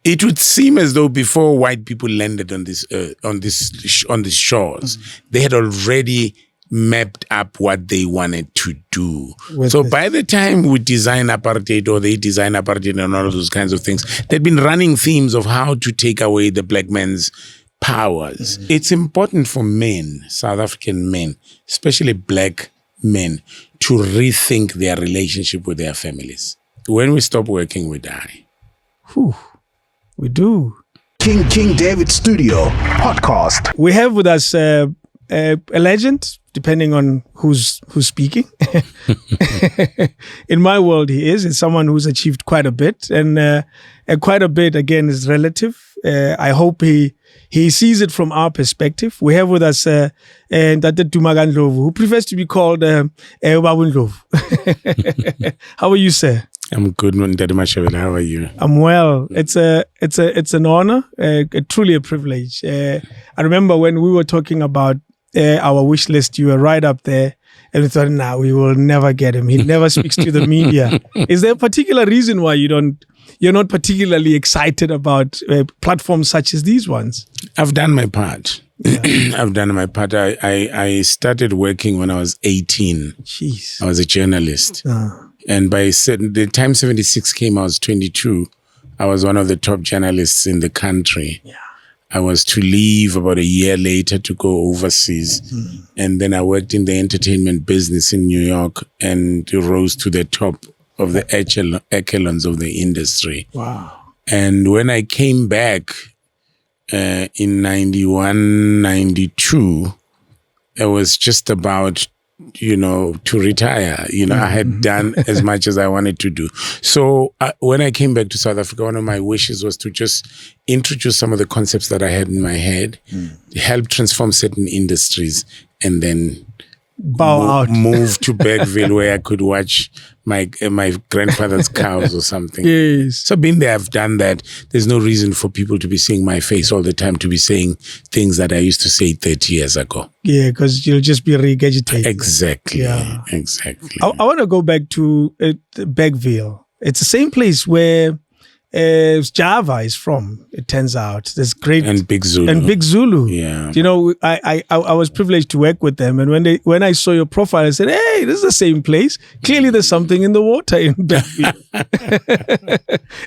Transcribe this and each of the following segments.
it would seem as though before white people landed on this on these shores, they had already mapped up what they wanted to do. So by the time we design apartheid, or they design apartheid and all of those kinds of things, they'd been running themes of how to take away the black man's powers. It's important for men, South African men, especially black men, to rethink their relationship with their families. When we stop working, we die. Whew, we do. King David Studio Podcast. We have with us a legend, depending on who's speaking. In my world, he is. It's someone who's achieved quite a bit. And quite a bit, again, is relative. I hope he sees it from our perspective. We have with us Duma Ndlovu, who prefers to be called Duma Ndlovu. How are you, sir? I'm good, Ndadi. How are you? I'm well. It's an honor, truly a privilege. I remember when we were talking about our wish list, you were right up there, and we thought, nah, we will never get him. He never speaks to the media. Is there a particular reason why you're not particularly excited about platforms such as these ones? I've done my part. Yeah. I've done my part. I started working when I was 18. Jeez. I was a journalist. And by the time 76 came, I was 22. I was one of the top journalists in the country. Yeah. I was to leave about a year later to go overseas. And then I worked in the entertainment business in New York and rose to the top of the echelons of the industry. Wow. And when I came back in 91, 92, it was just about, to retire. I had done as much as I wanted to do. So when I came back to South Africa, one of my wishes was to just introduce some of the concepts that I had in my head, help transform certain industries, and then move to Bergville where I could watch my grandfather's cows or something. Yes. So being there, I've done that. There's no reason for people to be seeing my face all the time, to be saying things that I used to say 30 years ago. Yeah, because you'll just be regurgitating. Exactly. Yeah. Exactly. I want to go back to Bergville. It's the same place where Java is from, it turns out. There's great and Big Zulu. Yeah. I was privileged to work with them, and when I saw your profile, I said, "Hey, this is the same place. Clearly, there's something in the water in Bergville."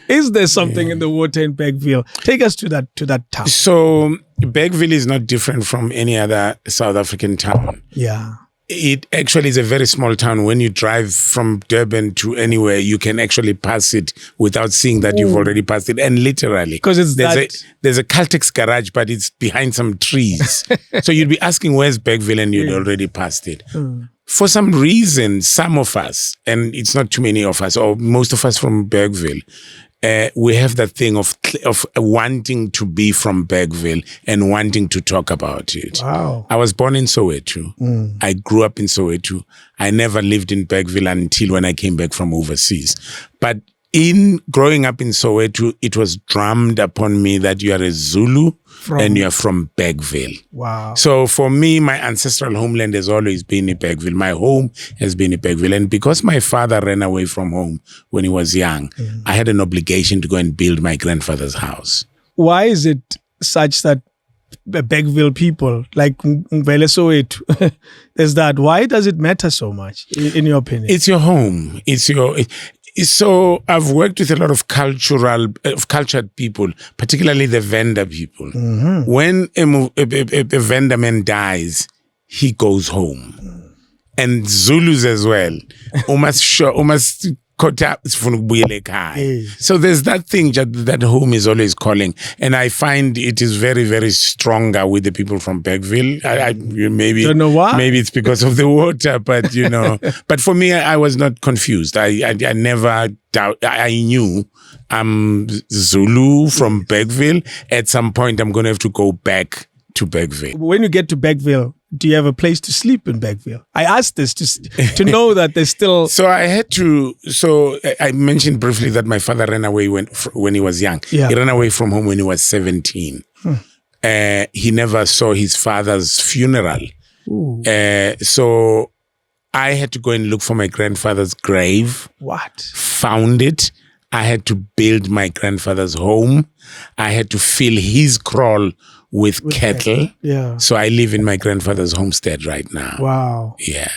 Is there something in the water in Bergville? Take us to that town. So Bergville is not different from any other South African town. Yeah. It actually is a very small town. When you drive from Durban to anywhere, you can actually pass it without seeing that you've already passed it. And literally, because there's a Caltex garage, but it's behind some trees. So you'd be asking, where's Bergville? And you'd already passed it. For some reason, some of us, and it's not too many of us, or most of us from Bergville, we have that thing of wanting to be from Bergville and wanting to talk about it. Wow. I was born in Soweto. I grew up in Soweto. I never lived in Bergville until when I came back from overseas. But in growing up in Soweto, it was drummed upon me that you are a Zulu and you are from Bergville. Wow. So for me, my ancestral homeland has always been in Bergville. My home has been in Bergville. And because my father ran away from home when he was young, I had an obligation to go and build my grandfather's house. Why is it such that Bergville people, like Mvele Soweto, there's that? Why does it matter so much, in your opinion? It's your home. So I've worked with a lot of cultured people, particularly the VENDA people. When a VENDA man dies, he goes home. And Zulus as well. So there's that thing that home is always calling, and I find it is very, very stronger with the people from Bergville. Maybe don't know why. Maybe it's because of the water, but But for me, I was not confused. I never doubt. I knew I'm Zulu from Bergville. At some point, I'm going to have to go back to Bergville. When you get to Bergville, do you have a place to sleep in Bergville? I asked this to know that there's still... So I mentioned briefly that my father ran away when he was young. Yeah. He ran away from home when he was 17. He never saw his father's funeral. So I had to go and look for my grandfather's grave. What? Found it. I had to build my grandfather's home. I had to fill his kraal with cattle. Yeah. So I live in my grandfather's homestead right now. Wow. Yeah.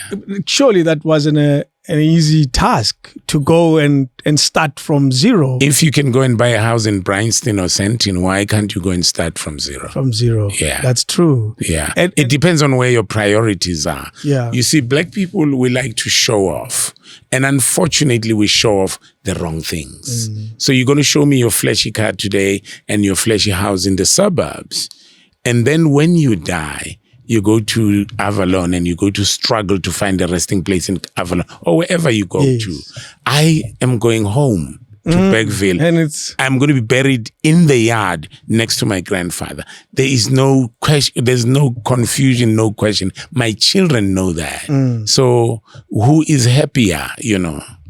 Surely that wasn't an easy task to go and start from zero. If you can go and buy a house in Bryanston or Sandton, why can't you go and start from zero? From zero. Yeah. That's true. Yeah. It depends on where your priorities are. Yeah. You see, black people, we like to show off. And unfortunately, we show off the wrong things. So you're going to show me your flashy car today and your flashy house in the suburbs. And then when you die, you go to Avalon and you go to struggle to find a resting place in Avalon or wherever you go to. I am going home to Bergville. And I'm going to be buried in the yard next to my grandfather. There is no question. There's no confusion, no question. My children know that. So who is happier,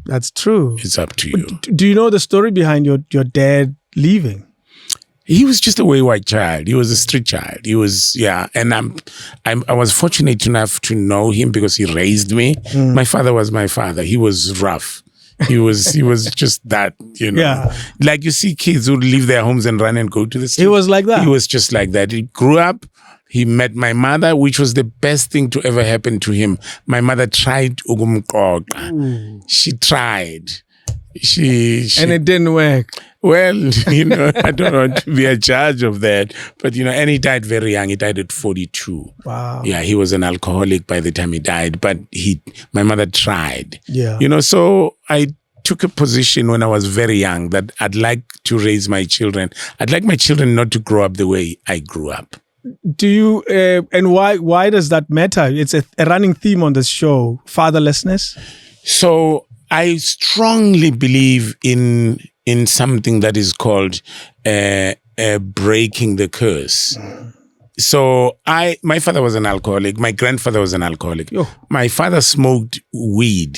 That's true. It's up to you. Do you know the story behind your dad leaving? He was just a wayward child. He was a street child. He was, and I was fortunate enough to know him because he raised me. My father was my father. He was rough. He was just that, Yeah. Like you see kids who leave their homes and run and go to the street. He was like that. He was just like that. He grew up. He met my mother, which was the best thing to ever happen to him. My mother tried ukumqoqa. She tried. And it didn't work. Well, I don't want to be a judge of that, but and he died very young. He died at 42. Wow. Yeah, he was an alcoholic by the time he died, but my mother tried. Yeah. So I took a position when I was very young that I'd like to raise my children. I'd like my children not to grow up the way I grew up. Do you, and why does that matter? It's a running theme on this show, fatherlessness. So I strongly believe in something that is called breaking the curse. So my father was an alcoholic. My grandfather was an alcoholic. Yo. My father smoked weed.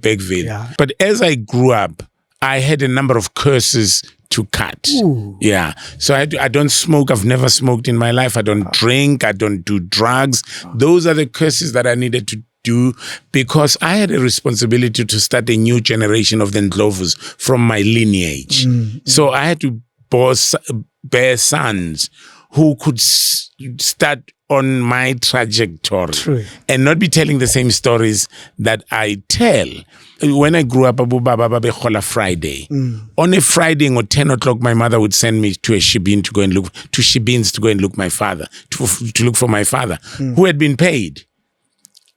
Bergville. Yeah. But as I grew up, I had a number of curses to cut. Ooh. Yeah. So I don't smoke. I've never smoked in my life. I don't drink. I don't do drugs. Those are the curses that I needed to do because I had a responsibility to start a new generation of the Ndlovus from my lineage. So I had to bear sons who could start on my trajectory. True. And not be telling the same stories that I tell. When I grew up, Friday. On a Friday at 10 o'clock, my mother would send me to Shibins to go and look my father, to look for my father, who had been paid.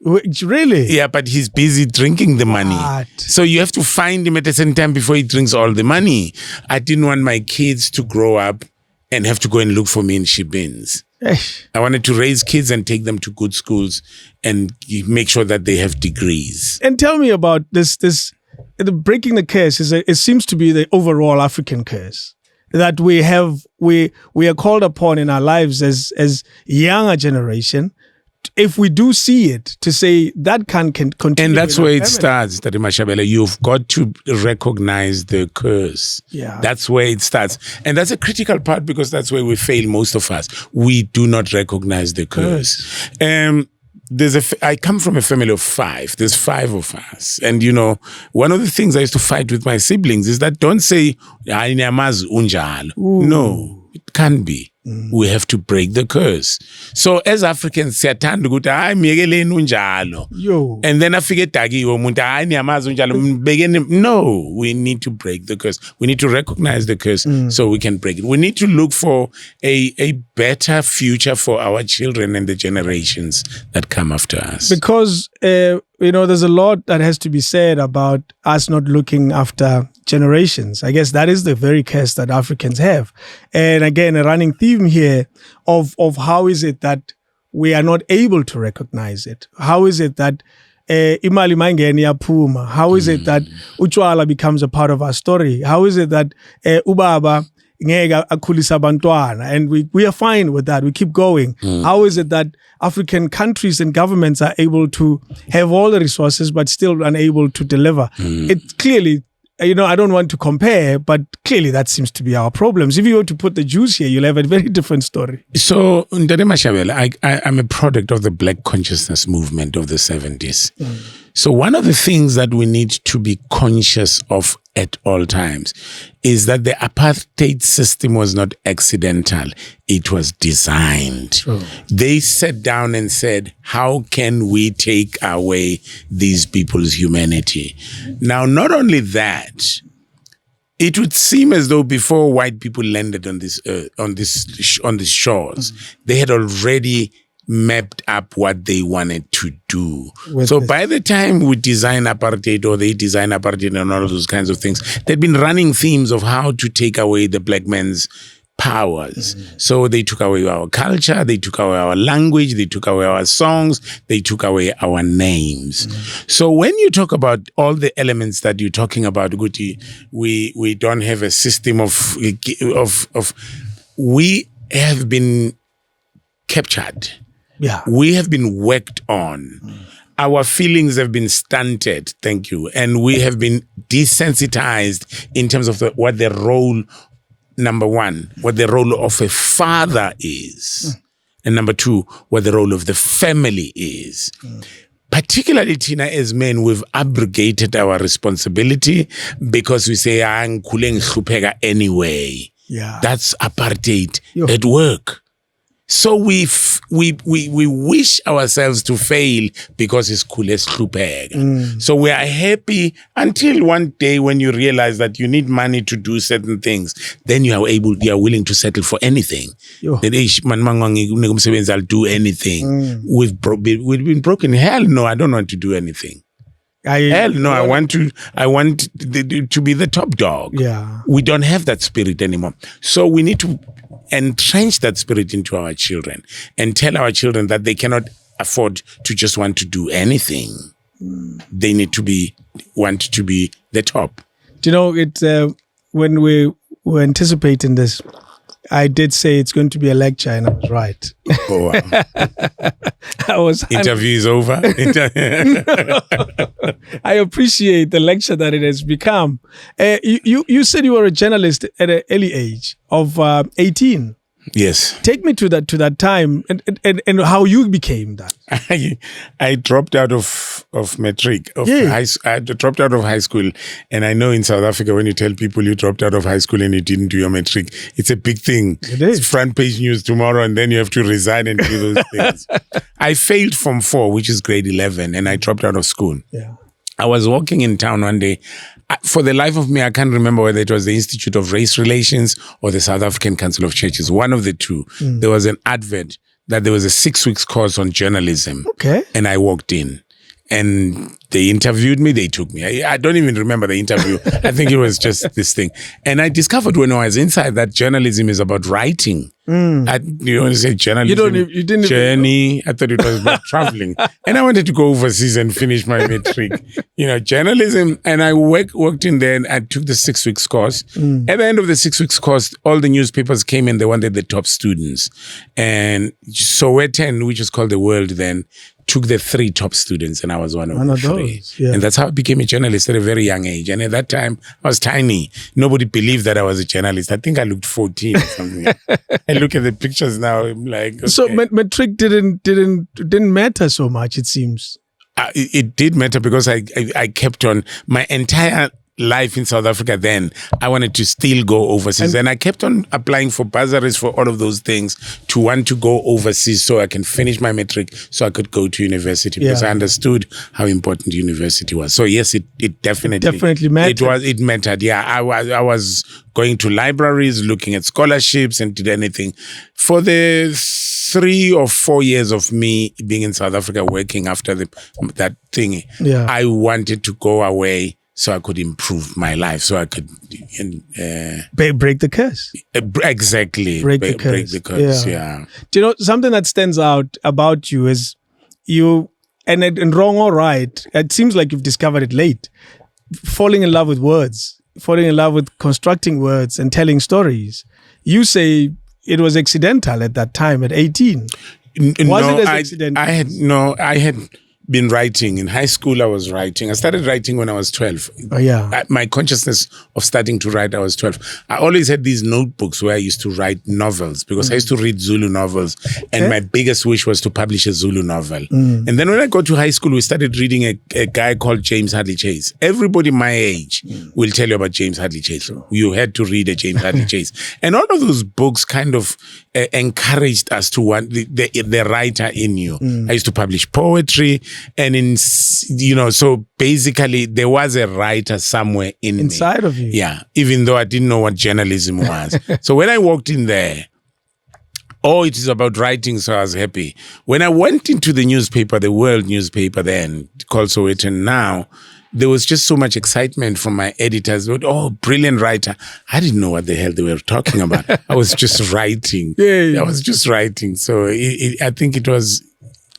Really? Yeah, but he's busy drinking the money. What? So you have to find him at a certain time before he drinks all the money. I didn't want my kids to grow up and have to go and look for me in Shibins. I wanted to raise kids and take them to good schools and make sure that they have degrees. And tell me about this the breaking the curse it seems to be the overall African curse that we are called upon in our lives as younger generation. If we do see it, to say that can continue. And that's where it starts, Tati Mashabela. You've got to recognize the curse. Yeah. That's where it starts. And that's a critical part because that's where we fail, most of us. We do not recognize the curse. I come from a family of 5. There's 5 of us. And, one of the things I used to fight with my siblings is that don't say, unjalo. No, it can't be. We have to break the curse. So as Africans, siyathanda ukuthi hayi miyekeleni unjalo. Yo. And then afike dakiwe umuntu hayi niyamazi unjalo mbekeni. No, we need to break the curse. We need to recognize the curse so we can break it. We need to look for a better future for our children and the generations that come after us. Because there's a lot that has to be said about us not looking after generations. I guess that is the very curse that Africans have. And again, a running theme here of how is it that we are not able to recognize it? How is it that imali mangeni yaphuma? How is it that utshwala becomes a part of our story? How is it that ubaba ngeke akhulisa abantwana, and we are fine with that. We keep going. How is it that African countries and governments are able to have all the resources but still unable to deliver? It clearly, I don't want to compare, but clearly that seems to be our problems. If you were to put the Jews here, you'll have a very different story. So, Ndade Mashabela, I'm a product of the Black consciousness movement of the 70s. So one of the things that we need to be conscious of at all times is that the apartheid system was not accidental. It was designed. True. They sat down and said, how can we take away these people's humanity? Now, not only that, it would seem as though before white people landed on these shores, they had already mapped up what they wanted to do. So by the time we design apartheid, or they design apartheid and all of those kinds of things, they'd been running themes of how to take away the black man's powers. So they took away our culture, they took away our language, they took away our songs, they took away our names. So when you talk about all the elements that you're talking about, Guti, we don't have a system of we have been captured. Yeah. We have been worked on. Our feelings have been stunted, thank you. And we have been desensitized in terms of what the role, number one, what the role of a father is. And number two, what the role of the family is. Particularly, Tina, as men, we've abrogated our responsibility because we say, anyway. Yeah. That's apartheid at work. So we wish ourselves to fail because it's cool as hlupega. So we are happy until one day when you realize that you need money to do certain things. Then you are willing to settle for anything. Then I'll do anything. We've been broken. Hell no, I don't want to do anything. Hell no, I want to be the top dog. Yeah. We don't have that spirit anymore. So we need to entrench that spirit into our children and tell our children that they cannot afford to just want to do anything. They need to want to be the top. Do you know, when we were anticipating this, I did say it's going to be a lecture, and I was right. Oh, wow. Interview is over. I appreciate the lecture that it has become. You said you were a journalist at an early age of 18. Yes. Take me to that time and how you became that. I dropped out of matric. I dropped out of high school. And I know in South Africa, when you tell people you dropped out of high school and you didn't do your matric, it's a big thing. It is. It's front page news tomorrow, and then you have to resign and do those things. I failed Form 4, which is grade 11, and I dropped out of school. Yeah. I was walking in town one day. For the life of me, I can't remember whether it was the Institute of Race Relations or the South African Council of Churches. One of the two. There was an advert that there was a 6-week course on journalism. Okay. And I walked in. And they interviewed me. They took me. I don't even remember the interview. I think it was just this thing. And I discovered when I was inside that journalism is about writing. You want to say journalism? You didn't journey. I thought it was about traveling. And I wanted to go overseas and finish my matric. Journalism. And I worked in there, and I took the 6-week course. At the end of the 6-week course, all the newspapers came and they wanted the top students. And Sowetan, which is called The World then, took the 3 top students, and I was one of the 3. Yeah. And that's how I became a journalist at a very young age. And at that time, I was tiny. Nobody believed that I was a journalist. I think I looked 14 or something. I look at the pictures now, I'm like, okay. So matric didn't matter so much, it seems. It did matter because I kept on my entire life in South Africa then. I wanted to still go overseas, and I kept on applying for bursaries for all of those things to want to go overseas so I can finish my matric so I could go to university, because I understood how important university was. So yes, it definitely mattered. It mattered. Yeah, I was going to libraries, looking at scholarships, and did anything. For the 3 or 4 years of me being in South Africa working after that thing, I wanted to go away so I could improve my life, so I could break the curse. Exactly. Break the curse. Yeah. Do you know, something that stands out about you is you, and wrong or right, it seems like you've discovered it late, falling in love with words, falling in love with constructing words and telling stories. You say it was accidental at that time at 18. Was it as accidental? I had been writing. In high school, I was writing. I started writing when I was 12. Oh, yeah. My consciousness of starting to write, I was 12. I always had these notebooks where I used to write novels because I used to read Zulu novels. And my biggest wish was to publish a Zulu novel. And then when I got to high school, we started reading a guy called James Hadley Chase. Everybody my age will tell you about James Hadley Chase. You had to read a James Hadley Chase. And all of those books kind of encouraged us to want the writer in you. I used to publish poetry. And so basically there was a writer somewhere inside of you. Yeah, even though I didn't know what journalism was. So when I walked in there, it is about writing, so I was happy. When I went into the newspaper, the world newspaper then, called Sowetan Now, there was just so much excitement from my editors. Brilliant writer. I didn't know what the hell they were talking about. I was just writing. I was just writing. So I think it was...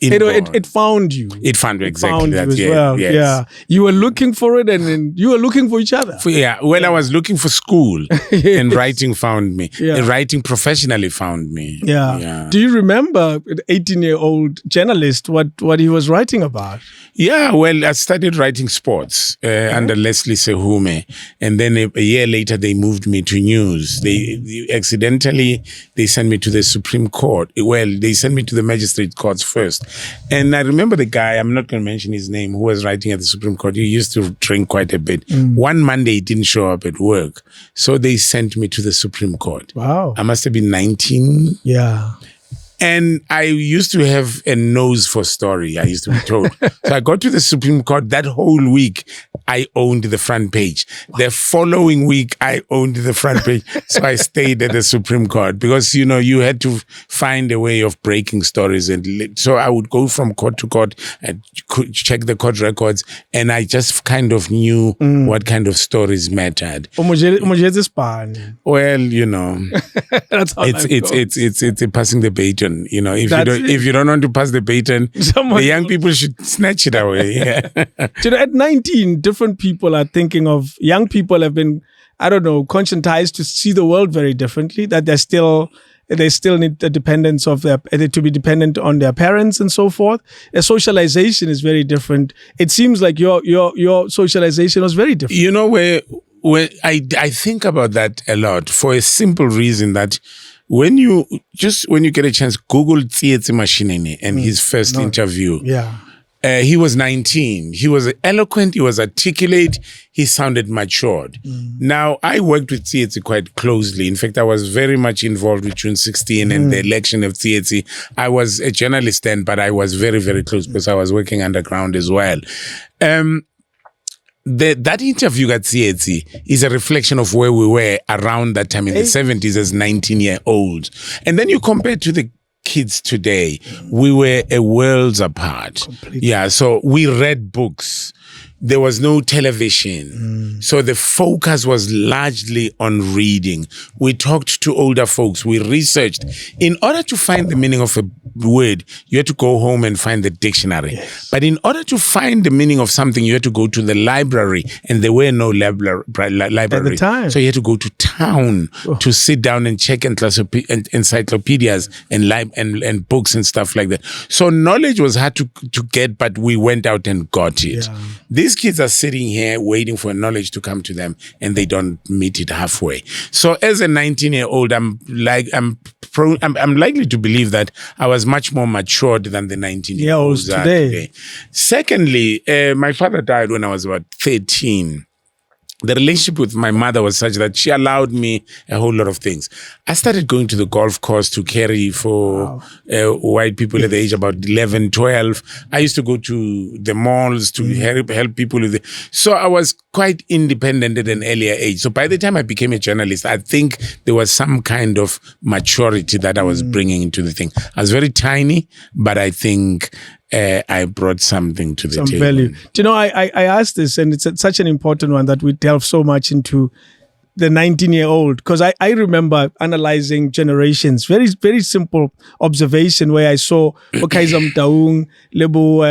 It found you. It found you, exactly. Found you as well. Yes. Yeah. You were looking for it and then you were looking for each other. I was looking for school and writing found me. And writing professionally found me. Yeah. Do you remember an 18-year-old journalist, what he was writing about? Yeah, well, I started writing sports under Leslie Sehume. And then a year later, they moved me to news. They accidentally sent me to the Supreme Court. Well, they sent me to the magistrate courts first. And I remember the guy, I'm not going to mention his name, who was writing at the Supreme Court. He used to drink quite a bit. One Monday, he didn't show up at work. So they sent me to the Supreme Court. Wow. I must have been 19. Yeah. And I used to have a nose for story, I used to be told. So I got to the Supreme Court. That whole week, I owned the front page. The following week, I owned the front page. So I stayed at the Supreme Court because, you had to find a way of breaking stories. And so I would go from court to court and check the court records. And I just kind of knew what kind of stories mattered. Well, That's how it's passing the baton. If you don't want to pass the baton, the young people should snatch it away. Yeah. At 19, different people are thinking of, young people have been, conscientized to see the world very differently, that they still need the dependence of to be dependent on their parents and so forth. Socialization is very different. It seems like your socialization was very different. Where I think about that a lot for a simple reason that when you get a chance, Google Tsietsi Mashinini and his first interview. Yeah. He was 19. He was eloquent. He was articulate. He sounded matured. Now, I worked with Tsietsi quite closely. In fact, I was very much involved with June 16 and the election of Tsietsi. I was a journalist then, but I was very, very close because I was working underground as well. That interview at Tsietsi is a reflection of where we were around that time in the 70s as 19-year-olds. And then you compare to the kids today, we were a worlds apart. Completely. Yeah, so we read books. There was no television. So the focus was largely on reading. We talked to older folks. We researched. In order to find the meaning of a word, you had to go home and find the dictionary. Yes. But in order to find the meaning of something, you had to go to the library. And there were no library. At the time. So you had to go to town to sit down and check encyclopedias and books and stuff like that. So knowledge was hard to get, but we went out and got it. Yeah. These kids are sitting here waiting for knowledge to come to them and they don't meet it halfway. So as a 19-year-old, I'm likely to believe that I was much more matured than the 19-year-olds today. Secondly, my father died when I was about 13. The relationship with my mother was such that she allowed me a whole lot of things. I started going to the golf course to carry for white people at the age about 11, 12. I used to go to the malls to help people with it. So I was quite independent at an earlier age. So by the time I became a journalist, I think there was some kind of maturity that I was bringing into the thing. I was very tiny, but I think I brought something to the table. Some value. Do you know, I asked this, and it's such an important one that we delve so much into the 19-year-old, because I remember analyzing generations. Very, very simple observation where I saw Okaizam Taung, Lebo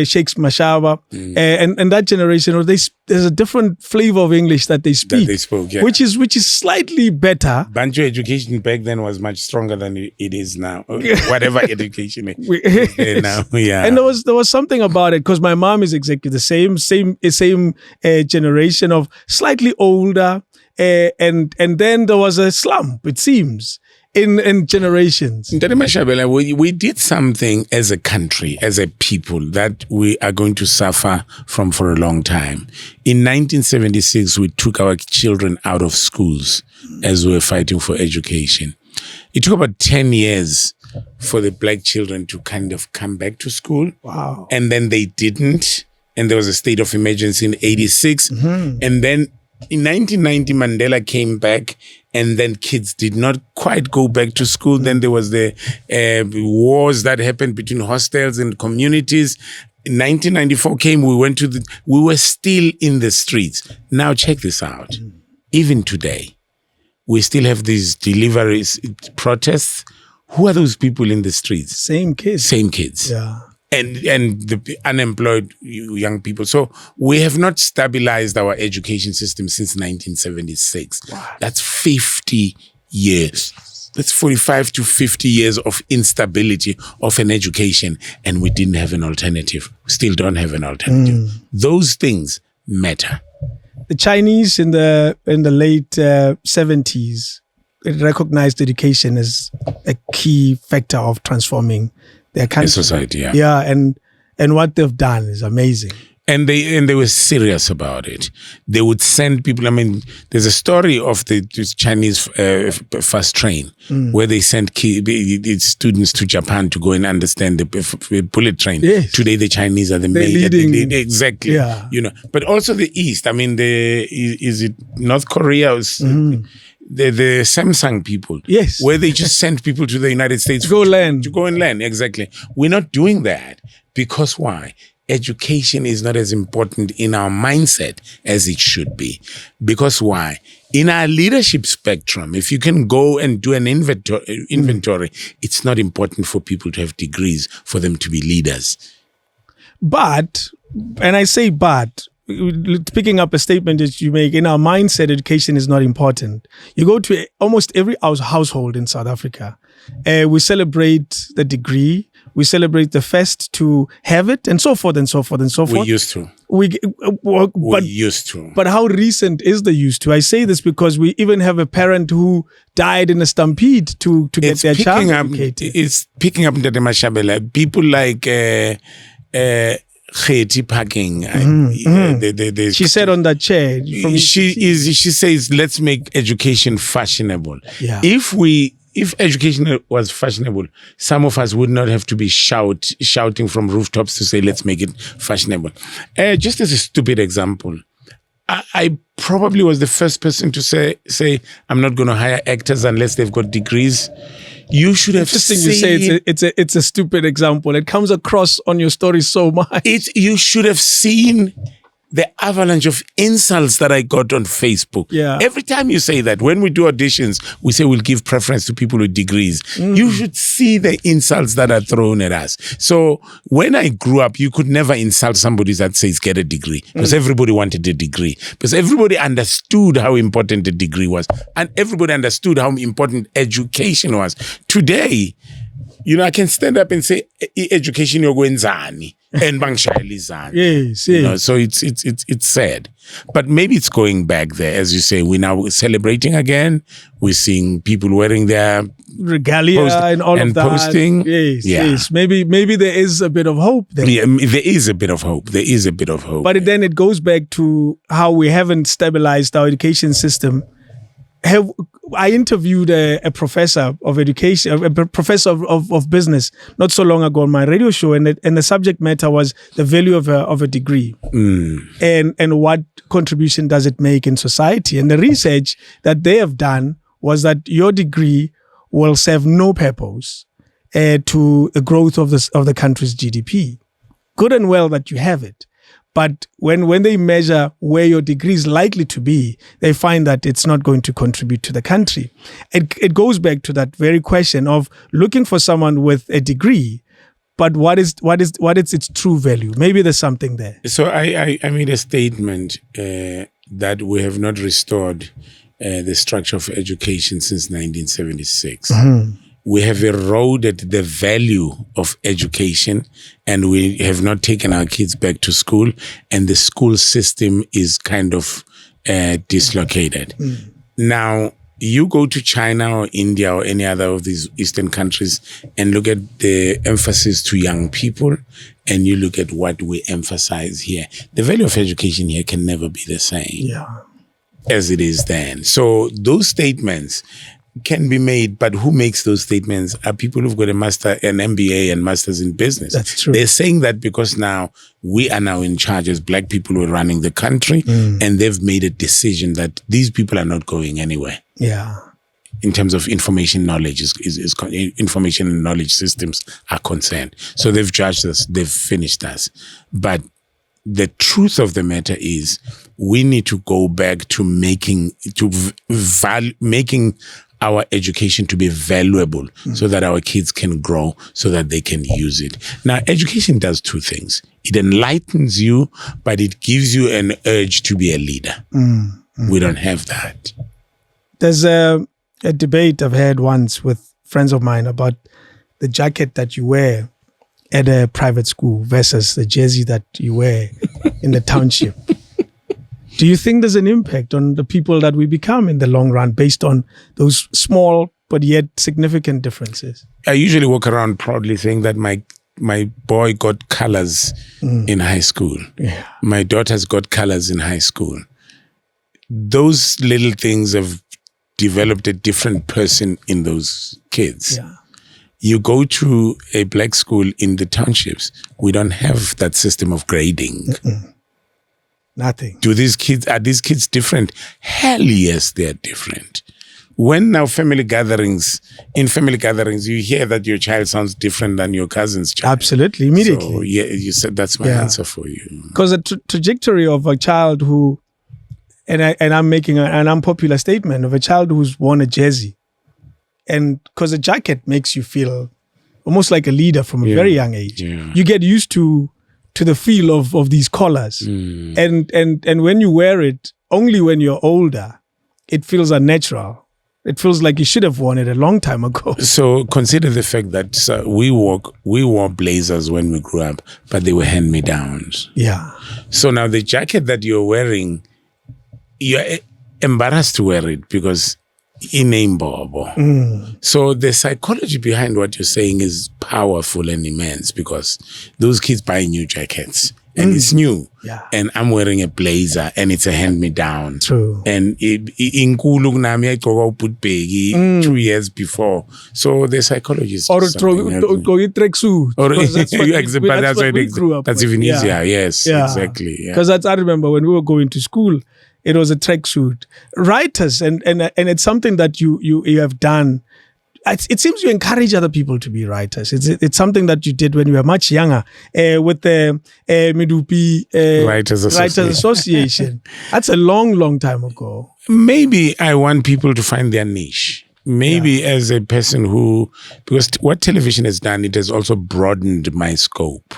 Sheikhs Mashaba, and that generation, there's a different flavor of English that they speak. That they spoke, yeah. Which is slightly better. Bantu education back then was much stronger than it is now. Whatever education is there now, yeah. And there was something about it, because my mom is exactly the same generation of slightly older, and then there was a slump, it seems, in generations. We did something as a country, as a people, that we are going to suffer from for a long time. In 1976, we took our children out of schools as we were fighting for education. It took about 10 years for the black children to kind of come back to school. Wow. And then they didn't. And there was a state of emergency in 86. And then in 1990, Mandela came back, and then kids did not quite go back to school. Then there was the wars that happened between hostels and communities. In 1994 came, we were still in the streets. Now check this out. Even today, we still have these deliveries, protests. Who are those people in the streets? Same kids. Yeah. And the unemployed young people. So we have not stabilized our education system since 1976. Wow. That's 50 years. That's 45 to 50 years of instability of an education, and we didn't have an alternative. We still don't have an alternative. Those things matter. The Chinese in the late 70s recognized education as a key factor of transforming their country. Society, yeah. Yeah, and what they've done is amazing. And they were serious about it. They would send people. I mean, there's a story of the Chinese fast train where they sent students to Japan to go and understand the bullet train. Yes. Today, the Chinese are the leading. Exactly. Yeah. You know, but also the East. I mean, is it North Korea? The Samsung people. Yes. Where they just send people to the United States to go learn. To go and learn, exactly. We're not doing that because why? Education is not as important in our mindset as it should be. Because why? In our leadership spectrum, if you can go and do an inventory, it's not important for people to have degrees for them to be leaders. But, and I say but, picking up a statement that you make, in our mindset, education is not important. You go to almost every household in South Africa. We celebrate the degree. We celebrate the first to have it, and so forth and so forth and so forth. We used to. We used to. But how recent is the used to? I say this because we even have a parent who died in a stampede to get their child educated. It's picking up Ndate Mashabela. People like Kheti Parking. She said on that chair. She says, let's make education fashionable. Yeah. If education was fashionable, some of us would not have to be shouting from rooftops to say, let's make it fashionable. Just as a stupid example, I probably was the first person to say I'm not going to hire actors unless they've got degrees. You should have seen. You say it's a stupid example. It comes across on your story so much. You should have seen the avalanche of insults that I got on Facebook. Yeah. Every time you say that, when we do auditions, we say we'll give preference to people with degrees. You should see the insults that are thrown at us. So when I grew up, you could never insult somebody that says get a degree, because everybody wanted a degree, because everybody understood how important a degree was, and everybody understood how important education was. Today, I can stand up and say, education you're going zani. And Yes. So it's sad, but maybe it's going back there. As you say, we're now celebrating again. We're seeing people wearing their regalia and all of that. Posting. Yes. Maybe there is a bit of hope there. Yeah, there is a bit of hope. But then it goes back to how we haven't stabilized our education system. I interviewed a professor of education, a professor of business, not so long ago on my radio show, and the subject matter was the value of a degree, and what contribution does it make in society. And the research that they have done was that your degree will serve no purpose to the growth of the country's GDP. Good and well that you have it, But when they measure where your degree is likely to be, they find that it's not going to contribute to the country. It goes back to that very question of looking for someone with a degree, but what is its true value? Maybe there's something there. So I made a statement that we have not restored the structure of education since 1976. We have eroded the value of education, and we have not taken our kids back to school, and the school system is kind of dislocated. Now, you go to China or India or any other of these Eastern countries and look at the emphasis to young people, and you look at what we emphasize here. The value of education here can never be the same as it is then. So those statements can be made, but who makes those statements are people who've got an MBA and masters in business. That's true. They're saying that because now we are now in charge as black people who are running the country, and they've made a decision that these people are not going anywhere. Yeah. In terms of information knowledge, information and knowledge systems are concerned. So they've judged us, they've finished us. But the truth of the matter is we need to go back to making our education to be valuable so that our kids can grow, so that they can use it. Now, education does two things. It enlightens you, but it gives you an urge to be a leader. We don't have that. There's a debate I've had once with friends of mine about the jacket that you wear at a private school versus the jersey that you wear in the township. Do you think there's an impact on the people that we become in the long run based on those small but yet significant differences? I usually walk around proudly saying that my boy got colors in high school. Yeah. My daughter's got colors in high school. Those little things have developed a different person in those kids. Yeah. You go to a black school in the townships, we don't have that system of grading. Nothing. Are these kids different? Hell yes, they're different. When now in family gatherings, you hear that your child sounds different than your cousin's child. Absolutely, immediately. So yeah, you said that's my answer for you. Because the trajectory of a child who, and I'm making an unpopular statement, of a child who's worn a jersey, and because a jacket makes you feel almost like a leader from a very young age. Yeah. You get used to the feel of these collars. And when you wear it, only when you're older, it feels unnatural. It feels like you should have worn it a long time ago. So consider the fact that we wore blazers when we grew up, but they were hand-me-downs. Yeah. So now the jacket that you're wearing, you're embarrassed to wear it because So the psychology behind what you're saying is powerful and immense, because those kids buy new jackets and it's new. Yeah. And I'm wearing a blazer and it's a hand-me-down. True. And in Kulungnami, I put begi 2 years before. So the psychology is or go eat tracksuit. That's even easier. Yes, exactly. Because I remember when we were going to school, it was a tracksuit. Writers, and it's something that you have done. It seems you encourage other people to be writers. It's something that you did when you were much younger with the Midupi Writers Association. That's a long time ago. Maybe I want people to find their niche. Maybe as a person who, because what television has done, it has also broadened my scope.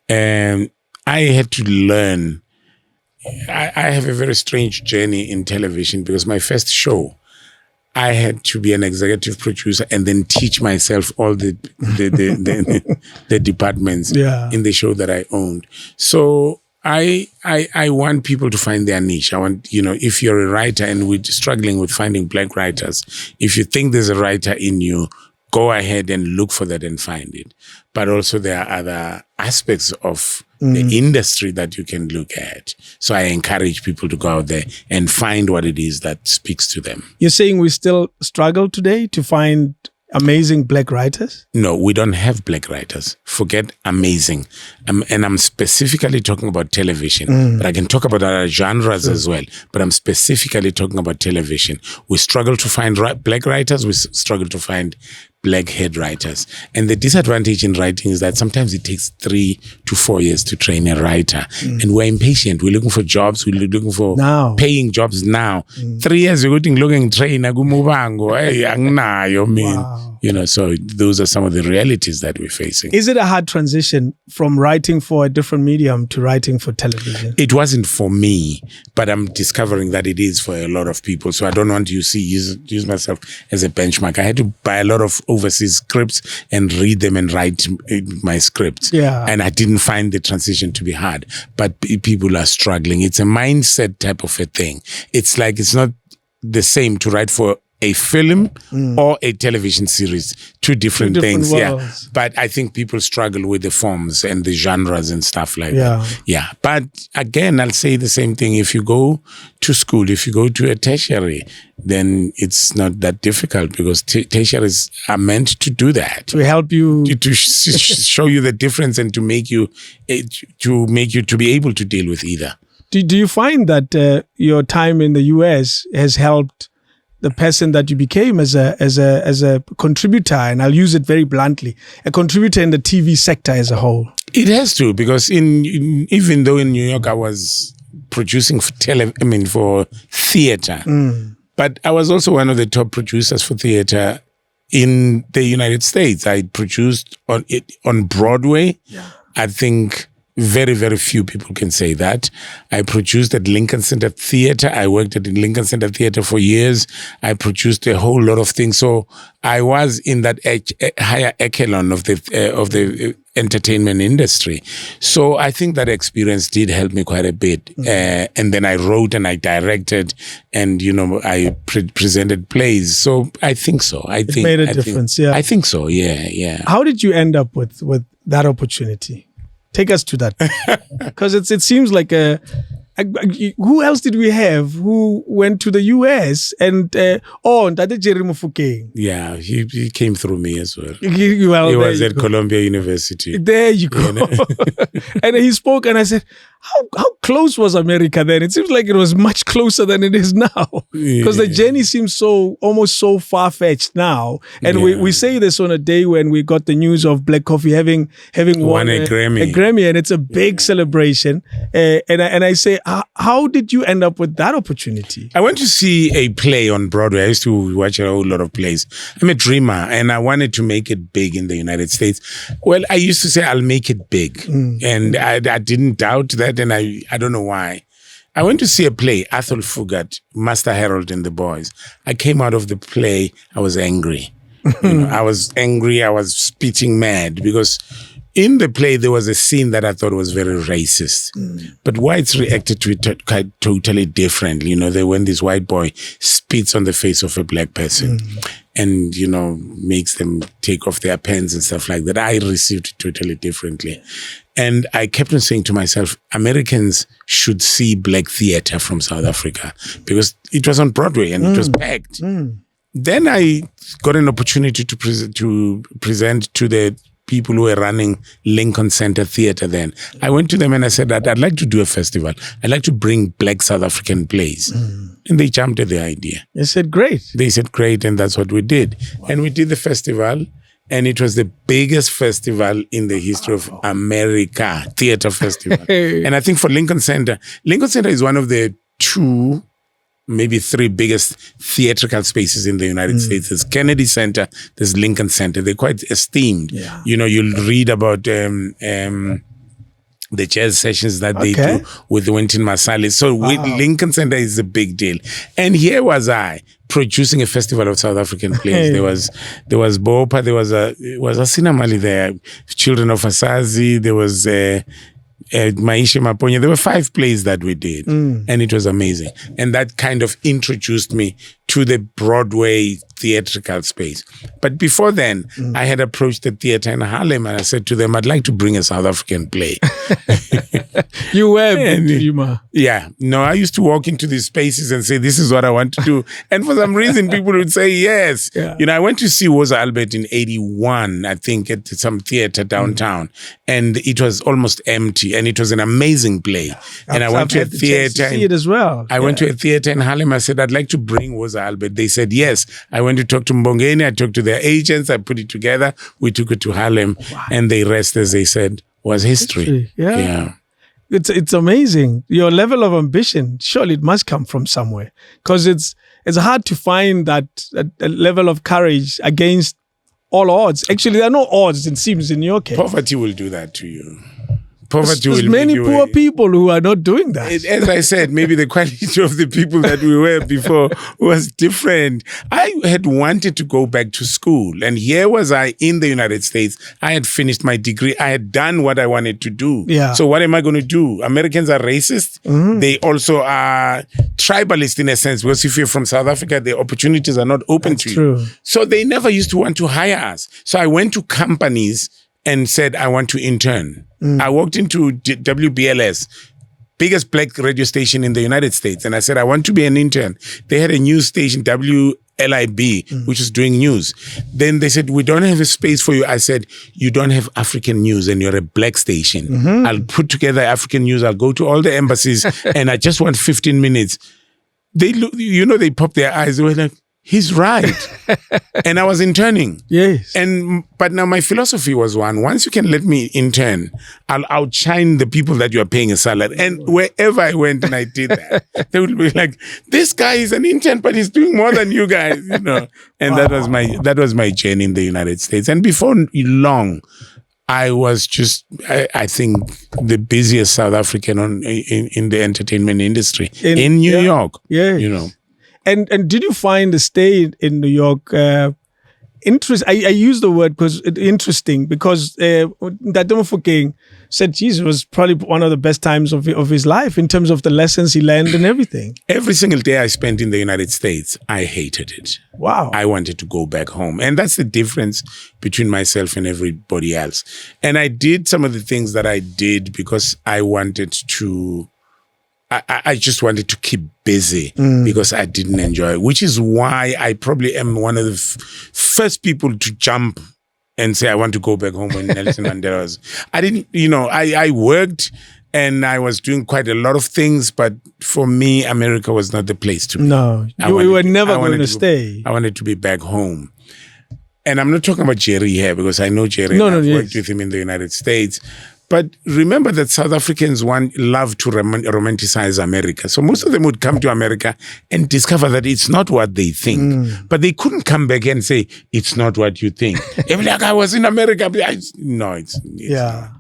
And I had to learn. I have a very strange journey in television, because my first show, I had to be an executive producer and then teach myself all the departments in the show that I owned. So I want people to find their niche. I want, if you're a writer and we're struggling with finding black writers, if you think there's a writer in you, go ahead and look for that and find it. But also there are other aspects of the industry that you can look at. So I encourage people to go out there and find what it is that speaks to them. You're saying we still struggle today to find amazing black writers? No, we don't have black writers. Forget amazing. And I'm specifically talking about television, but I can talk about other genres as well. But I'm specifically talking about television. We struggle to find black writers. We struggle to find black head writers. And the disadvantage in writing is that sometimes it takes 3 to 4 years to train a writer. And we're impatient. We're looking for jobs. We're looking for paying jobs now. 3 years, you're looking train, Muvhango, so those are some of the realities that we're facing. Is it a hard transition from writing for a different medium to writing for television? It wasn't for me, but I'm discovering that it is for a lot of people. So I don't want to use myself as a benchmark. I had to buy a lot of overseas scripts and read them and write my scripts. Yeah. And I didn't find the transition to be hard, but people are struggling. It's a mindset type of a thing. It's like, it's not the same to write for a film or a television series. Two different things. worlds. Yeah. But I think people struggle with the forms and the genres and stuff like that. Yeah. But again, I'll say the same thing. If you go to school, if you go to a tertiary, then it's not that difficult, because tertiaries are meant to do that. To help you. To show you the difference and to make you to be able to deal with either. Do you find that your time in the US has helped the person that you became as a contributor, and I'll use it very bluntly, a contributor in the TV sector as a whole? It has to, because even though in New York I was producing for theater, but I was also one of the top producers for theater in the United States. I produced on Broadway. Yeah. I think very, very few people can say that. I produced at Lincoln Center Theater. I worked at the Lincoln Center Theater for years. I produced a whole lot of things. So I was in that higher echelon of the entertainment industry. So I think that experience did help me quite a bit. And then I wrote and I directed, and I presented plays. So I think so. It made a difference. Yeah, I think so. Yeah. How did you end up with that opportunity? Take us to that, because it seems like who else did we have who went to the US and Ndade Jerry Mufokeng? Yeah, he came through me as well. He was at Columbia University. There you go. And he spoke, and I said, how close was America then? It seems like it was much closer than it is now, because the journey seems almost so far-fetched now. And we say this on a day when we got the news of Black Coffee having won a Grammy, and it's a big celebration. And I say, how did you end up with that opportunity? I went to see a play on Broadway. I used to watch a whole lot of plays. I'm a dreamer, and I wanted to make it big in the United States. Well, I used to say I'll make it big, and I didn't doubt that. And I don't know why. I went to see a play, Athol Fugard, Master Harold and the Boys. I came out of the play, I was angry. I was angry, I was spitting mad, because in the play there was a scene that I thought was very racist. But whites reacted to it quite totally differently. When this white boy spits on the face of a black person and, makes them take off their pens and stuff like that, I received it totally differently. And I kept on saying to myself, Americans should see black theater from South Africa, because it was on Broadway and it was packed. Then I got an opportunity to present to the people who were running Lincoln Center Theater then. I went to them and I said that I'd like to do a festival. I'd like to bring black South African plays. And they jumped at the idea. They said, great. They said, great. And that's what we did. Wow. And we did the festival. And it was the biggest festival in the history of America, theater festival. And I think for Lincoln Center is one of the 2, maybe 3 biggest theatrical spaces in the United States. There's Kennedy Center, there's Lincoln Center. They're quite esteemed. Yeah. You'll read about the jazz sessions that they do with Wynton Marsalis. So Lincoln Center is a big deal. And here was I producing a festival of South African plays. There was Bopa, there was Sinamali there, Children of Asazi, there was Maisha Maponya. There were 5 plays that we did, and it was amazing. And that kind of introduced me to the Broadway theatrical space. But before then, I had approached the theater in Harlem, and I said to them, I'd like to bring a South African play. You were a dreamer. Yeah. No, I used to walk into these spaces and say, this is what I want to do. And for some reason, people would say yes. Yeah. I went to see Woza Albert in 81, I think, at some theater downtown. And it was almost empty. and it was an amazing play. And I went to a theater. See it as well. I went to a theater in Harlem. I said, I'd like to bring Woza Albert. They said, yes. I went to talk to Mbongeni. I talked to their agents. I put it together. We took it to Harlem. Wow. And the rest, as they said, was history. Yeah. It's amazing. Your level of ambition, surely it must come from somewhere. Because it's hard to find that level of courage against all odds. Actually, there are no odds, it seems, in your case. Poverty will do that to you. There's many poor people who are not doing that. As I said, maybe the quality of the people that we were before was different. I had wanted to go back to school. And here was I in the United States. I had finished my degree. I had done what I wanted to do. Yeah. So what am I going to do? Americans are racist. Mm-hmm. They also are tribalist in a sense. Because if you're from South Africa, the opportunities are not open to you. So they never used to want to hire us. So I went to companies and said, I want to intern. I walked into WBLS, biggest black radio station in the United States. And I said, I want to be an intern. They had a news station, WLIB, which is doing news. Then they said, we don't have a space for you. I said, you don't have African news and you're a black station. Mm-hmm. I'll put together African news. I'll go to all the embassies and I just want 15 minutes. They look, they popped their eyes. They were like, he's right. And I was interning. Yes. But now my philosophy was once you can let me intern, I'll outshine the people that you are paying a salary. And wherever I went and I did that, they would be like, this guy is an intern, but he's doing more than you guys, And wow. that was my journey in the United States. And before long, I was just, I think, the busiest South African in the entertainment industry in New York. Yeah. And did you find the stay in New York interesting? I use the word interesting because that Duma Ndlovu said, Jesus, it was probably one of the best times of his life in terms of the lessons he learned and everything. Every single day I spent in the United States, I hated it. Wow. I wanted to go back home. And that's the difference between myself and everybody else. And I did some of the things that I did because I wanted to... I just wanted to keep busy because I didn't enjoy it, which is why I probably am one of the first people to jump and say, I want to go back home when Nelson Mandela was. I didn't, I worked and I was doing quite a lot of things, but for me, America was not the place to be. No, you were never going to stay. I wanted to be back home. And I'm not talking about Jerry here because I know Jerry. I've worked with him in the United States. But remember that South Africans love to romanticize America. So most of them would come to America and discover that it's not what they think. But they couldn't come back and say, it's not what you think. Even like I was in America. No, it's not.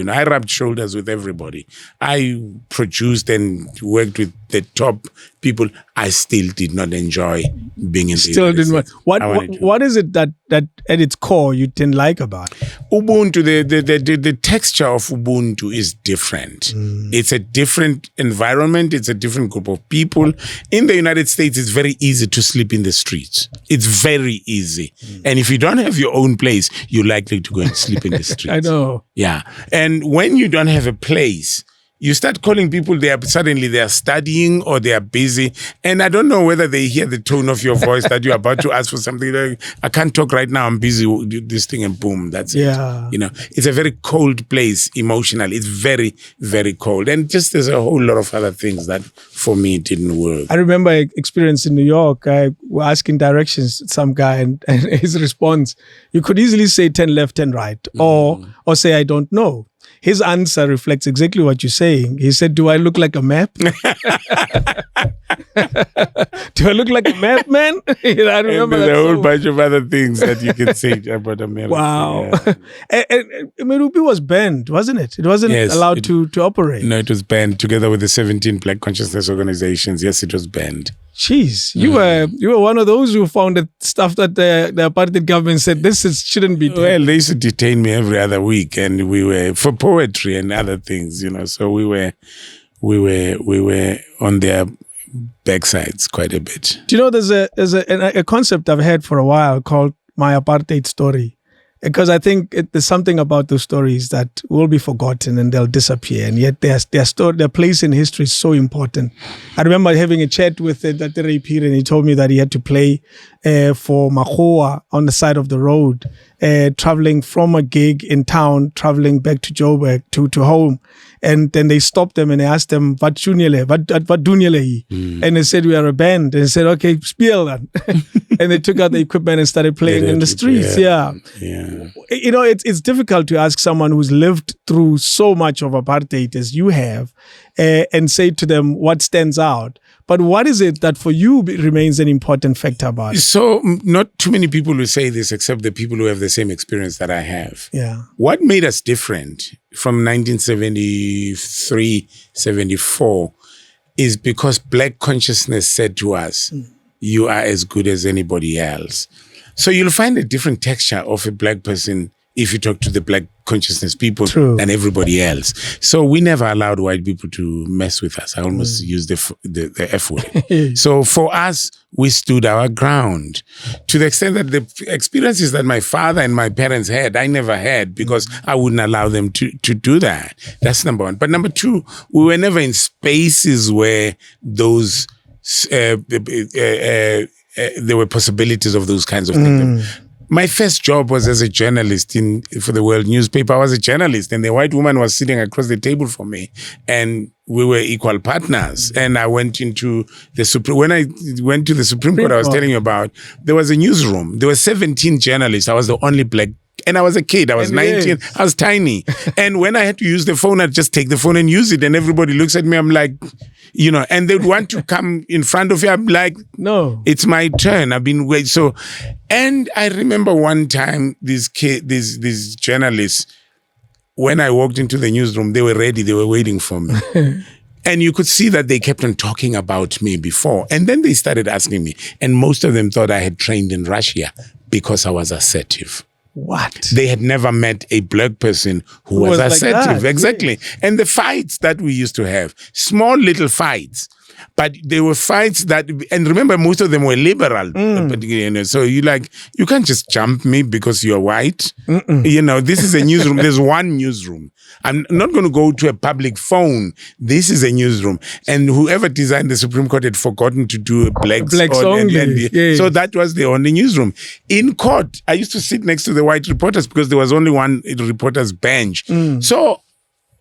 I rubbed shoulders with everybody. I produced and worked with the top people. I still did not enjoy being in the United States. What is it that at its core you didn't like about it? Ubuntu, the texture of Ubuntu is different. It's a different environment. It's a different group of people. In the United States, it's very easy to sleep in the streets. It's very easy. And if you don't have your own place, you're likely to go and sleep in the streets. I know. Yeah. And when you don't have a place, you start calling people, suddenly they are studying or they are busy. And I don't know whether they hear the tone of your voice that you're about to ask for something. Like, I can't talk right now, I'm busy, do this thing, and boom, that's it. It's a very cold place emotionally. It's very, very cold. And just there's a whole lot of other things that for me didn't work. I remember an experience in New York. I was asking directions to some guy and his response, you could easily say 10 left, 10 right, or say, I don't know. His answer reflects exactly what you're saying. He said, do I look like a map? Do I look like a map, man? I remember and there's a whole bunch of other things that you can say about America. Wow. Yeah. and Merupi was banned, wasn't it? It wasn't allowed to operate. No, it was banned together with the 17 Black Consciousness organizations. Yes, it was banned. Jeez, you were one of those who found the stuff that the apartheid government said shouldn't be done. Well, they used to detain me every other week, and we were for poetry and other things, So we were on their backsides quite a bit. Do you know there's a concept I've had for a while called my apartheid story? Because I think there's something about those stories that will be forgotten and they'll disappear. And yet their place in history is so important. I remember having a chat with Dr. Repeat, and he told me that he had to play for Makhoa on the side of the road, traveling from a gig in town, traveling back to Joburg to home. And then they stopped them and they asked them, what doen jullie? What doen jullie? And they said, we are a band. And they said, okay, speel then. And they took out the equipment and started playing in the streets. Yeah. You know, it's difficult to ask someone who's lived through so much of apartheid as you have and say to them what stands out. But what is it that for you remains an important factor about it? So not too many people will say this except the people who have the same experience that I have. Yeah. What made us different from 1973, 74 is because Black consciousness said to us, you are as good as anybody else. So you'll find a different texture of a Black person if you talk to the Black consciousness people than everybody else. So we never allowed white people to mess with us. I almost used the F word. So for us, we stood our ground to the extent that the experiences that my father and my parents had, I never had because I wouldn't allow them to do that. That's number one. But number two, we were never in spaces where those there were possibilities of those kinds of things. My first job was as a journalist for the World newspaper. I was a journalist, and the white woman was sitting across the table from me, and we were equal partners. And I went into the Supreme. When I went to the Supreme Court, I was telling you about, there was a newsroom. There were 17 journalists. I was the only Black. And I was a kid. I was 19. I was tiny. And when I had to use the phone, I'd just take the phone and use it. And everybody looks at me. I'm like, you know, and they'd want to come in front of you. I'm like, no, it's my turn. I've been waiting. So, and I remember one time these journalists, when I walked into the newsroom, they were ready. They were waiting for me. And you could see that they kept on talking about me before. And then they started asking me. And most of them thought I had trained in Russia because I was assertive. What? They had never met a Black person who was assertive. Like exactly. Yes. And the fights that we used to have, small little fights, but they were fights that, and remember, most of them were liberal. But, you know, so you can't just jump me because you're white. You know, this is a newsroom. There's one newsroom. I'm not going to go to a public phone. This is a newsroom. And whoever designed the Supreme Court had forgotten to do a blacks only. Yes. So that was the only newsroom. In court, I used to sit next to the white reporters because there was only one reporter's bench. So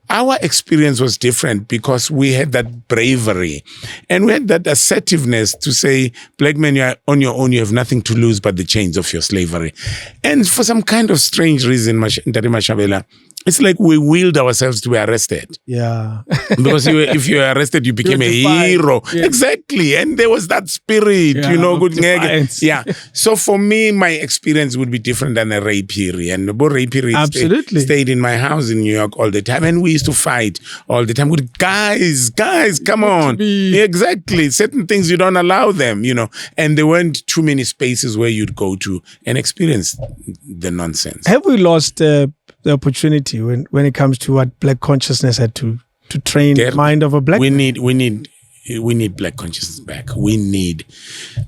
our experience was different because we had that bravery and we had that assertiveness to say, Black men, you are on your own, you have nothing to lose but the chains of your slavery. And for some kind of strange reason, Mashabela, it's like we willed ourselves to be arrested. Yeah. Because if you were arrested, you became a hero. Yes. Exactly. And there was that spirit, you know, good. Yeah. So for me, my experience would be different than a Ray Phiri. And Ray Phiri stayed in my house in New York all the time. And we used to fight all the time with guys, come on. Exactly. Certain things you don't allow them, you know. And there weren't too many spaces where you'd go to and experience the nonsense. Have we lost the opportunity when it comes to what Black consciousness had to train the mind of a Black man? We need Black consciousness back.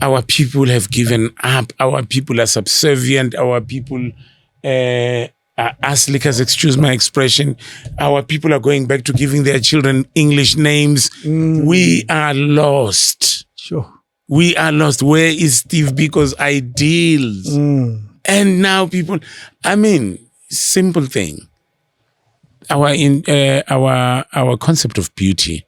Our people have given up. Our people are subservient. Our people are ass-lickers, excuse my expression. Our people are going back to giving their children English names. We are lost. Sure. We are lost. Where is Steve Biko's ideals? And now people, simple thing. Our concept of beauty.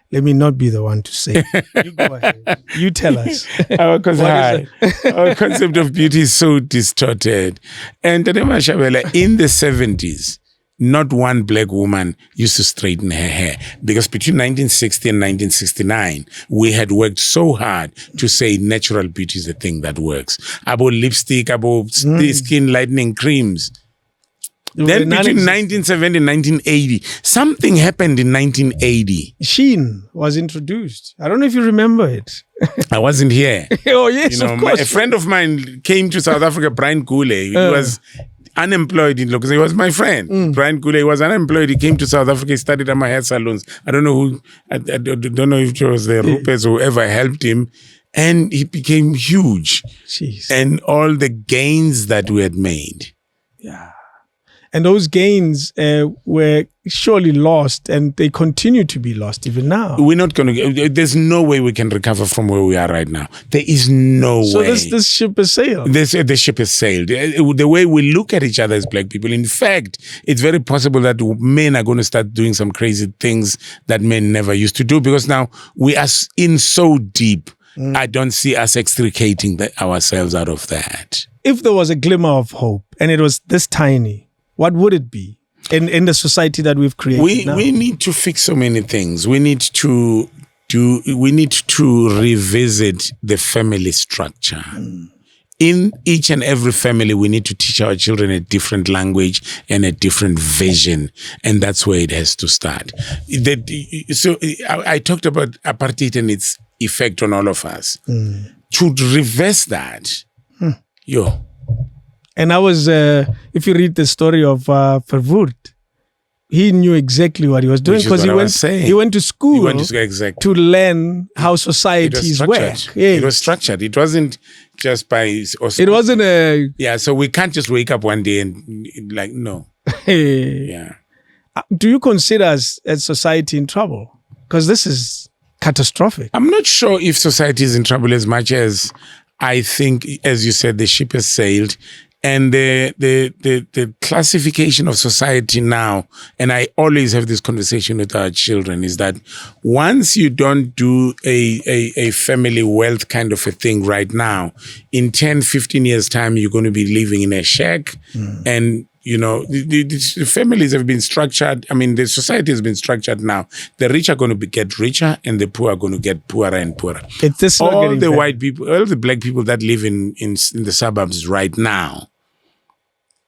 Let me not be the one to say. You go ahead. You tell us. Our concept of beauty is so distorted. And in the 70s, not one Black woman used to straighten her hair because between 1960 and 1969, we had worked so hard to say natural beauty is the thing that works. About lipstick, about skin lightening creams. Then between 1970 and 1980, something happened in 1980. Sheen was introduced. I don't know if you remember it. I wasn't here. Oh, yes, of course. A friend of mine came to South Africa, Brian Gule. He was unemployed in because he was my friend. Brian Gule was unemployed. He came to South Africa. He studied at my hair salons. I don't know who. I don't know if it was the Rupes or whoever helped him, and he became huge. Jeez. And all the gains that we had made. Yeah. And those gains were surely lost, and they continue to be lost even now. We're not going to. There's no way we can recover from where we are right now. There is no way. So this ship has sailed. The ship has sailed. The way we look at each other as black people, in fact, it's very possible that men are going to start doing some crazy things that men never used to do, because now we are in so deep. I don't see us extricating ourselves out of that. If there was a glimmer of hope and it was this tiny, what would it be in the society that we've created now? We need to fix so many things. We need to revisit the family structure. In each and every family, we need to teach our children a different language and a different vision. And that's where it has to start. So I talked about apartheid and its effect on all of us. To reverse that, And I was, if you read the story of Verwoerd, he knew exactly what he was doing, because he went to school to learn how societies work. It was structured. It wasn't just by... It wasn't a... Yeah, so we can't just wake up one day and no. Yeah. Do you consider as society in trouble? Because this is catastrophic. I'm not sure if society is in trouble as much as I think, as you said, the ship has sailed. And the classification of society now, and I always have this conversation with our children, is that once you don't do a family wealth kind of a thing right now, in 10, 15 years' time, you're going to be living in a shack. And, the families have been structured. I mean, the society has been structured now. The rich are going to get richer and the poor are going to get poorer and poorer. All the white people, all the black people that live in the suburbs right now,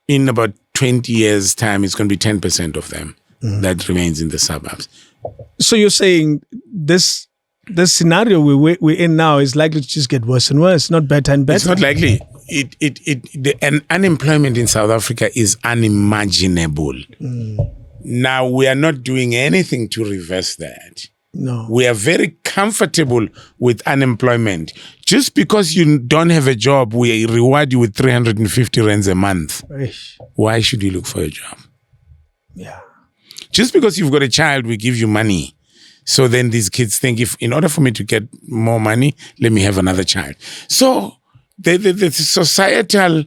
in about 20 years' time, it's going to be 10% of them that remains in the suburbs. So you're saying this scenario we're in now is likely to just get worse and worse, not better and better? It's not likely. The unemployment in South Africa is unimaginable. Now, we are not doing anything to reverse that. No. We are very comfortable with unemployment. Just because you don't have a job, we reward you with 350 rands a month. Eish. Why should you look for a job? Yeah. Just because you've got a child, we give you money. So then these kids think, if in order for me to get more money, let me have another child. So the societal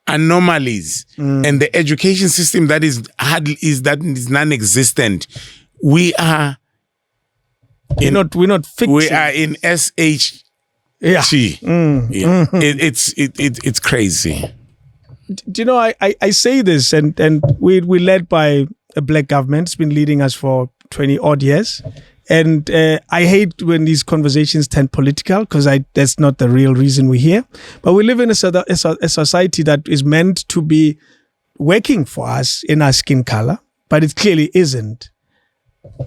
anomalies and the education system that is non-existent. We're not fixing. We are in SHG. Yeah. It's crazy. Do you know, I say this, and we're led by a black government. It's been leading us for 20 odd years. And I hate when these conversations turn political, because that's not the real reason we're here. But we live in a society that is meant to be working for us in our skin color, but it clearly isn't.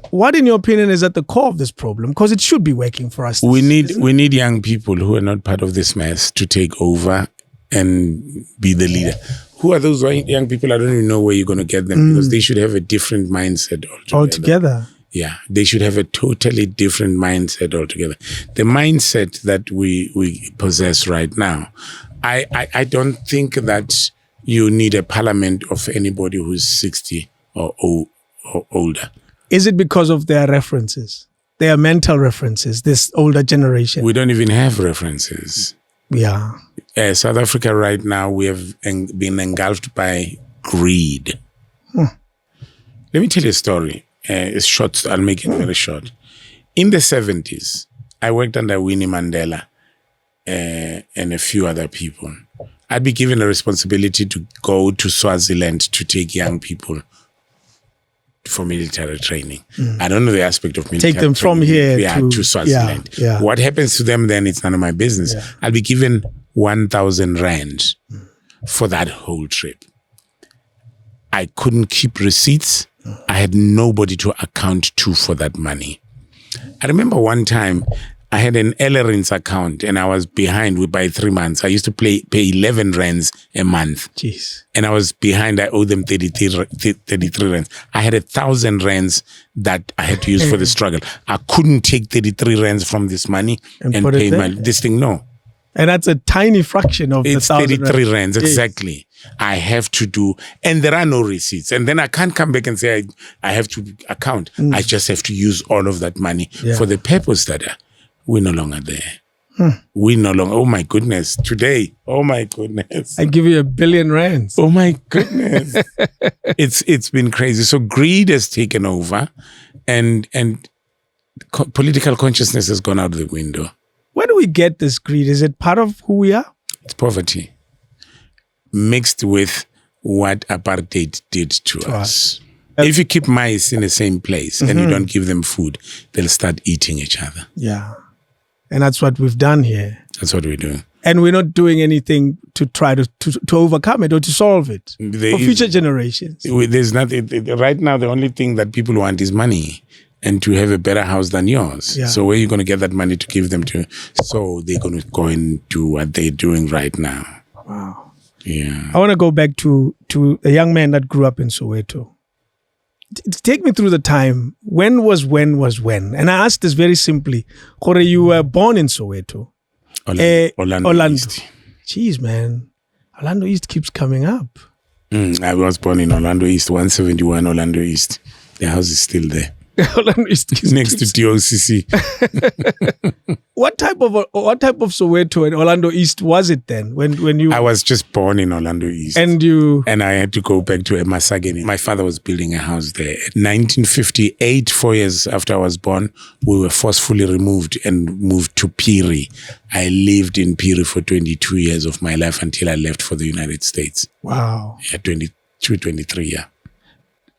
What, in your opinion, is at the core of this problem? Because it should be working for us. We need young people who are not part of this mess to take over and be the leader. Who are those young people? I don't even know where you're going to get them, because they should have a different mindset altogether. Yeah, they should have a totally different mindset altogether. The mindset that we possess right now, I don't think that you need a parliament of anybody who's 60 or older. Is it because of their references, their mental references, this older generation? We don't even have references. Yeah. South Africa right now, we have been engulfed by greed. Let me tell you a story. It's short. I'll make it very short. In the 70s, I worked under Winnie Mandela and a few other people. I'd be given a responsibility to go to Swaziland to take young people for military training. I don't know the aspect of military training. Take them from here to Swaziland. Yeah. What happens to them then, it's none of my business. Yeah. I'll be given 1,000 rand for that whole trip. I couldn't keep receipts. I had nobody to account to for that money. I remember one time I had an Ellerins account and I was behind by 3 months. I used to pay 11 rands a month. Jeez. And I was behind. I owed them 33 rands. I had 1,000 rands that I had to use for the struggle. I couldn't take 33 rands from this money and pay this thing. No. And that's a tiny fraction of it's the 33 rands, Yes. exactly. I have to do, and there are no receipts. And then I can't come back and say I have to account. I just have to use all of that money for the purpose that we're no longer there. We no longer, oh my goodness, today, oh my goodness. I give you R1 billion. Oh my goodness. It's been crazy. So greed has taken over and political consciousness has gone out the window. Where do we get this greed? Is it part of who we are? It's poverty mixed with what apartheid did to us. If you keep mice in the same place and you don't give them food, they'll start eating each other. Yeah. And that's what we've done here. That's what we're doing. And we're not doing anything to try to overcome it or to solve it for future generations. There's nothing. Right now, the only thing that people want is money and to have a better house than yours. Yeah. So where are you going to get that money to give them to? So they're going to go and do what they're doing right now. Wow. Yeah. I want to go back to a young man that grew up in Soweto. Take me through the time. When was when? And I asked this very simply. Kore, you were born in Soweto. Orlando East. Jeez, man. Orlando East keeps coming up. I was born in Orlando East, 171 Orlando East. The house is still there. Orlando East next to TOCC. What type of Soweto and Orlando East was it then? When you? I was just born in Orlando East, and I had to go back to Emasageni. My father was building a house there. 1958, 4 years after I was born, we were forcefully removed and moved to Piri. I lived in Piri for 22 years of my life until I left for the United States. Wow. Yeah, 22, 23, yeah.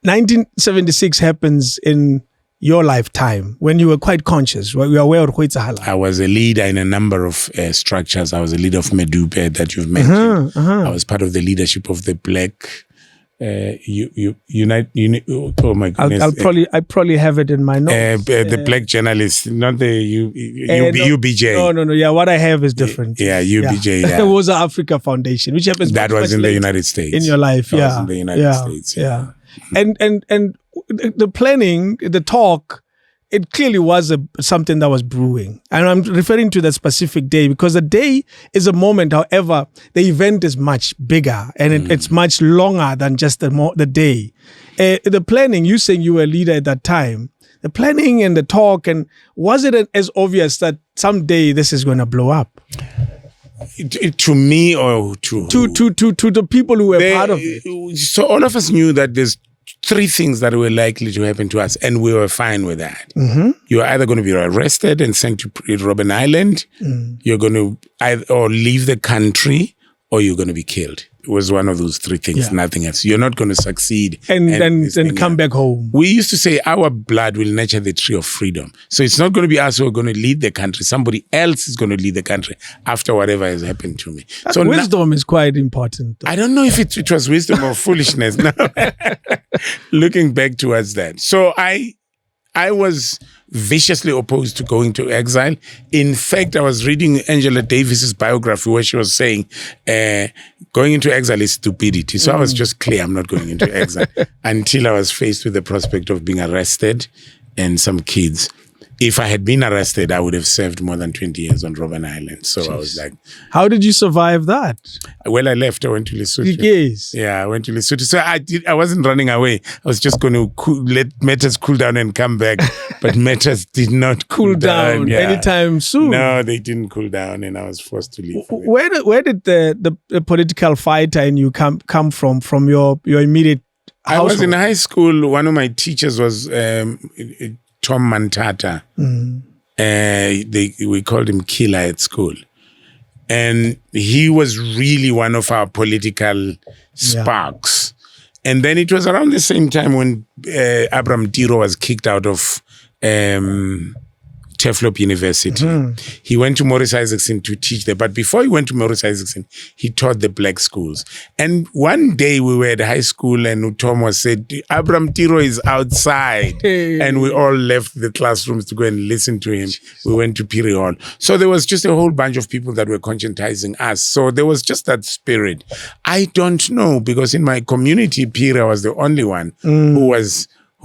1976 happens in your lifetime when you were quite conscious. You were aware of Huitzahala. I was a leader in a number of structures. I was a leader of Medupe that you've mentioned. I was part of the leadership of the Black oh my goodness. I probably have it in my notes. The Black journalist, not the UBJ. No. Yeah, what I have is different. Yeah, UBJ. Yeah. It was the Africa Foundation, which happens. That was in the United States. In your life, that was in the United States. Yeah. And the planning, the talk, it clearly was something that was brewing. And I'm referring to that specific day because the day is a moment. However, the event is much bigger and it's much longer than just the day. The planning, you saying you were a leader at that time, the planning and the talk, and was it as obvious that someday this is going to blow up? To me or to the people who were part of it. So all of us knew that there's three things that were likely to happen to us, and we were fine with that. You are either going to be arrested and sent to Robben Island, you're going to or leave the country, or you're going to be killed. It was one of those three things, nothing else. You're not going to succeed. And come back home. We used to say our blood will nurture the tree of freedom. So it's not going to be us who are going to lead the country. Somebody else is going to lead the country after whatever has happened to me. So wisdom is quite important. I don't know if it was wisdom or foolishness. No. Looking back towards that. So I was viciously opposed to going to exile. In fact, I was reading Angela Davis's biography where she was saying, going into exile is stupidity. So I was just clear, I'm not going into exile until I was faced with the prospect of being arrested and some kids. If I had been arrested, I would have served more than 20 years on Robben Island. So I was like... How did you survive that? Well, I left. I went to Lesotho. Yes. Yeah, I went to Lesotho. So I wasn't running away. I was just going to let matters cool down and come back. But matters did not cool down anytime soon. No, they didn't cool down and I was forced to leave. Where did the political fighter in you come from your immediate household? I was in high school. One of my teachers was... Tom Mantata. We called him Killer at school. And he was really one of our political sparks. And then it was around the same time when Abraham Tiro was kicked out of Teflop University. He went to Maurice Isaacson to teach there. But before he went to Maurice Isaacson, he taught the black schools. And one day we were at high school and Thomas said, Abraham Tiro is outside. And we all left the classrooms to go and listen to him. We went to Piri Hall. So there was just a whole bunch of people that were conscientizing us. So there was just that spirit. I don't know, because in my community, Piri, I was the only one who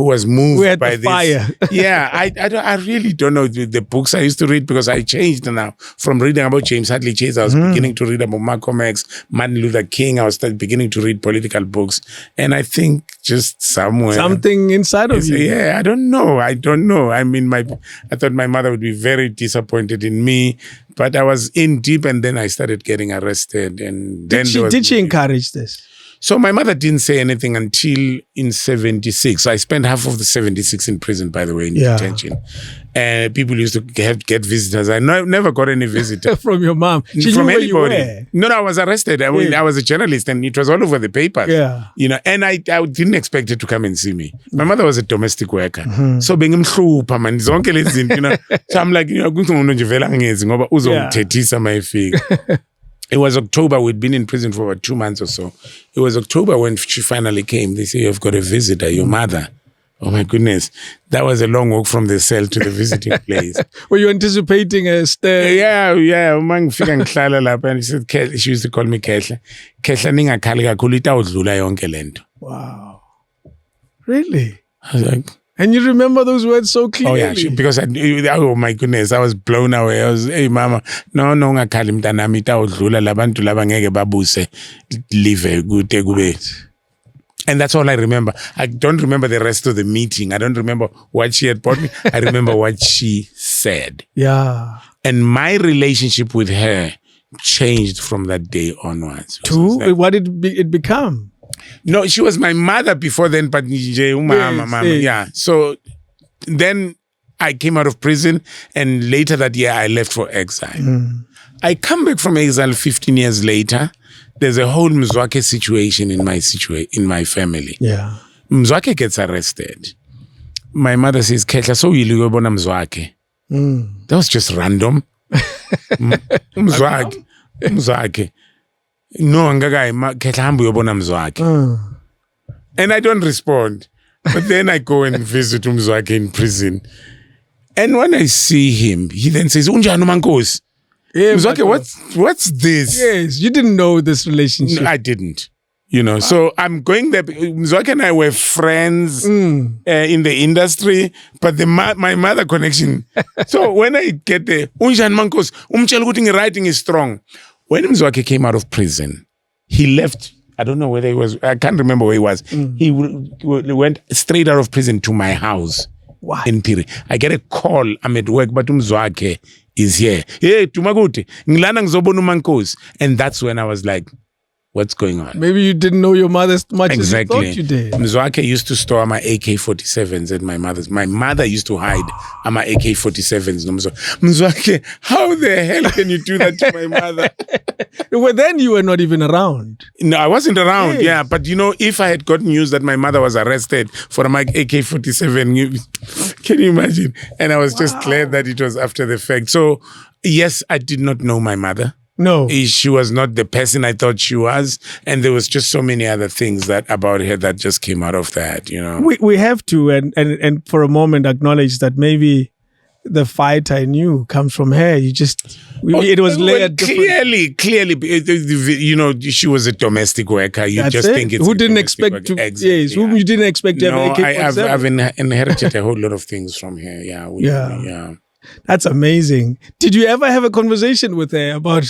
who was moved We're at by the this. fire. Yeah, I really don't know the books I used to read, because I changed now from reading about James Hadley Chase. I was beginning to read about Malcolm X, Martin Luther King. I was beginning to read political books. And I think just somewhere. Something inside of you. Yeah, I don't know. I mean, I thought my mother would be very disappointed in me, but I was in deep, and then I started getting arrested. And then Did she encourage this? So my mother didn't say anything until in 76. So I spent half of the 76 in prison, by the way, in detention. And people used to get visitors. I never got any visitor. From your mom? She from knew anybody. Where you were. No, I was arrested. I mean, I was a journalist, and it was all over the papers. Yeah. You know, and I didn't expect her to come and see me. My mother was a domestic worker. So being mhlupha man zonke lezi zinto, you know. So I'm like, you know, ngivela ngezi ngoba uzongithethisa mayifika. It was October. We'd been in prison for about 2 months or so. It was October when she finally came. They say, you've got a visitor, your mother. Oh, my goodness. That was a long walk from the cell to the visiting place. Were you anticipating a stay? Yeah. And she said, she used to call me Kehla. Kehla ningakhali kakhulu itawudlula yonke lento. Wow. Really? I was like, and you remember those words so clearly? Oh, yeah, because oh my goodness, I was blown away. I was, hey, mama, no, ungakhali mntanami itawudlula labantu laba ngeke babuse live kude kube. And that's all I remember. I don't remember the rest of the meeting. I don't remember what she had brought me. I remember what she said. Yeah. And my relationship with her changed from that day onwards. What did it become? No, she was my mother before then, but mama. Yeah. So then I came out of prison, and later that year I left for exile. I come back from exile 15 years later. There's a whole Mzwake situation in my family. Yeah. Mzwake gets arrested. My mother says, Kehla, so you go bona Mzwake. That was just random. Mzwake. No, Kehla hambu yobona Mzwake. And I don't respond. But then I go and visit Mzwake in prison. And when I see him, he then says, Unjani mankosi? Yeah, Mzwake, what's this? Yes, you didn't know this relationship. No, I didn't. You know, so I'm going there. Mzwake and I were friends in the industry, but my mother connection. So when I get there, Unjani mankosi, umtshela ukuthi writing is strong. When Mzwake came out of prison, he left. I don't know whether he was. I can't remember where he was. He went straight out of prison to my house. What? In Piri. I get a call. I'm at work, but Mzwake is here. Hey, tumaguti. Ngilana ngizobona umankosi. And that's when I was like, what's going on? Maybe you didn't know your mother as much as you thought you did. Mzwake used to store my AK-47s at my mother's. My mother used to hide my AK-47s. Mzwake, how the hell can you do that to my mother? Well, then you were not even around. No, I wasn't around, Yes. yeah. But, you know, if I had gotten news that my mother was arrested for my AK-47, can you imagine? And I was just glad that it was after the fact. So, yes, I did not know my mother. No. She was not the person I thought she was. And there was just so many other things about her that just came out of that, you know. We have to, and for a moment, acknowledge that maybe the fight I knew comes from her. It was layered different. Clearly, you know, she was a domestic worker. You That's just it. think it's who a didn't domestic expect worker. to? Exactly, yes, whom you didn't expect to have AK-47. I've inherited a whole lot of things from her. Yeah. That's amazing. Did you ever have a conversation with her about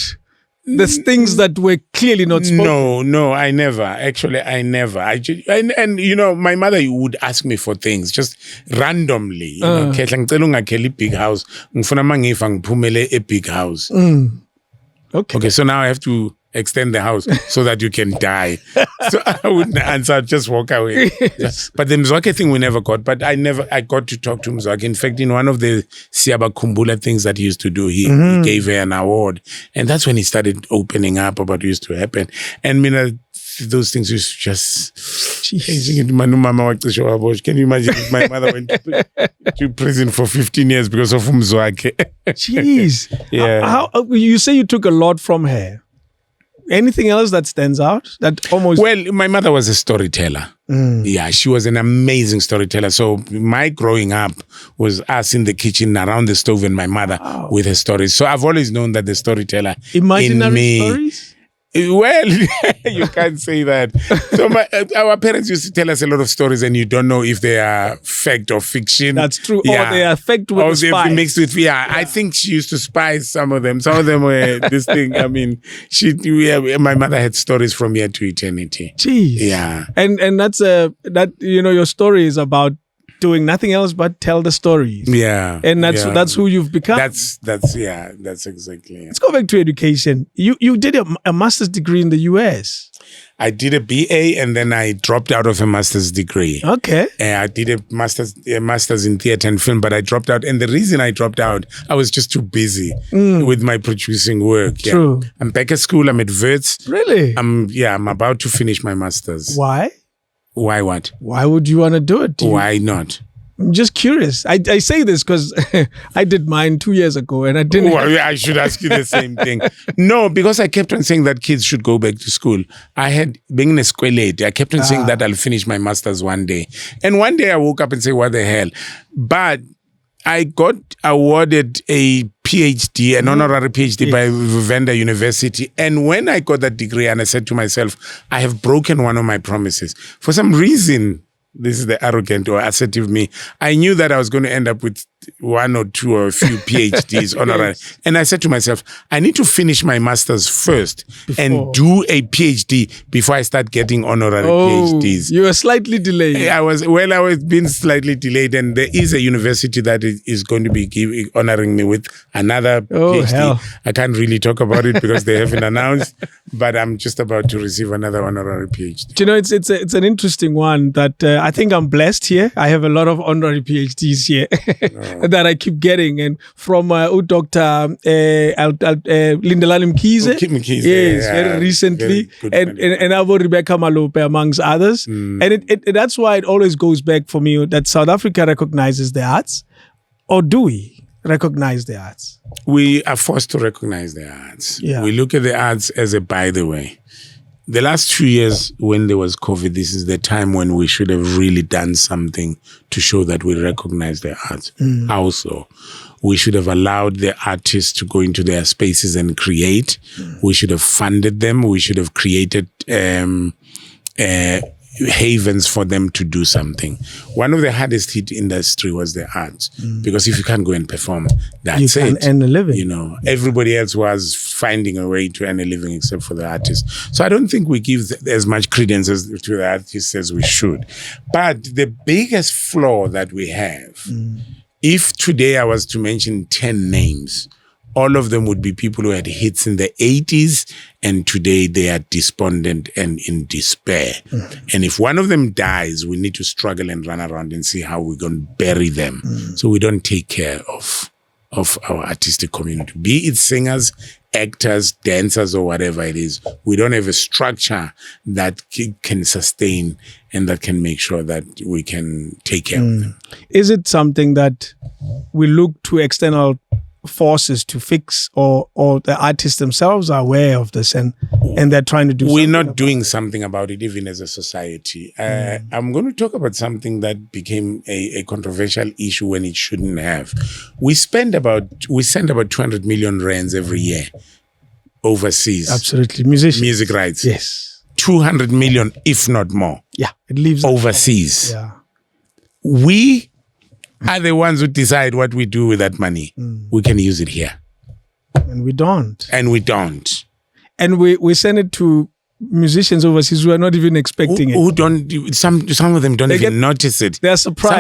the things that were clearly not spoken? No, I never. Actually, I never. And you know, my mother would ask me for things just randomly. You know, Kehla ngicela ungakheli big house. Ngifuna mangifa ngiphumele a big house. Okay, so now I have to extend the house so that you can die. So I wouldn't answer, I'd just walk away. Yes. But the Mzwake thing we never got. But I got to talk to Mzwake. In fact, in one of the Siaba Kumbula things that he used to do, he gave her an award. And that's when he started opening up about what used to happen. And those things used to just... Can you imagine if my mother went to prison for 15 years because of Mzwake? Jeez. Yeah. How you say you took a lot from her. Anything else that stands out? Well, my mother was a storyteller. Yeah, she was an amazing storyteller. So my growing up was us in the kitchen around the stove and my mother with her stories. So I've always known that the storyteller Imaginary in me, stories? Well, you can't say that. So our parents used to tell us a lot of stories, and you don't know if they are fact or fiction. That's true. Or they are fact with the spice. Mixed with I think she used to spice some of them. Some of them were this thing. I mean, my mother had stories from here to eternity. Jeez. Yeah. And that's your story is about doing nothing else but tell the stories. Yeah. And that's who you've become. That's exactly it. Let's go back to education. You did a master's degree in the US. I did a BA and then I dropped out of a master's degree. Okay. I did a master's in theater and film, but I dropped out. And the reason I dropped out, I was just too busy with my producing work. Yeah. True. I'm back at school. I'm at Wits. Really? I'm about to finish my master's. Why? Why what? Why would you want to do it? Why not? I'm just curious. I say this because I did mine 2 years ago and I didn't. Well, I should ask you the same thing. No, because I kept on saying that kids should go back to school. I had, being a squelette, I kept on saying that I'll finish my master's one day. And one day I woke up and said, what the hell? But I got awarded a PhD, an honorary PhD by VENDA University. And when I got that degree and I said to myself, I have broken one of my promises. For some reason, this is the arrogant or assertive me, I knew that I was going to end up with one or two or a few PhDs honorary. And I said to myself, I need to finish my master's first and do a PhD before I start getting honorary PhDs. You were slightly delayed. I was being slightly delayed, and there is a university that is going to be honoring me with another PhD. Hell. I can't really talk about it because they haven't announced, but I'm just about to receive another honorary PhD. Do you know, it's an interesting one that I think I'm blessed here. I have a lot of honorary PhDs here. That I keep getting, and from Dr. Lindelani Mkhize, yes, very recently, and Rebecca Malope, amongst others. And that's why it always goes back for me that South Africa recognizes the arts, or do we recognize the arts? We are forced to recognize the arts. Yeah. We look at the arts as a by the way. The last 2 years when there was COVID, this is the time when we should have really done something to show that we recognize the arts. Also, we should have allowed the artists to go into their spaces and create. We should have funded them. We should have created havens for them to do something. One of the hardest hit industry was the arts, because if you can't go and perform, that's you can't earn a living. You know, everybody else was finding a way to earn a living except for the artists. So I don't think we give as much credence to the artists as we should. But the biggest flaw that we have, if today I was to mention 10 names, all of them would be people who had hits in the 80s, and today they are despondent and in despair. And if one of them dies, we need to struggle and run around and see how we're going to bury them. So we don't take care of our artistic community, be it singers, actors, dancers, or whatever it is. We don't have a structure that can sustain and that can make sure that we can take care of them. Is it something that we look to external forces to fix, or the artists themselves are aware of this and they're trying to do We're something? We're not doing something about it, even as a society. I'm going to talk about something that became a controversial issue when it shouldn't have. We send about 200 million rands every year overseas. Absolutely. Musicians. Music rights. Yes. 200 million, if not more. Yeah. It leaves overseas. Yeah. We are the ones who decide what we do with that money. We can use it here. And we don't. And we send it to musicians overseas who are not even expecting it. Who don't, some of them don't even notice it. They're surprised.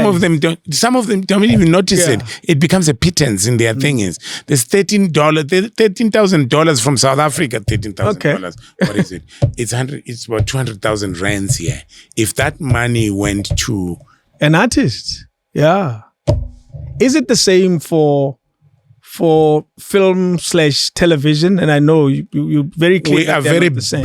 Some of them don't even notice it. It becomes a pittance in their things. There's $13,000 from South Africa, $13,000. Okay. What is it? It's about 200,000 rands here. If that money went to an artist, yeah. Is it the same for film/television? And I know you very clear.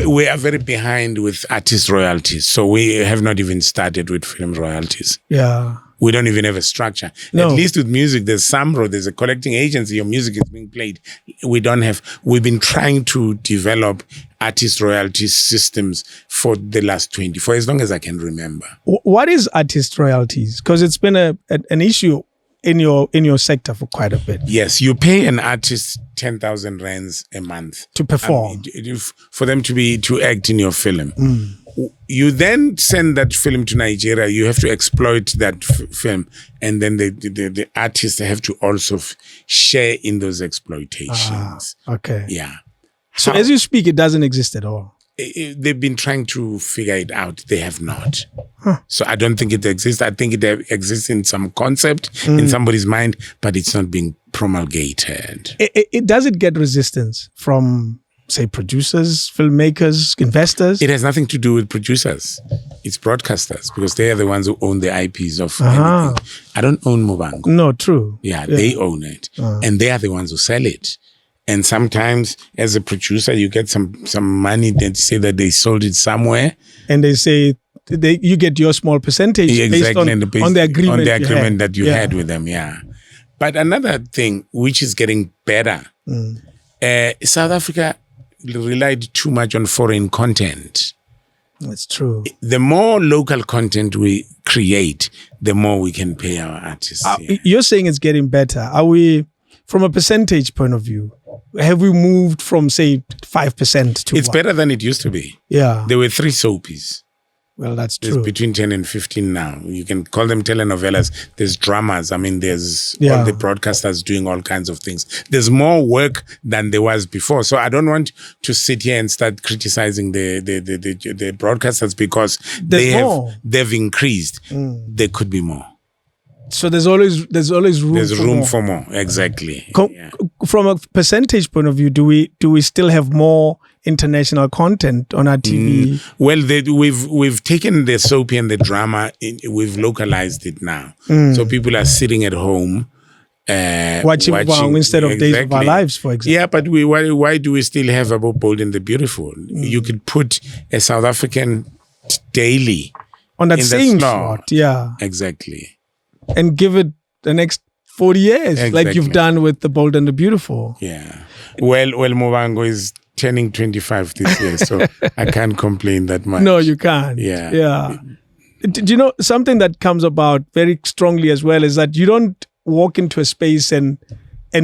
We are very behind with artist royalties. So we have not even started with film royalties. Yeah. We don't even have a structure. No. At least with music, there's a collecting agency. Your music is being played. We've been trying to develop artist royalty systems for the last for as long as I can remember. What is artist royalties? Because it's been an issue in your sector for quite a bit. Yes, you pay an artist 10,000 rands a month to perform, for them to act in your film. You then send that film to Nigeria. You have to exploit that film, and then the artists have to also share in those exploitations. Okay. Yeah. So as you speak, it doesn't exist at all. They've been trying to figure it out. They have not. So I don't think it exists. I think it exists in some concept in somebody's mind, but it's not being promulgated. Does it get resistance from, say, producers, filmmakers, investors? It has nothing to do with producers. It's broadcasters, because they are the ones who own the IPs of anything. I don't own Muvhango. No, true. Yeah, they own it. And they are the ones who sell it. And sometimes, as a producer, you get some money that say that they sold it somewhere. And they say you get your small percentage based on the agreement that you had with them. Yeah. But another thing, which is getting better, South Africa relied too much on foreign content. That's true. The more local content we create, the more we can pay our artists. You're saying it's getting better. Are we, from a percentage point of view, have we moved from, say, 5% to It's better than it used to be. Yeah. There were 3 soapies. Well, that's There's true. between 10 and 15 now. You can call them telenovelas. There's dramas. I mean, there's all the broadcasters doing all kinds of things. There's more work than there was before. So I don't want to sit here and start criticizing the broadcasters, because they've increased. There could be more. So there's always room. There's room for more. Exactly. From a percentage point of view, do we still have more international content on our TV? Well, we've taken the soapy and the drama, we've localized it now. So people are sitting at home watching instead of Days of Our Lives, for example. Yeah, but why do we still have About Bold and the Beautiful? You could put a South African daily on that same slot. Yeah, exactly. And give it the next 40 years, like you've done with The Bold and the Beautiful. Yeah. Well, Muvhango is turning 25 this year, so I can't complain that much. No, you can't. Yeah. Yeah. Do you know, something that comes about very strongly as well is that you don't walk into a space and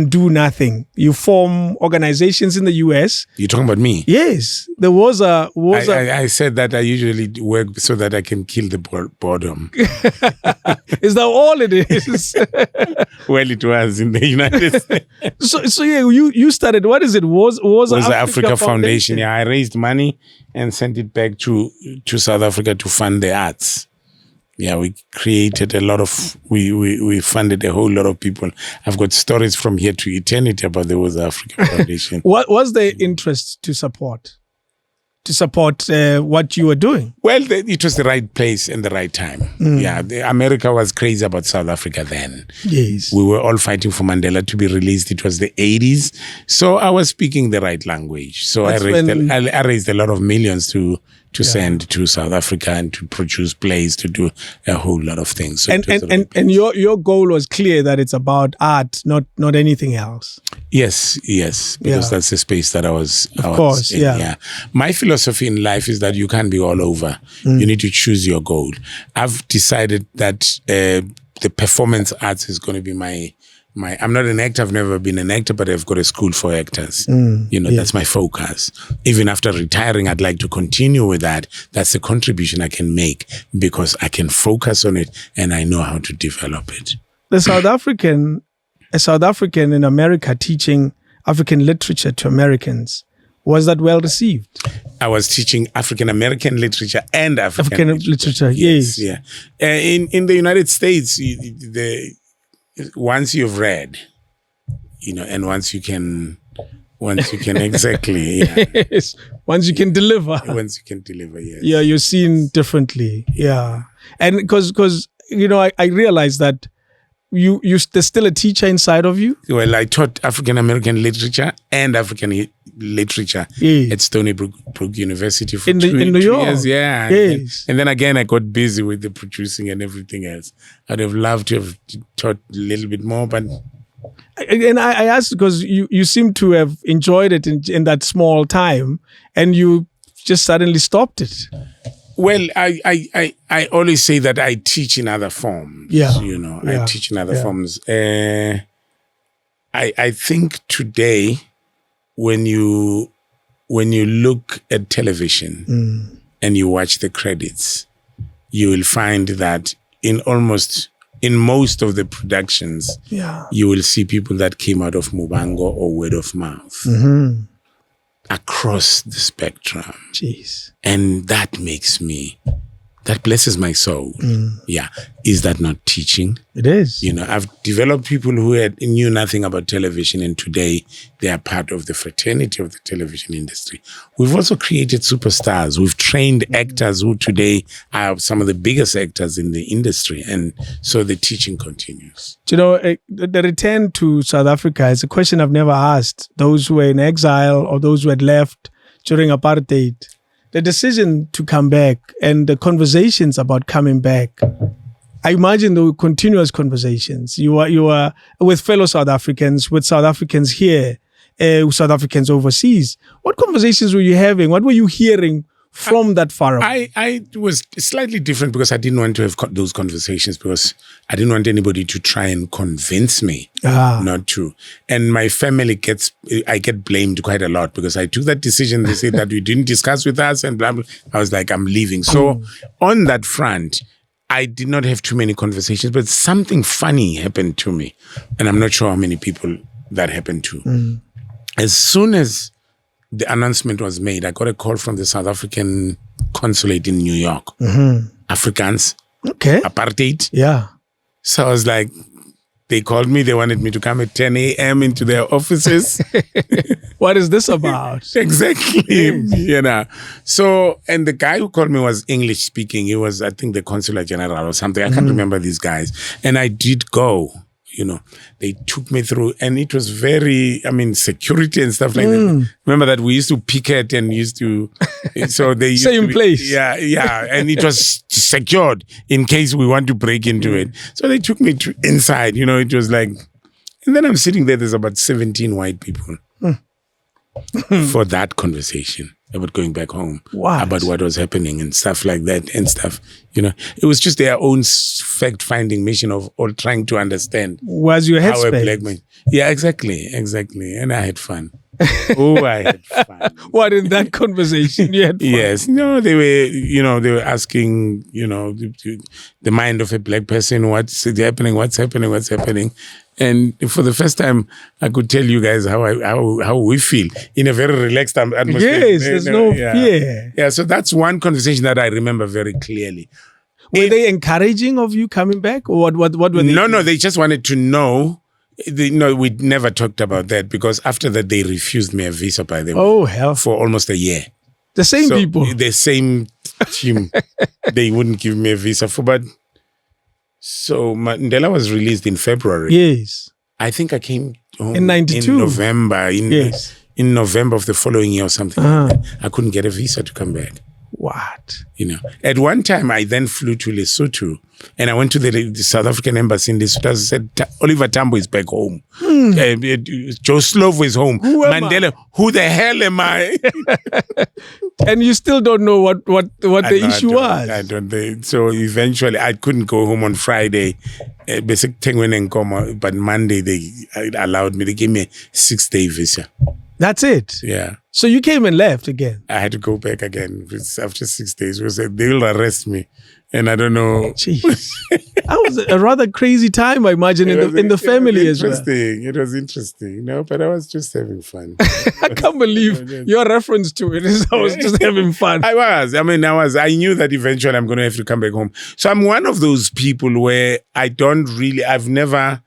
do nothing. You form organizations in the US. You're talking about me? Yes. There was I said that I usually work so that I can kill the boredom. Is that all it is? Well, it was in the United States. So yeah, you started, what is it? Was the Africa Foundation. Yeah, I raised money and sent it back to South Africa to fund the arts. Yeah, we created a lot of, we funded a whole lot of people. I've got stories from here to eternity about the World Africa Foundation. What was the interest to support what you were doing? Well, it was the right place and the right time. Yeah, America was crazy about South Africa then. Yes. We were all fighting for Mandela to be released. It was the 80s. So I was speaking the right language. So I raised a lot of millions to send to South Africa and to produce plays, to do a whole lot of things. So and your goal was clear that it's about art, not anything else. Yes, because that's the space that I was in. Yeah. My philosophy in life is that you can't be all over. You need to choose your goal. I've decided that the performance arts is going to be my I'm not an actor. I've never been an actor, but I've got a school for actors. That's my focus. Even after retiring, I'd like to continue with that. That's the contribution I can make, because I can focus on it and I know how to develop it. A South African in America teaching African literature to Americans, was that well received? I was teaching African American literature and African literature. Yes. Yeah. In the United States, once you've read, and once you can exactly. Yeah. Yes. Once you can deliver. Yes. Yeah, you're seen differently. Yeah. And because I realized that there's still a teacher inside of you. Well, I taught African American literature and African literature at Stony Brook University for in New York. 2 years. Yeah. Yes. And then again, I got busy with the producing and everything else. I'd have loved to have taught a little bit more, but. And I asked because you seem to have enjoyed it in that small time, and you just suddenly stopped it. Well, I always say that I teach in other forms. Yeah. I teach in other forms. I think today, when you look at television and you watch the credits, you will find that in most of the productions, you will see people that came out of Muvhango or word of mouth across the spectrum. Jeez. And that blesses my soul. Yeah. Is that not teaching? It is. I've developed people who knew nothing about television, and today they are part of the fraternity of the television industry. We've also created superstars. We've trained actors who today are some of the biggest actors in the industry. And so the teaching continues. The return to South Africa is a question I've never asked those who were in exile or those who had left during apartheid. The decision to come back and the conversations about coming back, I imagine there were continuous conversations. You are with fellow South Africans, with South Africans here, South Africans overseas. What conversations were you having? What were you hearing from that far away? I was slightly different because I didn't want to have those conversations because I didn't want anybody to try and convince me not to. And my family I get blamed quite a lot because I took that decision. They said that you didn't discuss with us and blah, blah. I was like, I'm leaving. So on that front, I did not have too many conversations, but something funny happened to me. And I'm not sure how many people that happened to. As soon as the announcement was made, I got a call from the South African consulate in New York. Afrikaans. Okay. Apartheid. Yeah. So I was like, they called me. They wanted me to come at 10 a.m. into their offices. What is this about? Exactly. So, and the guy who called me was English speaking. He was, I think, the consular general or something. I can't remember these guys. And I did go. They took me through, and it was very, security and stuff like that. Remember that we used to picket and so they used same place. Yeah. And it was secured in case we want to break into it. So they took me inside, it was like, and then I'm sitting there, there's about 17 white people for that conversation about going back home, about what was happening and stuff like that and stuff. It was just their own fact-finding mission of all trying to understand. Was your headspace? How a black man. Yeah, exactly. And I had fun. I had fun. What in that conversation you had fun? Yes. No, they were asking, the mind of a black person, what's happening. And for the first time, I could tell you guys how we feel in a very relaxed atmosphere. Yes, there's no fear. Yeah, so that's one conversation that I remember very clearly. Were they encouraging of you coming back, or what were they? No, they just wanted to know. We never talked about that because after that they refused me a visa by the way. Oh hell! For almost a year. The same people, the same team. They wouldn't give me a visa but. So Mandela was released in February. Yes. I think I came home in 92. In November. In November of the following year or something like that. I couldn't get a visa to come back. What? At one time, I then flew to Lesotho and I went to the South African embassy in Lesotho. I said, Oliver Tambo is back home. Joe Slovo is home. Mandela, who the hell am I? And you still don't know what the issue was. I don't think. So eventually, I couldn't go home on Friday. But Monday, they allowed me. They gave me a 6-day visa. That's it? Yeah. So you came and left again? I had to go back again after 6 days. It was they will arrest me. And I don't know. Jeez. That was a rather crazy time, I imagine, in the family as well. It was interesting, but I was just having fun. I can't believe your reference to it is I was just having fun. I was. I knew that eventually I'm going to have to come back home. So I'm one of those people where I've never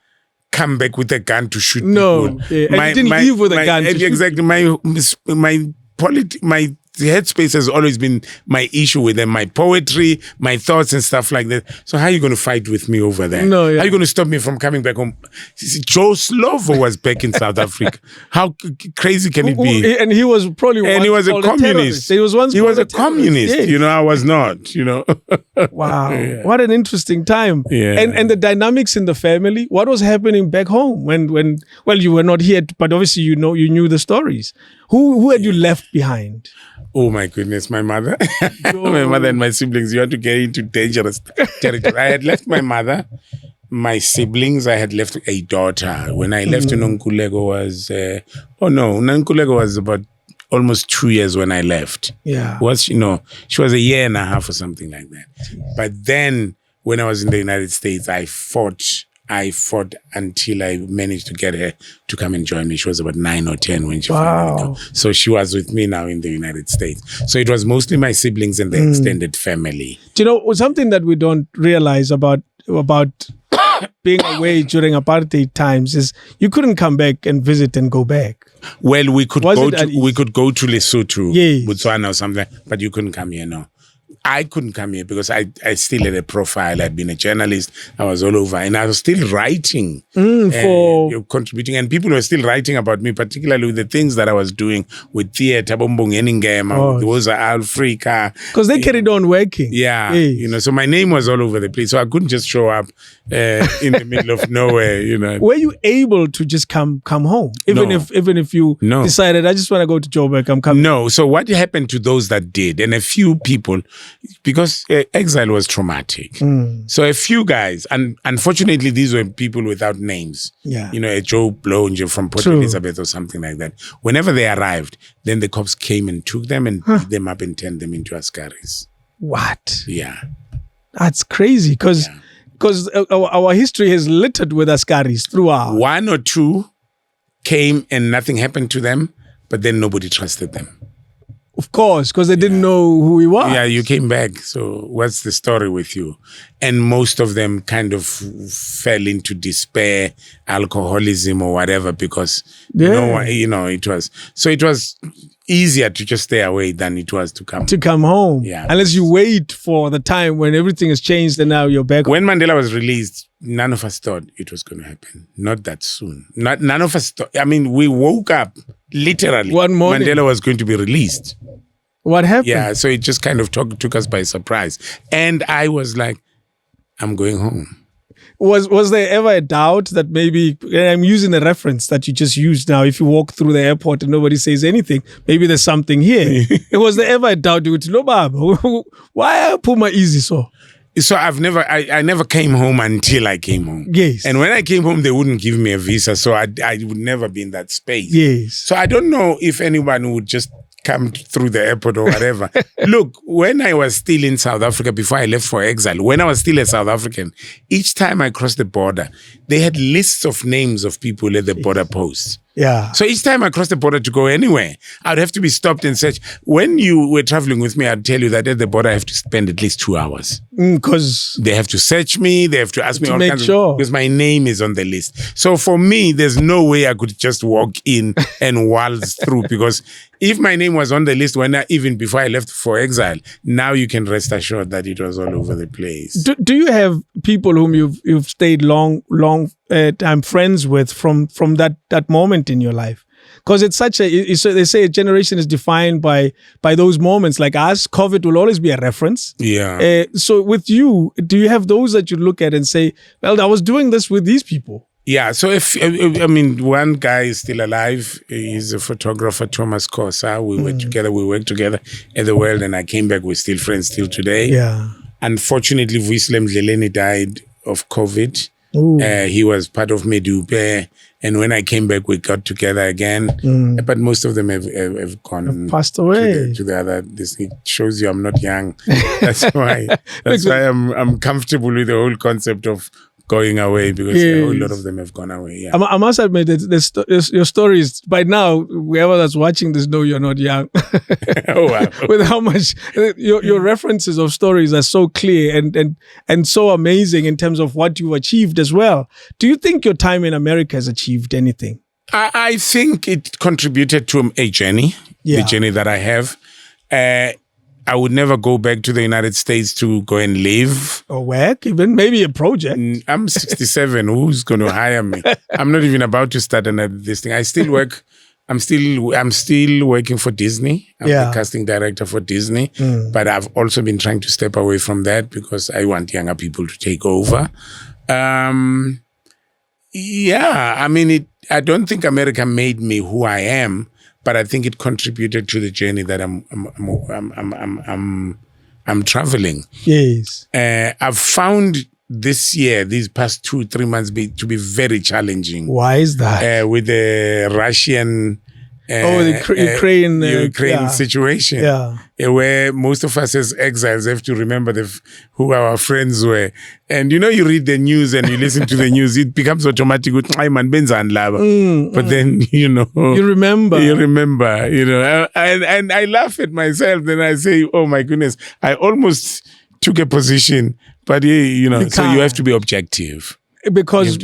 come back with a gun to shoot people. Yeah. And you didn't leave with a gun to shoot. Exactly. My headspace has always been my issue with them, my poetry, my thoughts and stuff like that. So how are you going to fight with me over that? No, yeah. How are you going to stop me from coming back home? Joe Slovo was back in South Africa. How crazy can it be? And he was probably he was a communist. He was a communist. Yes. I was not. Wow. Yeah. What an interesting time. Yeah. And the dynamics in the family. What was happening back home when you were not here, but obviously you knew the stories. Who had you left behind? Oh my goodness, my mother. My mother and my siblings. You had to get into dangerous territory. I had left my mother, my siblings. I had left a daughter. When I left, Nonkulego was... Nonkulego was about almost 2 years when I left. Yeah. She was a year and a half or something like that. But then when I was in the United States, I fought until I managed to get her to come and join me. She was about 9 or 10 when she finally came. So she was with me now in the United States. So it was mostly my siblings and the extended family. Do you know, something that we don't realize about being away during apartheid times is you couldn't come back and visit and go back. Well, we could go to Lesotho, Botswana or something, but you couldn't come here, no. I couldn't come here because I still had a profile. I'd been a journalist. I was all over. And I was still writing, contributing. And people were still writing about me, particularly with the things that I was doing with theatre, those are Africa. Because they carried on working. Yeah. So my name was all over the place. So I couldn't just show up in the middle of nowhere, Were you able to just come home? Even if you decided, I just want to go to Joburg, I'm coming. No. So what happened to those that did, and a few people, because exile was traumatic. So a few guys, and unfortunately these were people without names. Yeah. A Joe Blow from Port Elizabeth or something like that. Whenever they arrived, then the cops came and took them and beat them up and turned them into askaris. What? Yeah. That's crazy because our history is littered with askaris throughout. 1 or 2 came and nothing happened to them, but then nobody trusted them. Of course, because they didn't know who he was. Yeah, you came back. So what's the story with you? And most of them kind of fell into despair, alcoholism or whatever, because it was easier to just stay away than it was to come home. Yeah. Unless you wait for the time when everything has changed and now you're back. When Mandela was released, none of us thought it was going to happen. Not that soon. None of us thought. I mean, we woke up literally. One morning. Mandela was going to be released. What happened? Yeah, so it just kind of took us by surprise. And I was like, I'm going home. Was there ever a doubt that maybe, and I'm using the reference that you just used now, if you walk through the airport and nobody says anything, maybe there's something here. Was there ever a doubt? No, Bob, why I put my easy so? So I never came home until I came home. Yes. And when I came home, they wouldn't give me a visa. So I would never be in that space. Yes. So I don't know if anyone would just come through the airport or whatever. Look, when I was still in South Africa, before I left for exile, when I was still a South African, each time I crossed the border, they had lists of names of people at the border posts. Yeah. So each time I crossed the border to go anywhere, I'd have to be stopped and searched. When you were traveling with me, I'd tell you that at the border, I have to spend at least 2 hours. Because they have to search me. They have to ask me all kinds of, because my name is on the list. So for me, there's no way I could just walk in and waltz through, because if my name was on the list even before I left for exile, now you can rest assured that it was all over the place. Do you have people whom you've stayed long time friends with from that moment in your life? Because it's they say a generation is defined by those moments. Like us, COVID will always be a reference. Yeah. So with you, do you have those that you look at and say, well, I was doing this with these people? Yeah, so one guy is still alive. He's a photographer, Thomas Kosa. We worked together at the World, and I came back. We're still friends till today. Yeah. Unfortunately, Vuyisile Mdleleni died of COVID. He was part of Medupe, and when I came back, we got together again. But most of them have gone, passed away to the other. It shows you I'm not young. That's why I'm comfortable with the whole concept of going away, because a whole lot of them have gone away. Yeah. I must admit that your stories, by now, whoever that's watching this know you're not young. Oh, wow. With how much your references of stories are so clear and so amazing in terms of what you've achieved as well. Do you think your time in America has achieved anything? I think it contributed to a journey, the journey that I have. I would never go back to the United States to go and live. Or work, even maybe a project. I'm 67. Who's going to hire me? I'm not even about to start this thing. I still work. I'm still working for Disney. I'm the casting director for Disney. But I've also been trying to step away from that because I want younger people to take over. I don't think America made me who I am, but I think it contributed to the journey that I'm traveling. Yes. I've found this year, these past 2-3 months, to be very challenging. Why is that? With the Russian. Ukraine situation. Yeah. Where most of us as exiles have to remember who our friends were. And you read the news and you listen to the news, it becomes automatic. But then, you remember, and I laugh at myself. Then I say, oh my goodness, I almost took a position, but so you have to be objective. Because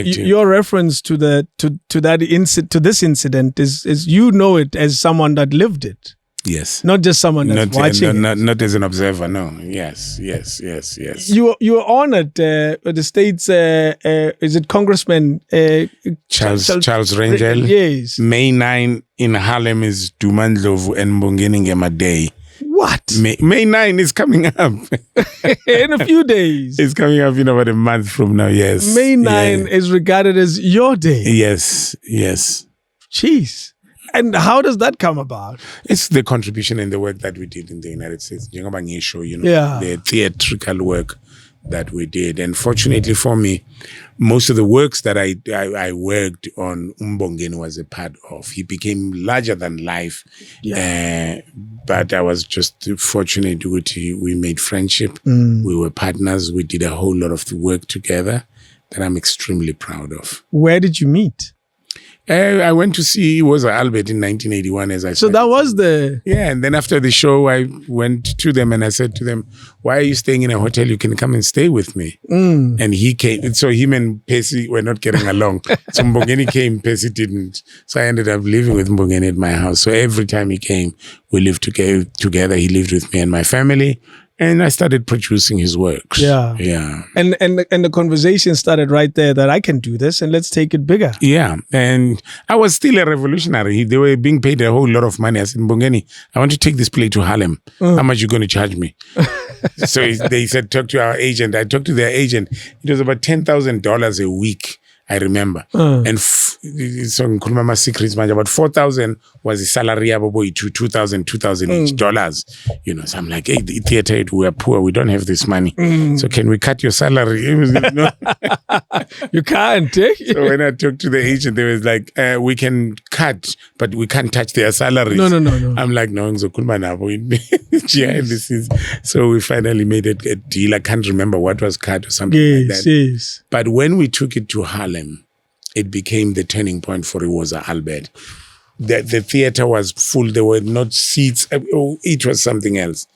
your reference to this incident is it as someone that lived it. Yes. Not just someone that's watching it. Not as an observer, no. Yes. You were honored the state's is it Congressman Charles Rangel? Yes. May 9 in Harlem is Duma Ndlovu and Mbongeni Ngema Day. What? May 9 is coming up. In a few days. It's coming up in about a month from now, yes. May 9 is regarded as your day. Yes. Jeez. And how does that come about? It's the contribution and the work that we did in the United States. The theatrical work that we did. And fortunately for me, most of the works that I worked on, Mbongeni was a part of. He became larger than life. Yeah. But I was just fortunate. We made friendship. We were partners. We did a whole lot of the work together that I'm extremely proud of. Where did you meet? I went to see Albert in 1981 as I said. So that was the... Yeah, and then after the show, I went to them and I said to them, why are you staying in a hotel? You can come and stay with me. And he came. So him and Pesi were not getting along. So Mbongeni came, Pesi didn't. So I ended up living with Mbongeni at my house. So every time he came, we lived together. He lived with me and my family. And I started producing his works. Yeah. And the conversation started right there that I can do this and let's take it bigger. Yeah. And I was still a revolutionary. They were being paid a whole lot of money. I said, Mbongeni, I want to take this play to Harlem. How much are you going to charge me? So they said, talk to our agent. I talked to their agent. It was about $10,000 a week, I remember. And so ngikhuluma secrets manje, about 4,000 was the salary yabo boy, $2,000 each dollars. So I'm like, hey, the theater, we are poor, we don't have this money. So can we cut your salary? You can't. So when I talked to the agent, they was like, we can cut, but we can't touch their salaries. No. I'm like, no, this is. So we finally made a deal. I can't remember what was cut or something like that. Yes. But when we took it to Harlem, it became the turning point for Albert. The theater was full. There were not seats. It was something else.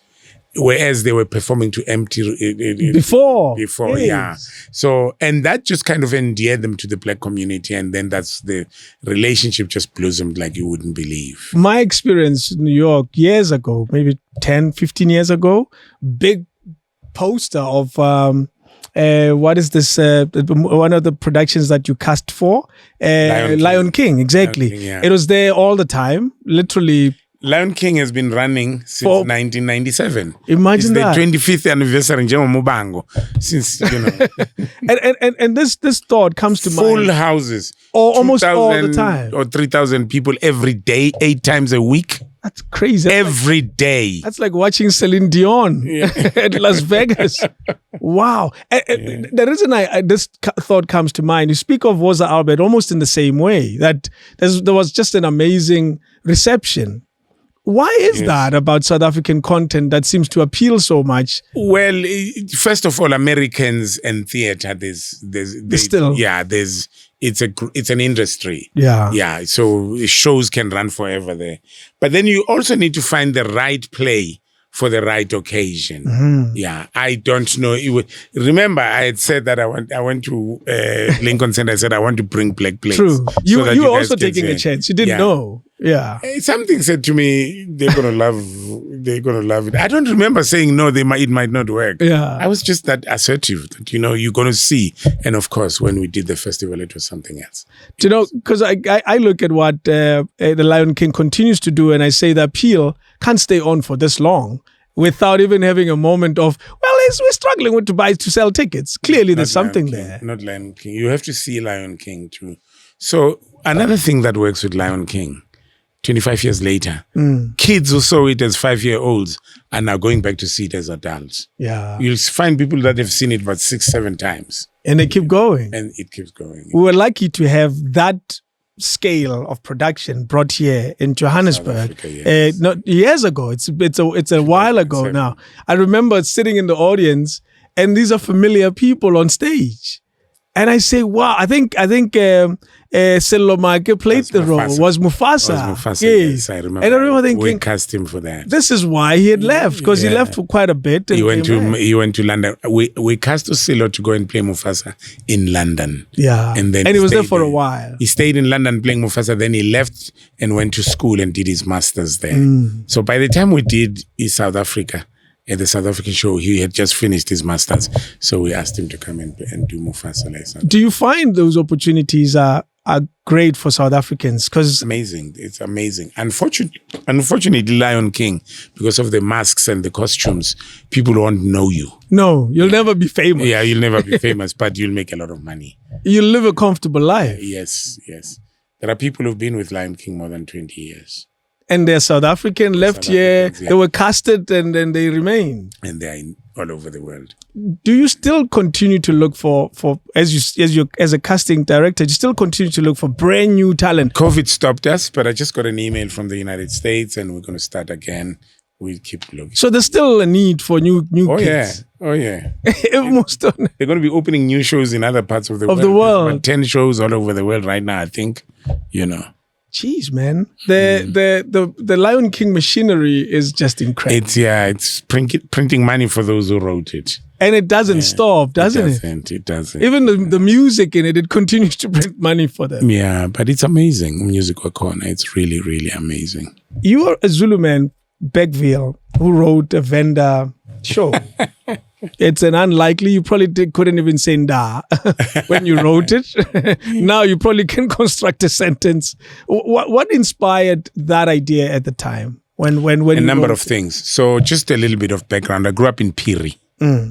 Whereas they were performing to empty before, yes. Yeah. So, and that just kind of endeared them to the Black community, and then that's the relationship just blossomed like you wouldn't believe. My experience in New York years ago, maybe 10, 15 years ago, big poster of what is this? One of the productions that you cast for? Lion King, exactly. Lion King, yeah. It was there all the time, literally. Lion King has been running since 1997. Imagine that. It's the 25th anniversary in Muvhango. Since, and this thought comes to mind. Full houses. Or almost all the time. Or 3,000 people every day, 8 times a week. That's crazy. Every day. That's like watching Celine Dion at Las Vegas. Wow. The reason this thought comes to mind, you speak of Woza Albert almost in the same way, that there was just an amazing reception. Why is that about South African content that seems to appeal so much? Well, first of all, Americans and theater, it's an industry. Yeah. So shows can run forever there. But then you also need to find the right play for the right occasion. Yeah, I don't know. Remember, I had said that I went to Lincoln Center. I said I want to bring black plays. True. You were also taking a chance. You didn't know. Yeah. Something said to me, they're gonna love it. I don't remember saying no. It might not work. Yeah. I was just that assertive that you're gonna see. And of course, when we did the festival, it was something else. Because I look at what the Lion King continues to do, and I say the appeal can't stay on for this long without even having a moment of, we're struggling to sell tickets. Clearly, there's something there. Not Lion King. You have to see Lion King too. So another thing that works with Lion King 25 years later. Kids who saw it as 5-year-olds are now going back to see it as adults. Yeah. You'll find people that have seen it about 6-7 times. And they keep going. And it keeps going. We were lucky to have that scale of production brought here in Johannesburg. Africa, yes. Not years ago. It's a while ago now. I remember sitting in the audience, and these are familiar people on stage. And I say, wow, I think Selomake played the role. Was Mufasa. Yes, I remember. And I remember thinking, we cast him for that. This is why he had left, because he left for quite a bit. And he went to London. We cast Silo to go and play Mufasa in London. Yeah. And he was there for a while. He stayed in London playing Mufasa. Then he left and went to school and did his masters there. So by the time we did South Africa, at the South African show, he had just finished his masters. So we asked him to come and do Mufasa lesson. Do you find those opportunities are great for South Africans? Because amazing. It's amazing. Unfortunately, Lion King, because of the masks and the costumes, people won't know you. No, you'll never be famous. Yeah, you'll never be famous, but you'll make a lot of money. You'll live a comfortable life. Yes. There are people who've been with Lion King more than 20 years. And they're South African, left here. Yeah. They were casted and then they remain. And they're all over the world. Do you still continue to look for as a casting director, do you still continue to look for brand new talent? COVID stopped us, but I just got an email from the United States and we're going to start again. We'll keep looking. So there's still a need for new kids. Oh yeah. They're going to be opening new shows in other parts of the world. About 10 shows all over the world right now, I think. Jeez, man. The Lion King machinery is just incredible. It's printing money for those who wrote it. And it doesn't stop, doesn't it? It doesn't. Even the music in it continues to print money for them. Yeah, but it's amazing. Musical corner. It's really, really amazing. You are a Zulu man, Bergville, who wrote a VENDA show. It's an unlikely, you probably couldn't even say "da" when you wrote it. Now you probably can construct a sentence. What inspired that idea at the time? When a number of things. So just a little bit of background. I grew up in Piri,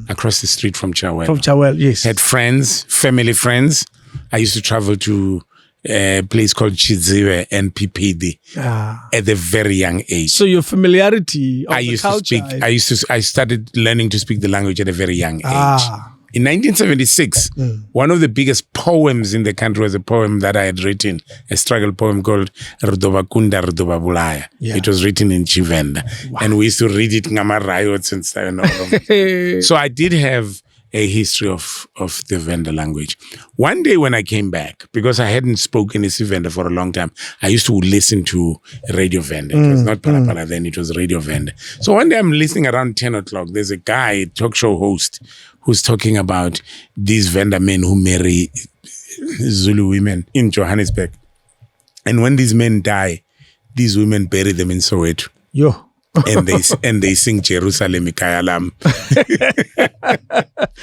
across the street from Chawel. From Chawel, yes. Had friends, family friends. I used to travel to a place called Chidziwe and PPD at a very young age. So your familiarity of I started learning to speak the language at a very young age. In 1976, one of the biggest poems in the country was a poem that I had written, a struggle poem called Rudoba Kunda Rudoba Bulaya. Yeah. It was written in Chivenda. Wow. And we used to read it in Ngama riots and stuff. So I did have a history of the VENDA language. One day when I came back, because I hadn't spoken VENDA for a long time, I used to listen to Radio VENDA. It was not Palapala then, it was Radio VENDA. So one day I'm listening around 10 o'clock. There's a guy, talk show host, who's talking about these VENDA men who marry Zulu women in Johannesburg. And when these men die, these women bury them in Soweto. Yo. and they sing Jerusalem Ikayalam.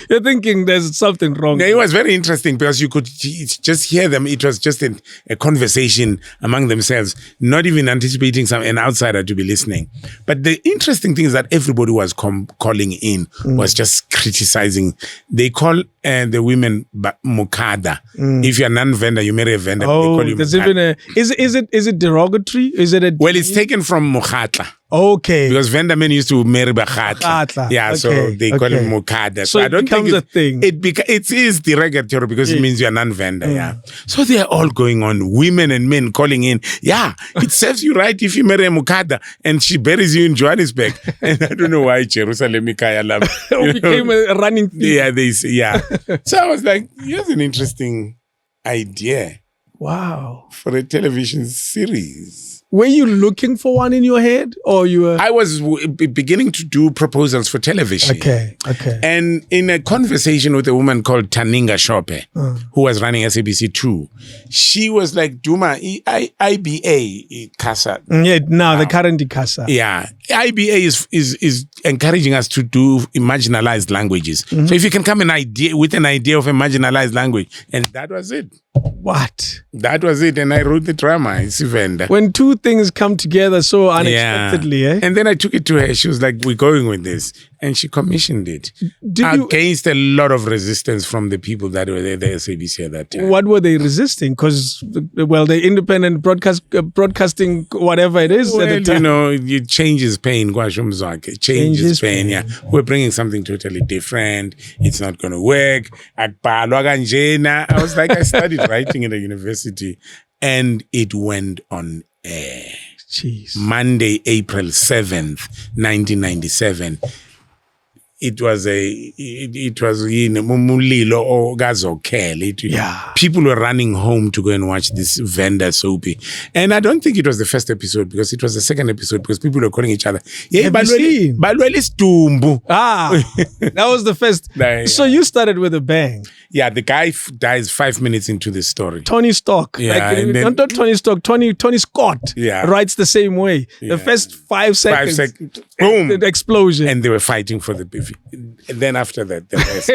You're thinking there's something wrong. Yeah, it was very interesting because you could just hear them. It was just a conversation among themselves, not even anticipating an outsider to be listening. But the interesting thing is that everybody was calling in, was just criticizing. They call the women Mukada. If you're non-VENDA, you marry a VENDA. Oh, they call you there's even is it derogatory? Is it well, it's taken from Mukhatla. Okay. Because VENDA men used to marry Bakhatla. Yeah, okay. So they call him Mukada. So I don't think it's a thing. It is derogatory because it means you're non-VENDA. Yeah. So they're all going on, women and men calling in. Yeah, it serves you right if you marry a Mukada and she buries you in Johannesburg. And I don't know why Jerusalem Ikayalam became a running theme. Yeah. So I was like, here's an interesting idea. Wow. For a television series. Were you looking for one in your head, or you were? I was beginning to do proposals for television. Okay. And in a conversation with a woman called Taninga Shope, who was running SABC 2, she was like, Duma, IBA, CASA. The current CASA. Yeah. IBA is encouraging us to do marginalized languages. So if you can come with an idea of a marginalized language, and that was it. What? That was it. And I wrote the drama. It's VENDA. When two things come together so unexpectedly, And then I took it to her. She was like, we're going with this. and she commissioned it Did you- against a lot of resistance from the people that were there, the SABC at that time. What were they resisting? Because, well, the independent broadcasting, whatever it is at the time. Change is pain. Change is pain. Yeah, we're bringing something totally different. It's not going to work. I was like, I studied writing at a university, and it went on air. Jeez. Monday, April 7th, 1997. It was Mumulilo or Gazokel. Yeah. People were running home to go and watch this VENDA soapy. And I don't think it was the first episode, because it was the second episode, because people were calling each other. Yeah, Have you seen? Balwele Stumbu. That was the first. Yeah. So you started with a bang. Yeah, the guy dies 5 minutes into the story. Tony Stark. Yeah, and then- not Tony Stark, Tony Scott writes the same way. Yeah. The first 5 seconds. 5 seconds. Boom. The explosion. And they were fighting for the beef. And then after that, the rest.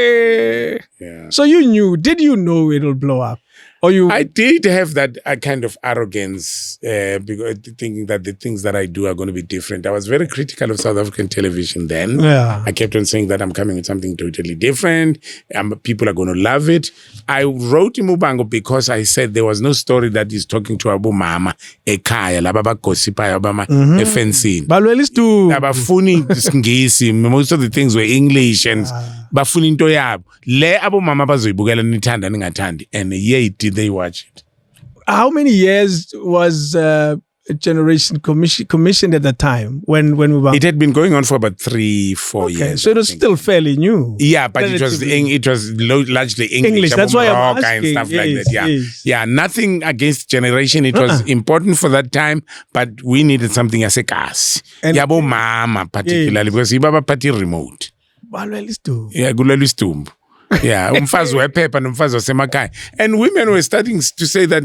Yeah. So you knew, did you know it'll blow up? Or you? I did have that kind of arrogance, because thinking that the things that I do are going to be different. I was very critical of South African television then. Yeah. I kept on saying that I'm coming with something totally different. People are going to love it. I wrote in Muvhango because I said there was no story that is talking to Abu Mama, Ekaya, Lababa Kosipa, Obama, Efensin. Balwelis too. Abafuni Ngisi, most of the things were English and bafuni into yabo. Le abo mama bazoyibukela nithanda ningathandi, and yay did they watch it. How many years was Generation commissioned at the time when we were? It had been going on for about 3-4 years. So it was still fairly new. Yeah, but it was largely English. That's why I'm rock asking. and stuff like Yes, that. Yeah, yes. yeah. Nothing against Generation. It was important for that time, but we needed something as a gas. And- Yabo mama particularly because ibaba party remote. Balwelis too. Yeah, kuleli stumbu. Yeah, umfazi wephepha nomfazi wasemakhaya. And women were starting to say that,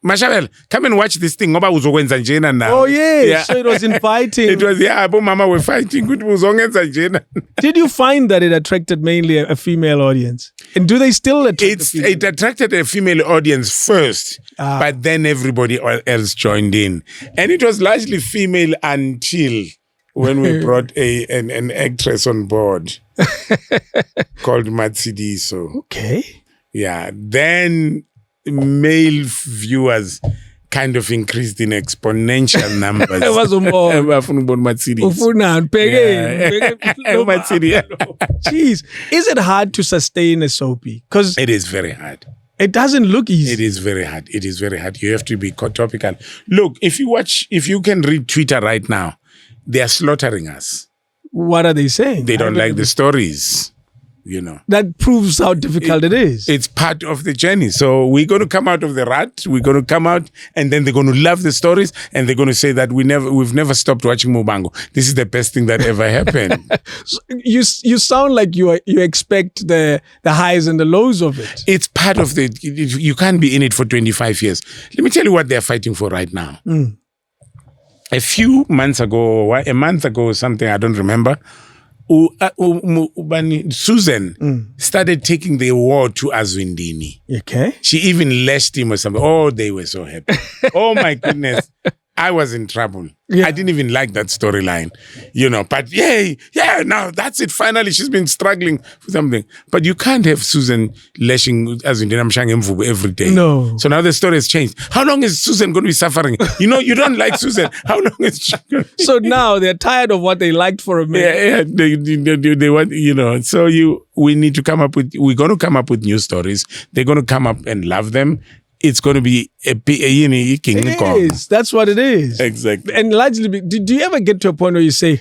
Mashabel, come and watch this thing ngoba uzokwenza njena now. Oh yeah. So it was inviting. It was, abo mama were fighting ukuthi uzongenza njena. Did you find that it attracted mainly a female audience? And do they still attract It attracted a female audience first, but then everybody else joined in. And it was largely female until when we brought an actress on board called Matsidiso. Okay. Yeah. Then male viewers kind of increased in exponential numbers. It was more. Abafuna ukubona Matsidiso. Ufuna Yeah. Matsidiso. Jeez. Is it hard to sustain a soapy? Because It is very hard. it doesn't look easy. It is very hard. It is very hard. You have to be topical. Look, if you can read Twitter right now, they are slaughtering us. What are they saying? They don't like the stories, That proves how difficult it is. It's part of the journey. So we're going to come out of the rut. We're going to come out, and then they're going to love the stories, and they're going to say that we've never stopped watching Muvhango. This is the best thing that ever happened. So you sound like you expect the highs and the lows of it. It's part of you can't be in it for 25 years. Let me tell you what they're fighting for right now. A few months ago, a month ago or something, I don't remember, Susan started taking the war to Azwindini. Okay. She even lashed him or something. Oh, they were so happy. Oh my goodness. I was in trouble. Yeah. I didn't even like that storyline, but yeah, now that's it. Finally, she's been struggling for something. But you can't have Susan lashing Azwindini Mshange every day. No. So now the story has changed. How long is Susan going to be suffering? You don't like Susan. How long is she going to be? So now they're tired of what they liked for a minute. Yeah, they want, so we need to come up with, we're going to come up with new stories. They're going to come up and love them. It's going to be It is. That's what it is. Exactly. And largely, do you ever get to a point where you say,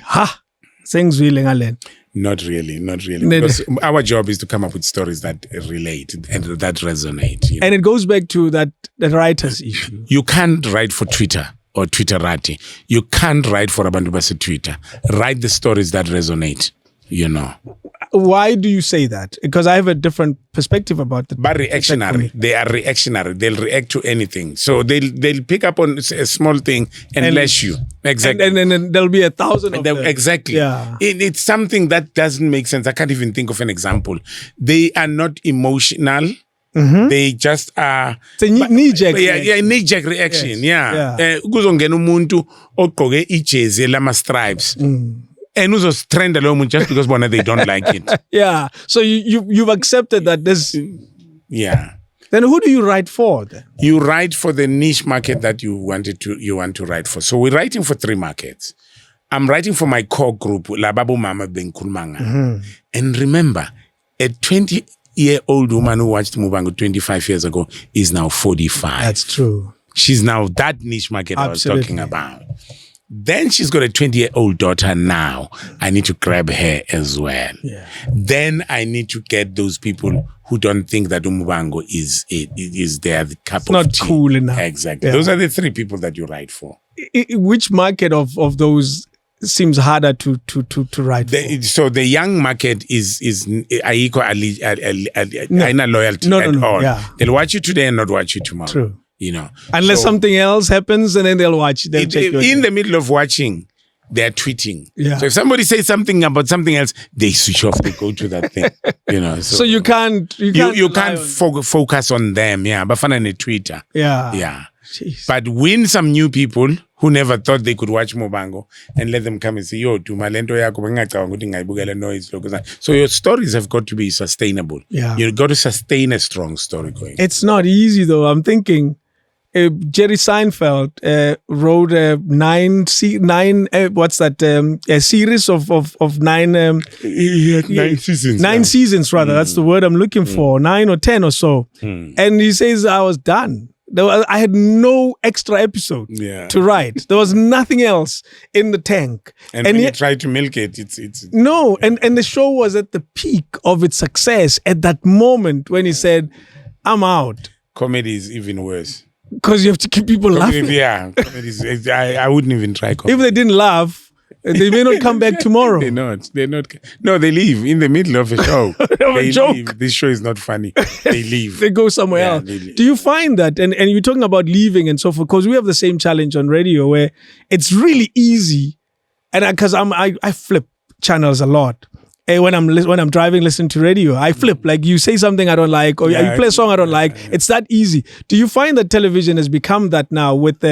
things really ngalen? Not really. Because our job is to come up with stories that relate and that resonate. And it goes back to the writer's issue. You can't write for Twitter or Twitterati. You can't write for Abantu Base Twitter. Write the stories that resonate, Why do you say that? Because I have a different perspective about that. But reactionary. They are reactionary. They'll react to anything. So they'll pick up on a small thing and lash you. Exactly. And then there'll be 1,000 of them. Exactly. Yeah. It's something that doesn't make sense. I can't even think of an example. They are not emotional. They just are. It's a knee-jerk reaction. Yeah, knee-jerk reaction. Yes. Yeah. Kuzongena umuntu ogqoke ijezi lama stripes. And also trend alone just because one they don't like it. Yeah. So you've accepted that this. Yeah. Then who do you write for then? You write for the niche market that you want to write for. So we're writing for 3 markets. I'm writing for my core group, Lababu Mama Benkulmanga. And remember, a 20-year-old woman who watched Muvhango 25 years ago is now 45. That's true. She's now that niche market I was talking about. Then she's got a 20-year-old daughter now. I need to grab her as well. Yeah. Then I need to get those people who don't think that Muvhango is their cup of tea. Not cool enough. Exactly. Yeah. Those are the 3 people that you write for. Which market of those seems harder to write for? So the young market is Aiko loyalty at all. Yeah. They'll watch you today and not watch you tomorrow. True. You know, unless something else happens, and then they'll watch. They'll check in the middle of watching, they're tweeting. Yeah. So if somebody says something about something else, they switch off. They go to that thing. You know. So you can't focus on them. Yeah, but finally Twitter. Yeah. Yeah. Jeez. But win some new people who never thought they could watch Muvhango and let them come and say, yo, noise. So your stories have got to be sustainable. Yeah. You've got to sustain a strong story going. It's not easy though. I'm thinking Jerry Seinfeld wrote a series of 9 9 seasons. 9 seasons rather. That's the word I'm looking for. 9 or 10 or so. And he says I was done. I had no extra episode to write. There was nothing else in the tank. And when you try to milk it, it's no. And the show was at the peak of its success at that moment when he said, "I'm out." Comedy is even worse because you have to keep people laughing. Yeah, I wouldn't even try comedy. If they didn't laugh, they may not come back tomorrow. They're not. No, they leave in the middle of a show. They leave. This show is not funny. They leave. They go somewhere else. Do you find that? And you're talking about leaving and so forth, because we have the same challenge on radio where it's really easy. And because I flip channels a lot. When I'm driving, listening to radio, I flip. Like you say something I don't like, or you play a song I don't like. It's that easy. Do you find that television has become that now with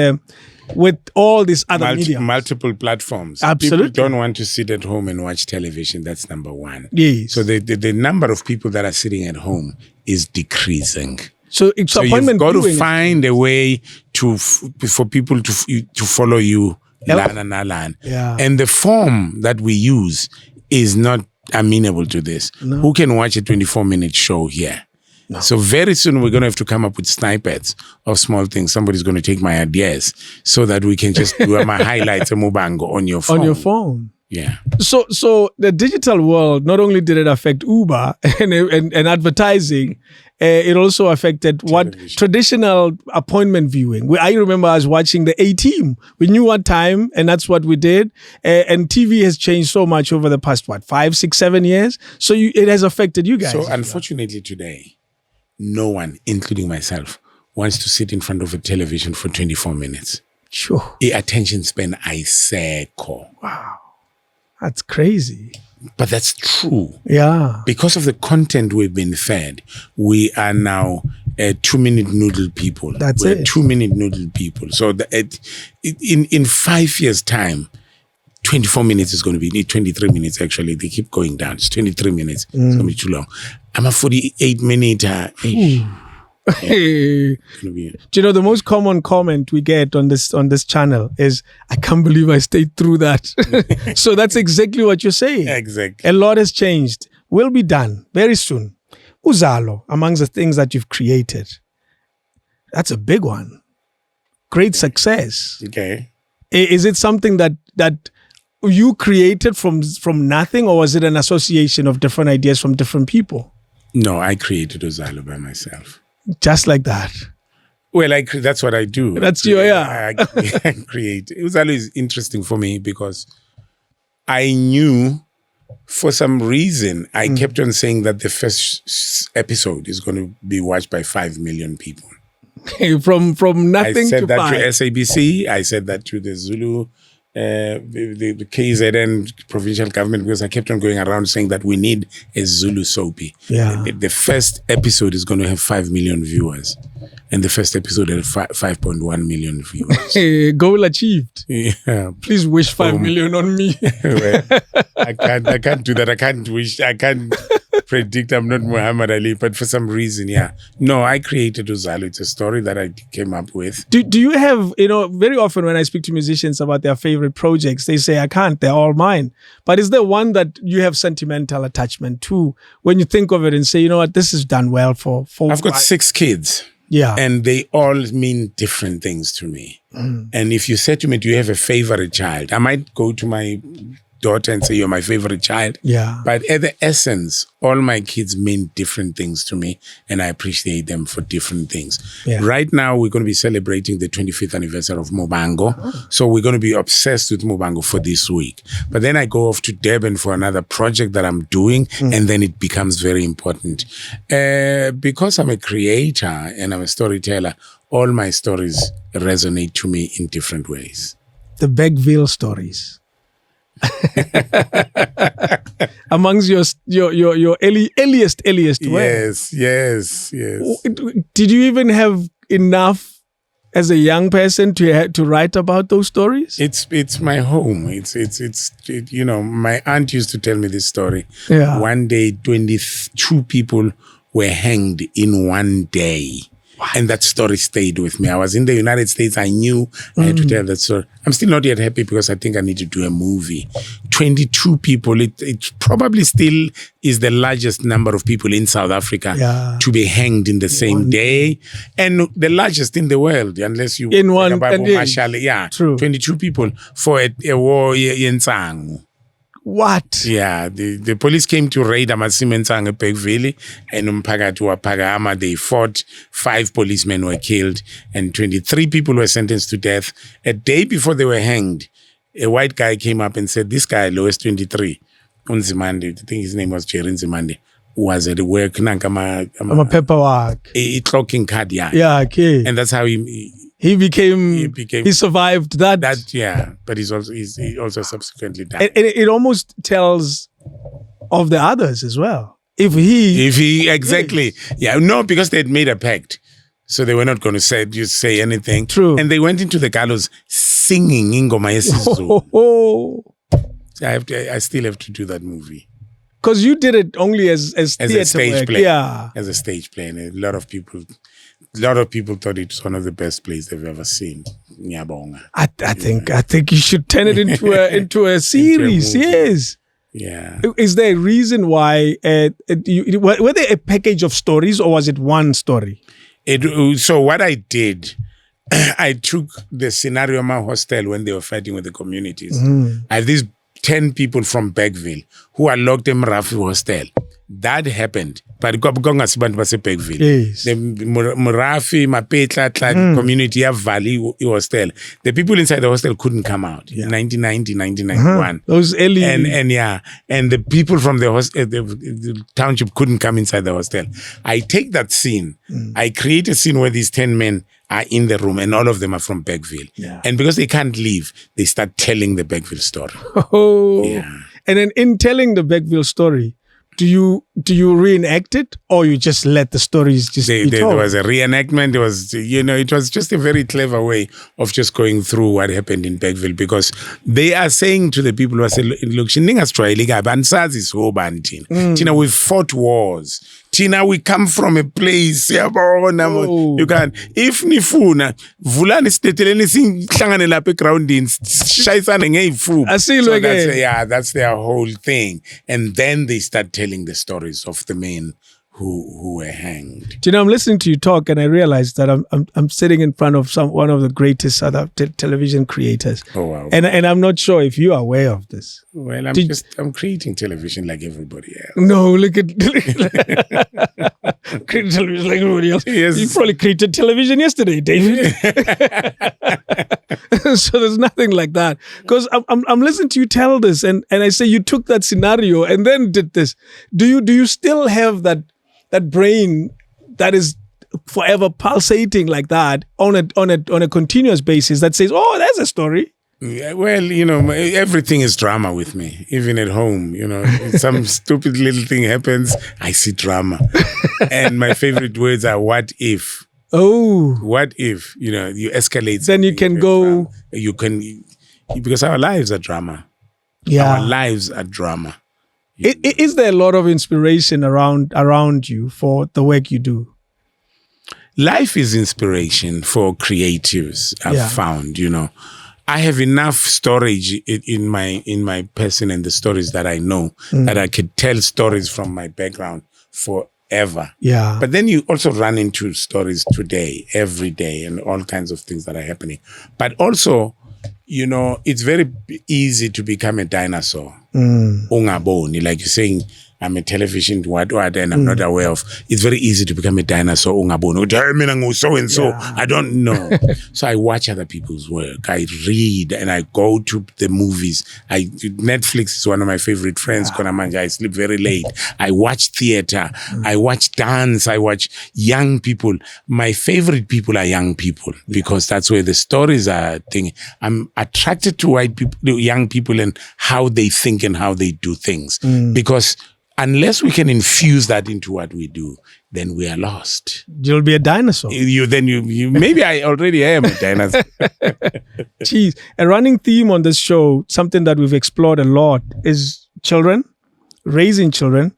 all these other media? Multiple platforms. Absolutely. People don't want to sit at home and watch television. That's number one. Yes. So the number of people that are sitting at home is decreasing. So you've got to find a way for people to follow you. Yeah. And the form that we use is not amenable to this. No. Who can watch a 24-minute show here? No. So very soon we're going to have to come up with snippets of small things. Somebody's going to take my ideas so that we can just do my highlights of Muvhango on your phone. On your phone. Yeah. So the digital world, not only did it affect Uber and advertising, it also affected traditional appointment viewing. I remember I was watching the A-Team. We knew what time, and that's what we did. And TV has changed so much over the past, 5, 6, 7 years? So it has affected you guys. So unfortunately today, no one, including myself, wants to sit in front of a television for 24 minutes. Sure. The attention span, I say, wow. That's crazy. But that's true. Yeah. Because of the content we've been fed, we are now 2-minute noodle people. We're 2-minute noodle people. So in 5 years' time, 24 minutes is going to be 23 minutes actually. They keep going down. It's 23 minutes. It's going to be too long. I'm a 48-minute. Do you know the most common comment we get on this channel is, I can't believe I stayed through that. So that's exactly what you're saying. Exactly. A lot has changed. We'll be done very soon. Uzalo, amongst the things that you've created, that's a big one. Great success. Okay. Is it something that you created from nothing, or was it an association of different ideas from different people? No, I created Uzalo by myself. Just like that. Well, that's what I do. That's you, yeah. I create. Uzalo is interesting for me because I knew for some reason I kept on saying that the first episode is going to be watched by 5 million people. from nothing to 5. I said that to SABC. I said that to the Zulu the KZN provincial government, because I kept on going around saying that we need a Zulu soapy. Yeah. The first episode is going to have 5 million viewers. And the first episode had 5.1 million viewers. Hey, goal achieved. Yeah. Please wish 5 million on me. Well, I can't do that. I can't predict. I'm not Muhammad Ali, but for some reason, yeah. No, I created Uzalo. It's a story that I came up with. Do you have, very often when I speak to musicians about their favorite projects, they say, I can't, they're all mine. But is there one that you have sentimental attachment to when you think of it and say, you know what, this is done well for I've got 6 kids. Yeah. And they all mean different things to me. And if you said to me, do you have a favorite child? I might go to my daughter and say, you're my favorite child. Yeah. But at the essence, all my kids mean different things to me, and I appreciate them for different things. Yeah. Right now, we're going to be celebrating the 25th anniversary of Muvhango. So we're going to be obsessed with Muvhango for this week. But then I go off to Durban for another project that I'm doing, and then it becomes very important. Because I'm a creator and I'm a storyteller, all my stories resonate to me in different ways. The Bergville stories. Amongst your earliest work. Yes. Did you even have enough as a young person to write about those stories? It's my home. It's my aunt used to tell me this story. Yeah. One day, 22 people were hanged in one day. What? And that story stayed with me. I was in the United States. I knew I had to tell that story. I'm still not yet happy because I think I need to do a movie. 22 people. It probably still is the largest number of people in South Africa to be hanged in the same day. And the largest in the world, unless you... In one... Marshall, yeah. True. 22 people for a war in Tsangu. What? Yeah, the police came to raid Amasimensang Bergville and Umphakathi waphakama. They fought. 5 policemen were killed and 23 people were sentenced to death. A day before they were hanged, a white guy came up and said, this guy, lowest 23, Unzimande, I think his name was Jerry Nzimande, was at work. I'm a paperwork. A clocking card, yeah. Yeah, okay. And that's how he survived that. But he also subsequently died. And it almost tells of the others as well. If he exactly. Yes. Yeah, no, because they had made a pact. So they were not going to say anything. True. And they went into the gallows singing Ingoma Yesizo. I still have to do that movie. Because you did it only as theater a stage work. play. Yeah. As a stage play. And a lot of people thought it was one of the best plays they've ever seen. Nyabonga. I think you should turn it into a series. Yes. Yeah. Is there a reason why were there a package of stories or was it one story? So what I did, I took the scenario of my hostel when they were fighting with the communities. I have these 10 people from Bergville who are locked in Murafi hostel. That happened. But Bergville. Yes. The Murafi, Mapetla, community of Valley hostel. The people inside the hostel couldn't come out in 1990, 1991. Those early... And the people from the township couldn't come inside the hostel. I take that scene. I create a scene where these 10 men are in the room and all of them are from Bergville. Yeah. And because they can't leave, they start telling the Bergville story. Oh. Yeah. And then in telling the Bergville story, do you reenact it or you just let the stories just be told? There was a reenactment. It was just a very clever way of just going through what happened in Bergville, because they are saying to the people who are saying, look, we've fought wars. Tina, we come from a place. You can, if nifuna, vulani steteleni sinhlangane lapha egroundini, shayisana ngeifu. That's their whole thing. And then they start telling the stories of the men who were hanged. I'm listening to you talk and I realized that I'm sitting in front of one of the greatest other television creators. Oh wow! And I'm not sure if you are aware of this. Well, I'm creating television like everybody else. No, look at creating television like everybody else. Yes. You probably created television yesterday, David. So there's nothing like that. Because I'm listening to you tell this, and I say you took that scenario and then did this. Do you still have that brain that is forever pulsating like that on a continuous basis that says, oh, there's a story? Yeah, well, everything is drama with me, even at home. Some stupid little thing happens, I see drama. And my favorite words are what if. Oh. What if, you escalate. Then you can go. Drama. You can, because our lives are drama. Yeah. Our lives are drama. Is there a lot of inspiration around you for the work you do? Life is inspiration for creatives, I've found, I have enough storage in my person and the stories that I know that I could tell stories from my background forever. Yeah. But then you also run into stories today, every day, and all kinds of things that are happening. But also, it's very easy to become a dinosaur. Ungaboni, like you're saying, I'm a television what and I'm not aware of. It's very easy to become a dinosaur. So and so. I don't know. So I watch other people's work. I read and I go to the movies. Netflix is one of my favorite friends. I sleep very late. I watch theater. I watch dance. I watch young people. My favorite people are young people because that's where the stories are. I'm attracted to young people and how they think and how they do things because unless we can infuse that into what we do, then we are lost. You'll be a dinosaur. You maybe I already am a dinosaur. Jeez. A running theme on this show, something that we've explored a lot, is children, raising children,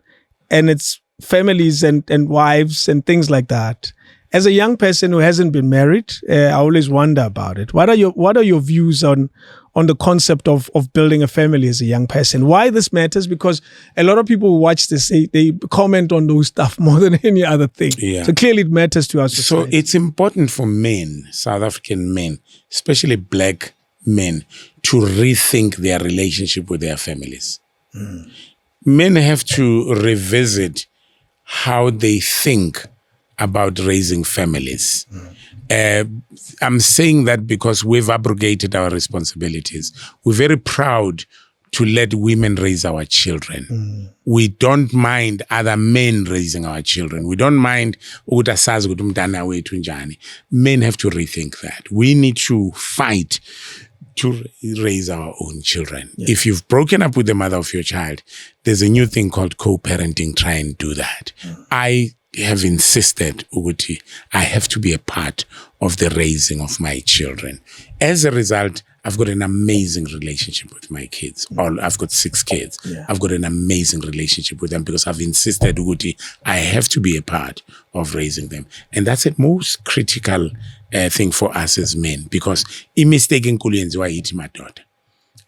and it's families and wives and things like that. As a young person who hasn't been married, I always wonder about it. What are your views on the concept of building a family as a young person? Why this matters? Because a lot of people who watch this, they comment on those stuff more than any other thing. Yeah. So clearly it matters to us. So it's important for men, South African men, especially black men, to rethink their relationship with their families. Men have to revisit how they think about raising families. I'm saying that because we've abrogated our responsibilities. We're very proud to let women raise our children. We don't mind other men raising our children. We don't mind men have to rethink that. We need to fight to raise our own children. Yeah. If you've broken up with the mother of your child, there's a new thing called co-parenting. Try and do that. I have insisted, Uguti, I have to be a part of the raising of my children. As a result, I've got an amazing relationship with my kids. I've got 6 kids. Yeah. I've got an amazing relationship with them because I've insisted, Uguti, I have to be a part of raising them. And that's the most critical thing for us as men because imistaken kulienziwa iti madoda.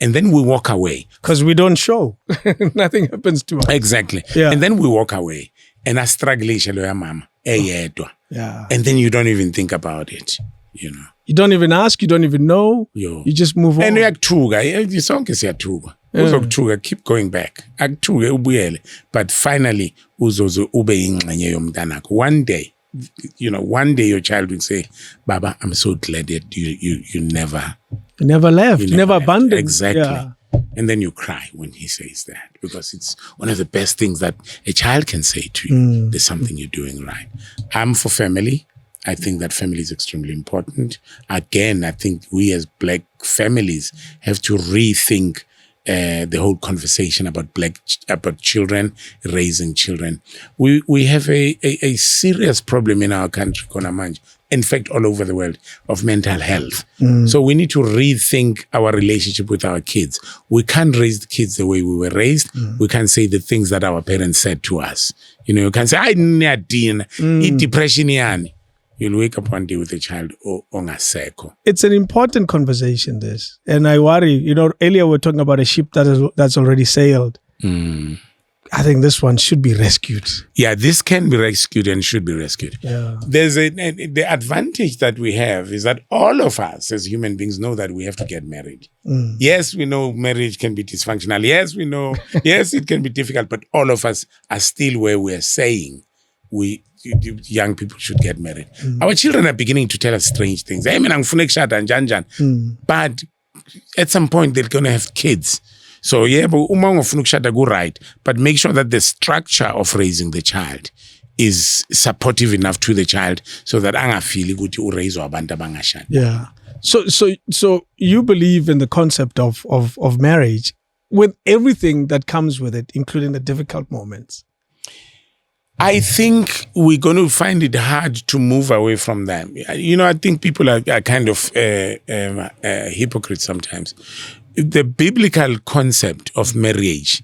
And then we walk away. Because we don't show. Nothing happens to us. Exactly. Yeah. And then we walk away. And I struggle, mama. Yeah. And then you don't even think about it, You don't even ask, you don't even know. You just move on. And you keep going back. But finally, one day, one day your child will say, Baba, I'm so glad that you never left, you never abandoned. Exactly. Yeah. And then you cry when he says that because it's one of the best things that a child can say to you. There's something you're doing right. I'm for family. I think that family is extremely important. Again, I think we as black families have to rethink the whole conversation about children, raising children. We have a serious problem in our country, Konamanj. In fact, all over the world, of mental health. So we need to rethink our relationship with our kids. We can't raise the kids the way we were raised. We can't say the things that our parents said to us. You can say, I need depression. You'll wake up one day with a child ongaseko. It's an important conversation, this. And I worry, earlier we were talking about a ship that's already sailed. I think this one should be rescued. Yeah, this can be rescued and should be rescued. Yeah. There's the advantage that we have is that all of us as human beings know that we have to get married. Yes, we know marriage can be dysfunctional. Yes, we know. Yes, it can be difficult. But all of us are still where we're saying young people should get married. Our children are beginning to tell us strange things. But at some point, they're going to have kids. So yeah, but right. But make sure that the structure of raising the child is supportive enough to the child so that anga feel good to raise abantu abangashadi. Yeah. So you believe in the concept of marriage with everything that comes with it, including the difficult moments. I think we're going to find it hard to move away from that. I think people are kind of hypocrites sometimes. The biblical concept of marriage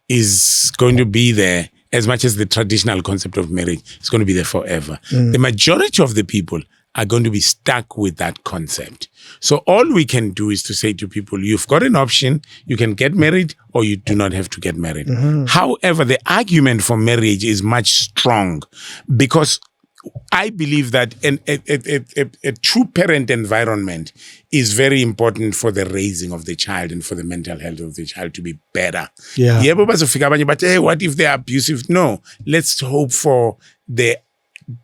is going to be there as much as the traditional concept of marriage is going to be there forever. The majority of the people are going to be stuck with that concept. So all we can do is to say to people, you've got an option, you can get married or you do not have to get married. However, the argument for marriage is much strong because I believe that a true parent environment is very important for the raising of the child and for the mental health of the child to be better. Yeah. But hey, what if they're abusive? No, let's hope for the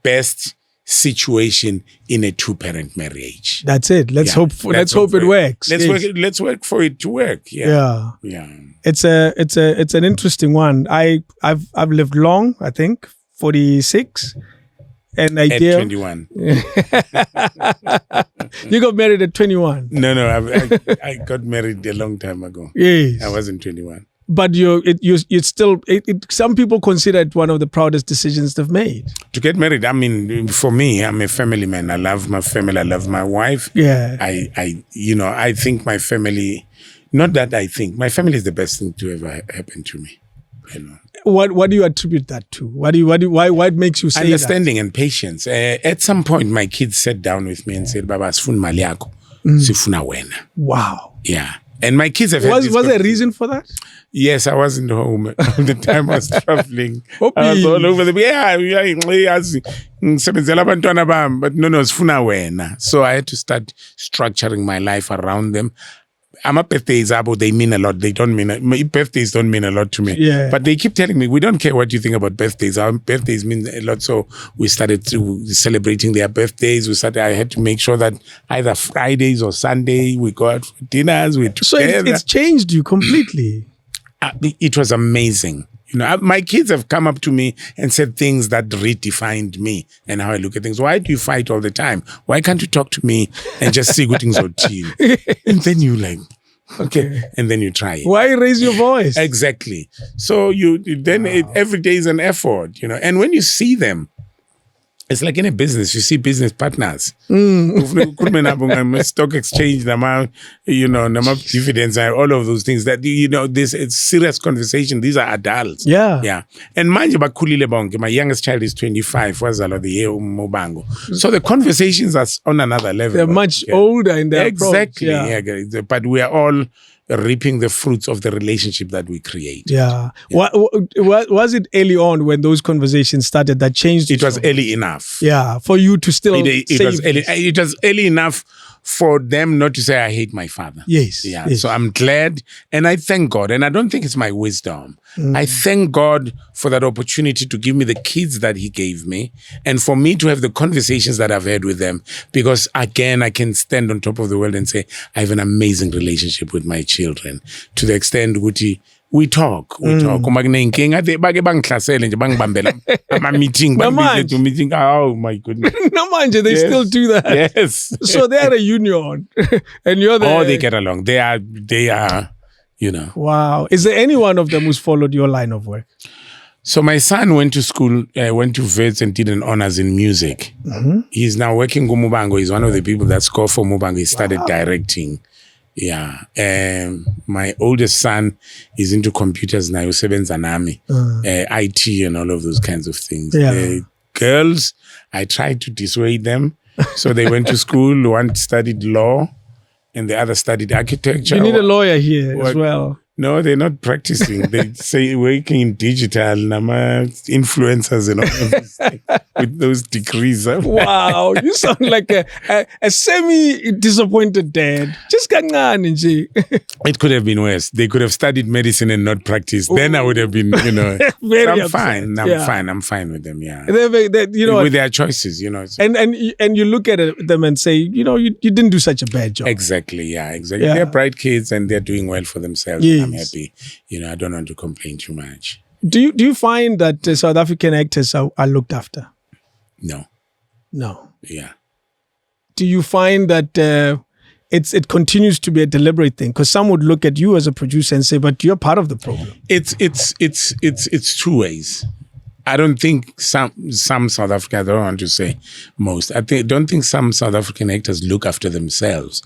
best situation in a two-parent marriage. That's it. Let's hope it works. Let's work for it to work. Yeah. It's an interesting one. I've lived long. I think 46. And at 21. You got married at 21. No. I got married a long time ago. Yes. I wasn't 21. But some people consider it one of the proudest decisions they've made. To get married, I mean, for me, I'm a family man. I love my family. I love my wife. Yeah. I think my family, not that I think, my family is the best thing to ever happen to me. What do you attribute that to? Why makes you say understanding and patience. At some point, my kids sat down with me and said, Baba, sifuna mali yako, sifuna wena. Wow. Yeah. And my kids have was there a reason for that? Yes, I wasn't home all the time. I was traveling. I was all over the but no, sifuna wena. So I had to start structuring my life around them. My birthdays, they mean a lot. Birthdays don't mean a lot to me. Yeah. But they keep telling me, we don't care what you think about birthdays. Our birthdays mean a lot. So we started celebrating their birthdays. I had to make sure that either Fridays or Sunday, we go out for dinners. So it's changed you completely. It was amazing. My kids have come up to me and said things that redefined me and how I look at things. Why do you fight all the time? Why can't you talk to me and just see good things on team? And then you okay. And then you try it. Why raise your voice? Exactly. So every day is an effort, And when you see them, it's like in a business, you see business partners. Stock exchange, dividends, all of those things that, it's serious conversation. These are adults. Yeah. Yeah. And manje bakhulile bonke. My youngest child is 25, wazalwa the year Muvhango. So the conversations are on another level. They're much older in their exactly. approach. Yeah. But we are all reaping the fruits of the relationship that we create. Yeah. Was it early on when those conversations started that changed? It was early enough. Yeah, for you to still it was early enough for them not to say, I hate my father. Yes. Yeah. Yes. So I'm glad and I thank God. And I don't think it's my wisdom. I thank God for that opportunity to give me the kids that he gave me and for me to have the conversations that I've had with them. Because again, I can stand on top of the world and say, I have an amazing relationship with my children to the extent Guti. We talk. Uma kunenkinga bake bangihlasele nje bangibambela ama meeting to meeting. Oh my goodness. No manje, they still do that. Yes. So they're a union and you're there. Oh, they get along. They are, Wow. Is there any one of them who's followed your line of work? So my son went to school, went to Vets and did an honors in music. He's now working with Muvhango. He's one of the people that scored for Muvhango. He started directing. Yeah. My oldest son is into computers now. Usebenza nami, IT and all of those kinds of things. Yeah. Girls, I tried to dissuade them. So they went to school. One studied law and the other studied architecture. You need a lawyer here as well. No, they're not practicing. They say working in digital, influencers and all of those things with those degrees. Wow, you sound like a semi-disappointed dad. Just kancane nje. It could have been worse. They could have studied medicine and not practiced. Ooh. Then I would have been, Very I'm fine. I'm fine with them, yeah. With their choices, And you look at them and say, you didn't do such a bad job. Exactly, yeah, exactly. Yeah. They're bright kids and they're doing well for themselves. Yes. I'm happy. I don't want to complain too much. Do you find that South African actors are looked after? No. No. Yeah. Do you find that it continues to be a deliberate thing? Because some would look at you as a producer and say, but you're part of the problem. It's two ways. I don't think some South African, I don't want to say most, don't think some South African actors look after themselves.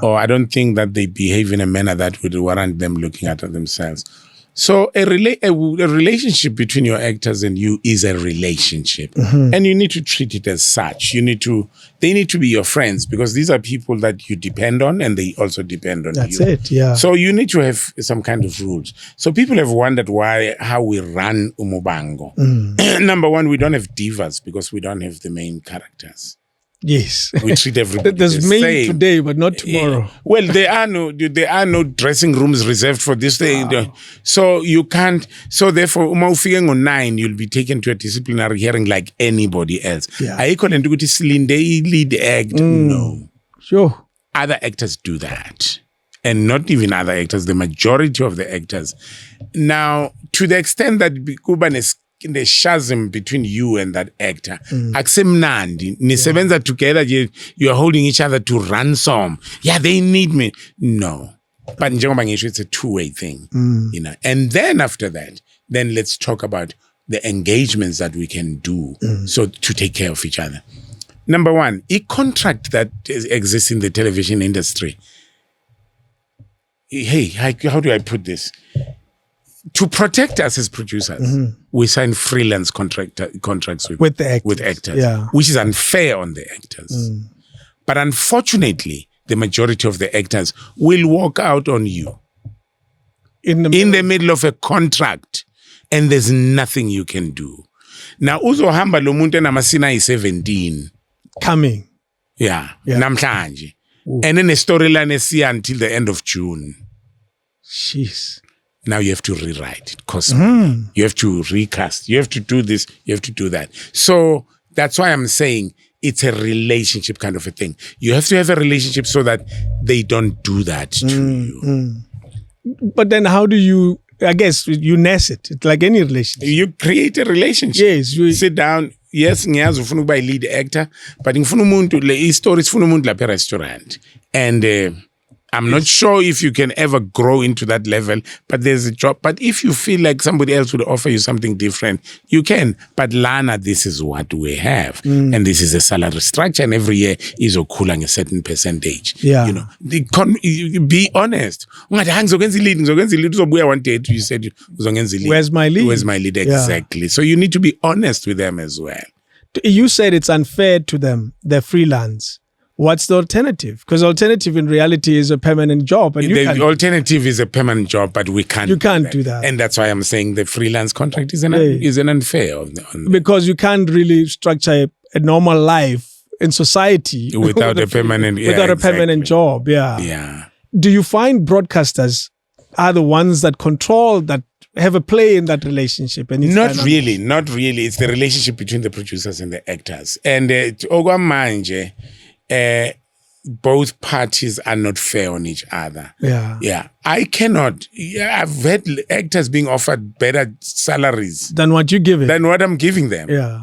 Or I don't think that they behave in a manner that would warrant them looking after themselves. So a relationship between your actors and you is a relationship. And you need to treat it as such. They need to be your friends because these are people that you depend on and they also depend on you. That's it, yeah. So you need to have some kind of rules. So people have wondered how we run Muvhango. Number one, we don't have divas because we don't have the main characters. Yes. We treat everybody There's the main same. today, but not tomorrow. Yeah. Well, there are no dressing rooms reserved for this thing. So you can't. So therefore, uma ufike on 9, you'll be taken to a disciplinary hearing like anybody else. Ayikho lento ukuthi silinde lead act. No. Sure. Other actors do that. And not even other actors, the majority of the actors. Now, to the extent that kuba in the chasm between you and that actor, akusemnandi nisebenza together, you are holding each other to ransom. Yeah, they need me. No, but njengoba ngisho, it's a two-way thing, you know. And then after that, then let's talk about the engagements that we can do so to take care of each other. Number one, a contract that exists in the television industry. Hey, how do I put this? To protect us as producers, we sign freelance contracts with the actors, which is unfair on the actors. But unfortunately, the majority of the actors will walk out on you in the middle of a contract, and there's nothing you can do. Now, uzohamba lo muntu enamasina 17 coming. Namhlanje. And then a storyline is here until the end of June. Jeez. Now you have to rewrite. It costs money. You have to recast. You have to do this. You have to do that. So that's why I'm saying it's a relationship kind of a thing. You have to have a relationship so that they don't do that to you. But then how do you, I guess, you nurse it? It's like any relationship. You create a relationship. Yes. You sit down. Yes, ngiyazi ufuna ukuba lead actor, but ngifuna umuntu le story sifuna umuntu lapha restaurant. And I'm not sure if you can ever grow into that level, but there's a job. But if you feel like somebody else would offer you something different, you can. But Lana, this is what we have. And this is a salary structure. And every year is occurring a certain percentage. Yeah. You know, be honest. You said, where's my lead? Where's my lead? Exactly. Yeah. So you need to be honest with them as well. You said it's unfair to them. They're freelance. What's the alternative? Because alternative in reality is a permanent job. And the alternative is a permanent job, but we can't. You can't do that. And that's why I'm saying the freelance contract is an unfair. Because you can't really structure a normal life in society without a permanent a permanent job. Yeah. Do you find broadcasters are the ones that control that? Have a play in that relationship? And not really. It's the relationship between the producers and the actors. And both parties are not fair on each other. Yeah. I cannot. I've had actors being offered better salaries than what you give it. Than what I'm giving them. Yeah.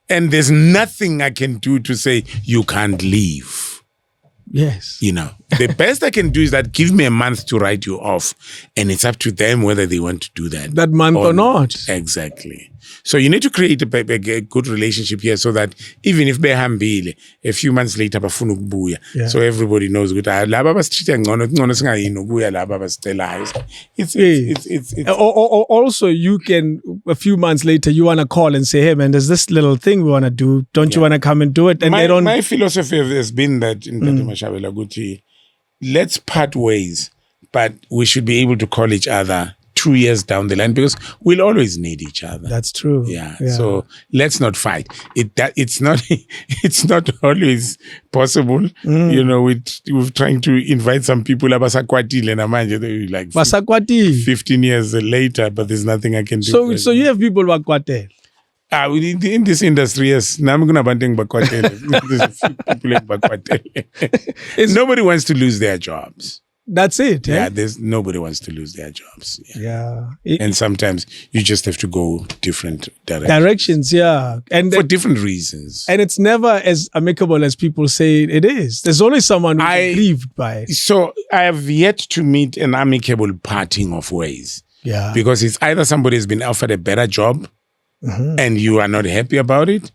And there's nothing I can do to say you can't leave. Yes. You know, the best I can do is that give me a month to write you off. And it's up to them whether they want to do that. That month or not. Exactly. So you need to create a good relationship here so that even if behambile, a few months later, bafuna ukubuya. So everybody knows good. Also, you can, a few months later, you want to call and say, hey man, there's this little thing we want to do. Don't you want to come and do it? And my philosophy has been that in Mashabela Guti, let's part ways, but we should be able to call each other 2 years down the line because we'll always need each other. That's true. Yeah. So let's not fight. It's not always possible. You know, we're trying to invite some people like 15 years later, but there's nothing I can do. So you have people who are kwatel. In this industry, yes. Nobody wants to lose their jobs. That's it. Yeah, nobody wants to lose their jobs. Yeah. And sometimes you just have to go different directions. Yeah. And for different reasons. And it's never as amicable as people say it is. There's always someone who's grieved by it. So I have yet to meet an amicable parting of ways. Yeah. Because it's either somebody has been offered a better job and you are not happy about it,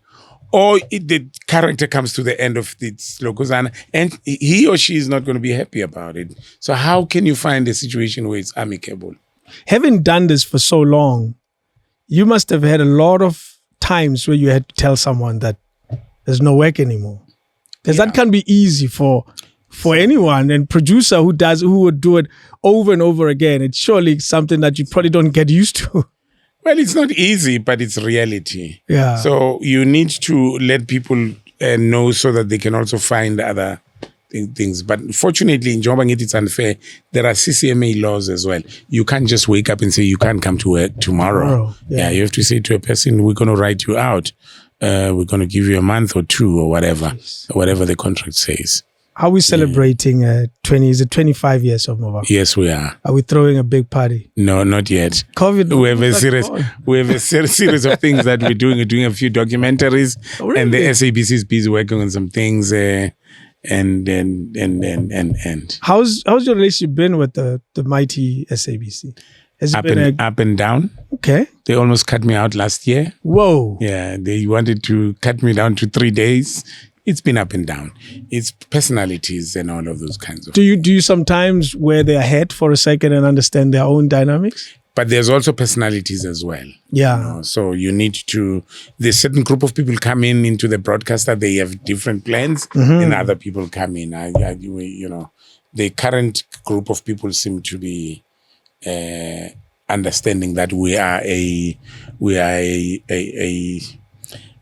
or the character comes to the end of its locuzana and he or she is not going to be happy about it. So how can you find a situation where it's amicable? Having done this for so long, you must have had a lot of times where you had to tell someone that there's no work anymore. Because that can be easy for anyone, and producer who would do it over and over again. It's surely something that you probably don't get used to. Well, it's not easy, but it's reality. Yeah. So you need to let people know so that they can also find other things. But fortunately, in Joburg, it's unfair. There are CCMA laws as well. You can't just wake up and say you can't come to work tomorrow. Yeah, you have to say to a person, we're going to write you out. We're going to give you a month or two or whatever the contract says. How are we celebrating 25 years of Muvhango? Yes, we are. Are we throwing a big party? No, not yet. COVID. We have a series of things that we're doing. We're doing a few documentaries, and the SABC is busy working on some things. And how's your relationship been with the mighty SABC? Has it been up and down. Okay. They almost cut me out last year. Whoa. Yeah, they wanted to cut me down to 3 days. It's been up and down. It's personalities and all of those kinds of. Do you sometimes wear their head for a second and understand their own dynamics? But there's also personalities as well. Yeah. So you need to. There's a certain group of people come into the broadcaster. They have different plans, and other people come in. The current group of people seem to be understanding that we are a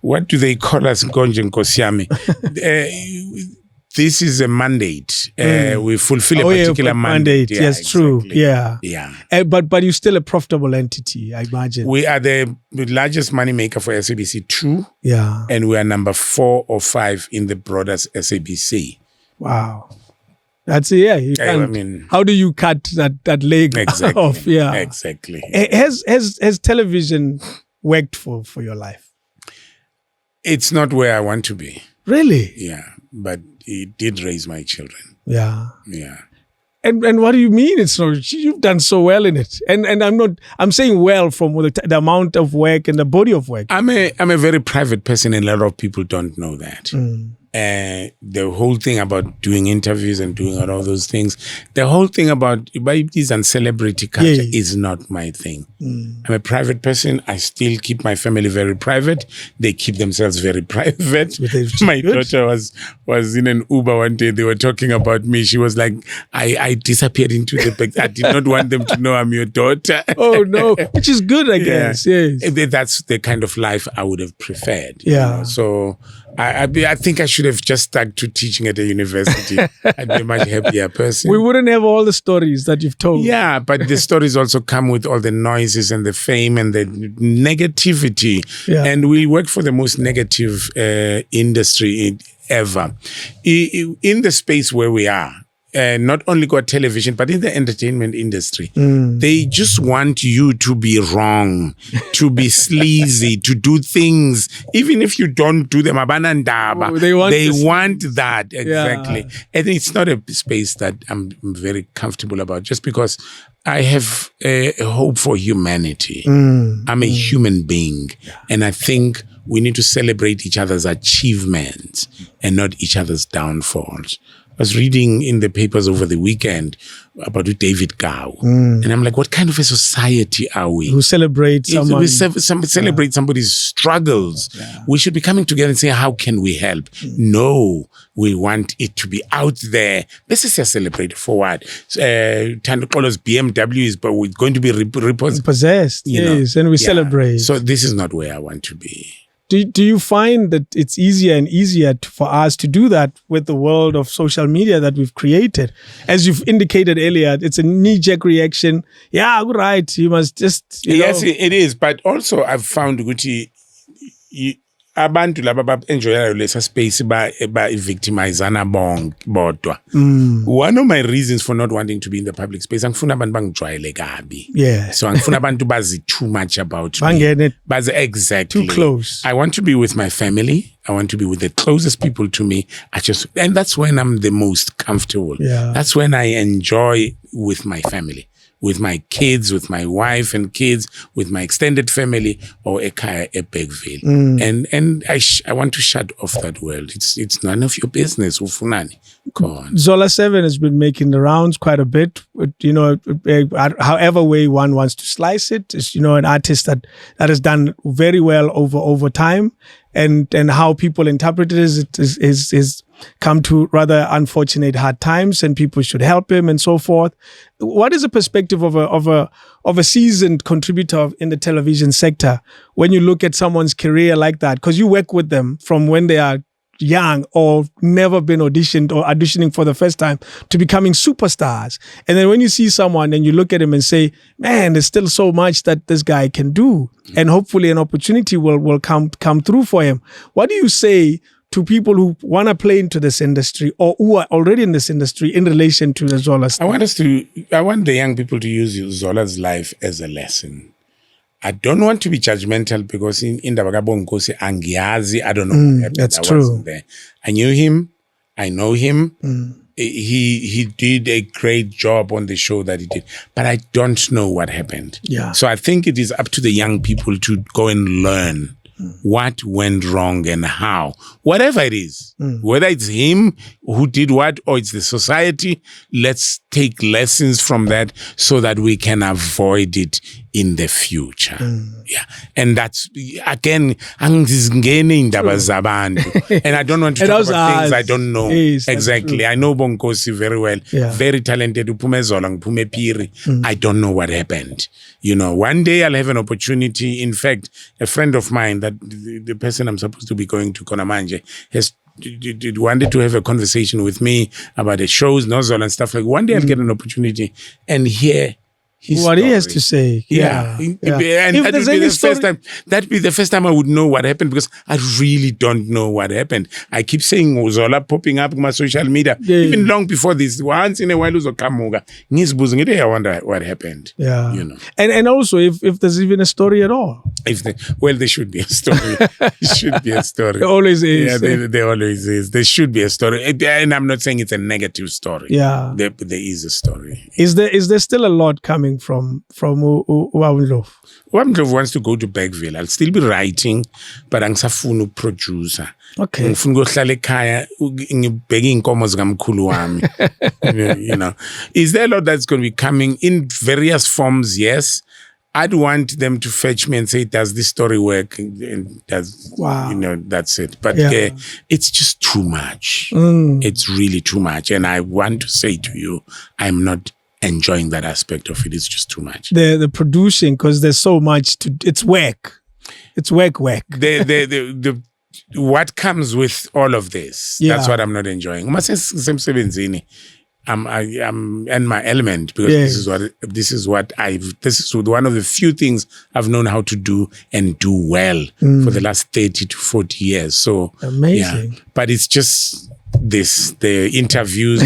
what do they call us? Gonje Nkosiami. This is a mandate. We fulfill a particular mandate. Yeah, yes, exactly. True. Yeah. Yeah. But you're still a profitable entity, I imagine. We are the largest money maker for SABC 2. Yeah. And we are number 4 or 5 in the broader SABC. Wow. That's how do you cut that leg off? Yeah. Exactly. Has television worked for your life? It's not where I want to be. Really? Yeah. But it did raise my children. Yeah. Yeah. And what do you mean it's not? You've done so well in it. And I'm saying well from the amount of work and the body of work. I'm a very private person, and a lot of people don't know that. The whole thing about doing interviews and doing all those things, the whole thing about this and celebrity culture is not my thing. I'm a private person. I still keep my family very private. They keep themselves very private. My daughter was in an Uber one day. They were talking about me. She was like, I disappeared into the back. I did not want them to know I'm your daughter. Oh, no. Which is good, I guess. Yes. That's the kind of life I would have preferred. Yeah. So I think I should have just stuck to teaching at a university. I'd be a much happier person. We wouldn't have all the stories that you've told. Yeah, but the stories also come with all the noises and the fame and the negativity. Yeah. And we work for the most negative industry ever. In the space where we are, not only got television, but in the entertainment industry, they just want you to be wrong, to be sleazy, to do things, even if you don't do them. They want that. Exactly. Yeah. And it's not a space that I'm very comfortable about, just because I have a hope for humanity. I'm a human being. And I think we need to celebrate each other's achievements and not each other's downfalls. I was reading in the papers over the weekend about David Gao. And I'm like, what kind of a society are we? Who celebrate someone? We celebrate somebody's struggles. Yeah. We should be coming together and say, how can we help? No, we want it to be out there. This is a celebrate for what? Tandokolo's BMW is going to be repossessed. Yes, and we celebrate. So this is not where I want to be. Do you find that it's easier and easier for us to do that with the world of social media that we've created? As you've indicated earlier, it's a knee-jerk reaction. Yeah, right. You must just... Yes, it is. But also I've found, Gucci, abantu laba enjoyayo lesa space ba victimizana bodwa. One of my reasons for not wanting to be in the public space, angifuna abantu bangijwayele kabi. Yeah. So angifuna abantu bazi too much about me. Bangene Exactly. too close. I want to be with my family. I want to be with the closest people to me. And that's when I'm the most comfortable. Yeah. That's when I enjoy with my family, with my kids, with my wife and kids, with my extended family, or ekaya Bergville. And I want to shut off that world. It's none of your business. Ufunani. Go on. Zola 7 has been making the rounds quite a bit. You know, however way one wants to slice it, is, you know, an artist that has done very well over time, and how people interpret it is come to rather unfortunate hard times, and people should help him and so forth. What is the perspective of a seasoned contributor in the television sector when you look at someone's career like that? Because you work with them from when they are young or never been auditioned or auditioning for the first time to becoming superstars. And then when you see someone and you look at him and say, man, there's still so much that this guy can do. And hopefully an opportunity will come through for him. What do you say to people who want to play into this industry or who are already in this industry in relation to the Zola stuff? I want the young people to use Zola's life as a lesson. I don't want to be judgmental because in Ndabagabonkosi Angiazi, I don't know what happened. That's I true. wasn't there. I knew him. I know him. He did a great job on the show that he did, but I don't know what happened. Yeah. So I think it is up to the young people to go and learn what went wrong and how. Whatever it is, whether it's him who did what or it's the society, let's take lessons from that so that we can avoid it in the future. Yeah. And that's, again, angizingeni indaba zabantu. And I don't want to talk about things I don't know. Yes, exactly. I know Bonkosi very well. Yeah. Very talented. Uphume Zola, ngiphume Piri. I don't know what happened. You know, one day I'll have an opportunity. In fact, a friend of mine, that the person I'm supposed to be going to Konamanje, has wanted to have a conversation with me about the shows, Nozol and stuff like. One day I'll get an opportunity and hear his what story. he has to say. Yeah. And If that'd there's be any the story- first time. That'd be the first time I would know what happened because I really don't know what happened. I keep saying Zola popping up on my social media even long before this. Once in a while, uzokamuka. Ngizibuzwa ngithi, I wonder what happened. Yeah. You know. And also if there's even a story at all. There should be a story. There should be a story. There always is. Yeah, there always is. There should be a story. And I'm not saying it's a negative story. Yeah. There is a story. Is there still a lot coming from Muvhango Ndlovu? Ndlovu wants to go to Bergville. I'll still be writing, but angisafuna producer. Okay. Ngifuna ukuhlala ekhaya ngibheke inkomo zikamkhulu wami. You know. Is there a lot that's going to be coming in various forms? Yes. I'd want them to fetch me and say, does this story work? And does, Wow. you know, that's it. But Yeah. it's just too much. It's really too much. And I want to say to you, I'm not enjoying that aspect of it. It's just too much. The producing, because there's so much it's work. It's work. The what comes with all of this, that's what I'm not enjoying. I'm in my element because this is one of the few things I've known how to do and do well for the last 30 to 40 years. So amazing. Yeah. But it's just the interviews.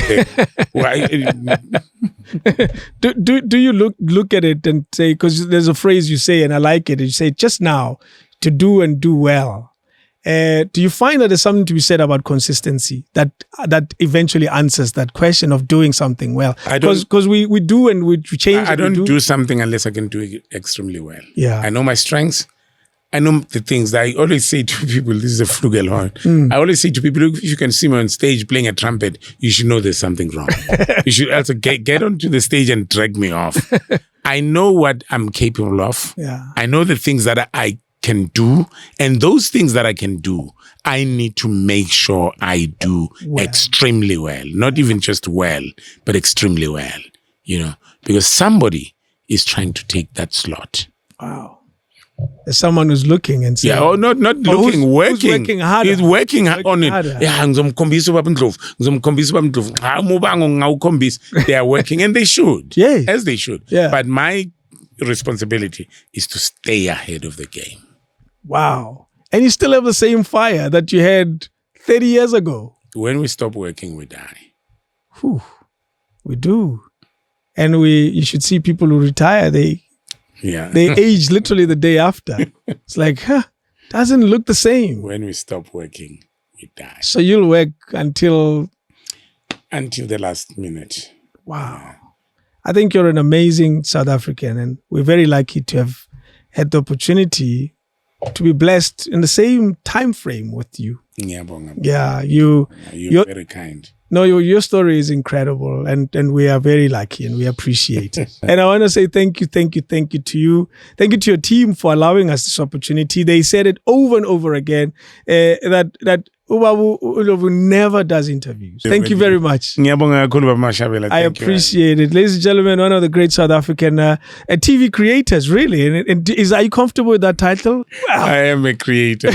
Do you look at it and say, because there's a phrase you say and I like it, you say just now, to do and do well. Do you find that there's something to be said about consistency that eventually answers that question of doing something well? Because we do and we change. I don't do something unless I can do it extremely well. Yeah. I know my strengths. I know the things that I always say to people. This is a flugelhorn. I always say to people, if you can see me on stage playing a trumpet, you should know there's something wrong. You should also get onto the stage and drag me off. I know what I'm capable of. Yeah. I know the things that I can do, and those things that I can do, I need to make sure I do extremely well. Not even just well, but extremely well, you know, because somebody is trying to take that slot. Wow. There's someone who's looking and saying, not looking, working. Who's working harder. He's working on it. Harder. Yeah, ngizomkhombisa Muvhango Ndlovu. They are working and they should. Yeah. As they should. Yeah. But my responsibility is to stay ahead of the game. Wow. And you still have the same fire that you had 30 years ago. When we stop working, we die. Whew, we do. And you should see people who retire, they age literally the day after. It's like, doesn't look the same. When we stop working, we die. So you'll work until the last minute. Wow. I think you're an amazing South African, and we're very lucky to have had the opportunity to be blessed in the same time frame with you. Yeah, you're very kind. No, your story is incredible, and we are very lucky, and we appreciate it. And I want to say thank you to you. Thank you to your team for allowing us this opportunity. They said it over and over again that Muvhango Ndlovu never does interviews. Thank you very much. I appreciate it. Ladies and gentlemen, one of the great South African TV creators, really. And are you comfortable with that title? Wow. I am a creator.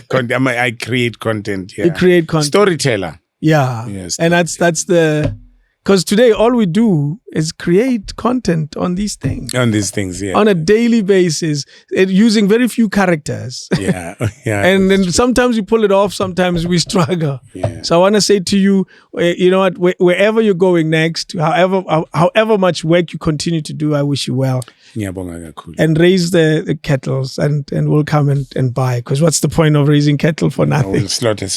I create content. Yeah. You create content. Storyteller. Yeah. Yes, and that's the... Because today, all we do is create content on these things. On these things, yeah. On a daily basis, using very few characters. Yeah. And then sometimes we pull it off, sometimes we struggle. Yeah. So I want to say to you, you know what, wherever you're going next, however much work you continue to do, I wish you well. And raise the kettles and we'll come and buy. Because what's the point of raising kettle for nothing? We'll slaughter.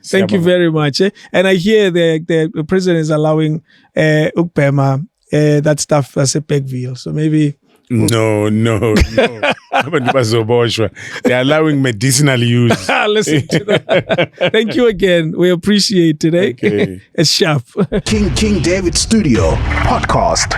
Thank you very much. And I hear the president is allowing Ukpema that stuff as a Bergville. So maybe... No. They're allowing medicinal use. Listen to that. Thank you again. We appreciate it. Okay. It's sharp. King David Studio Podcast.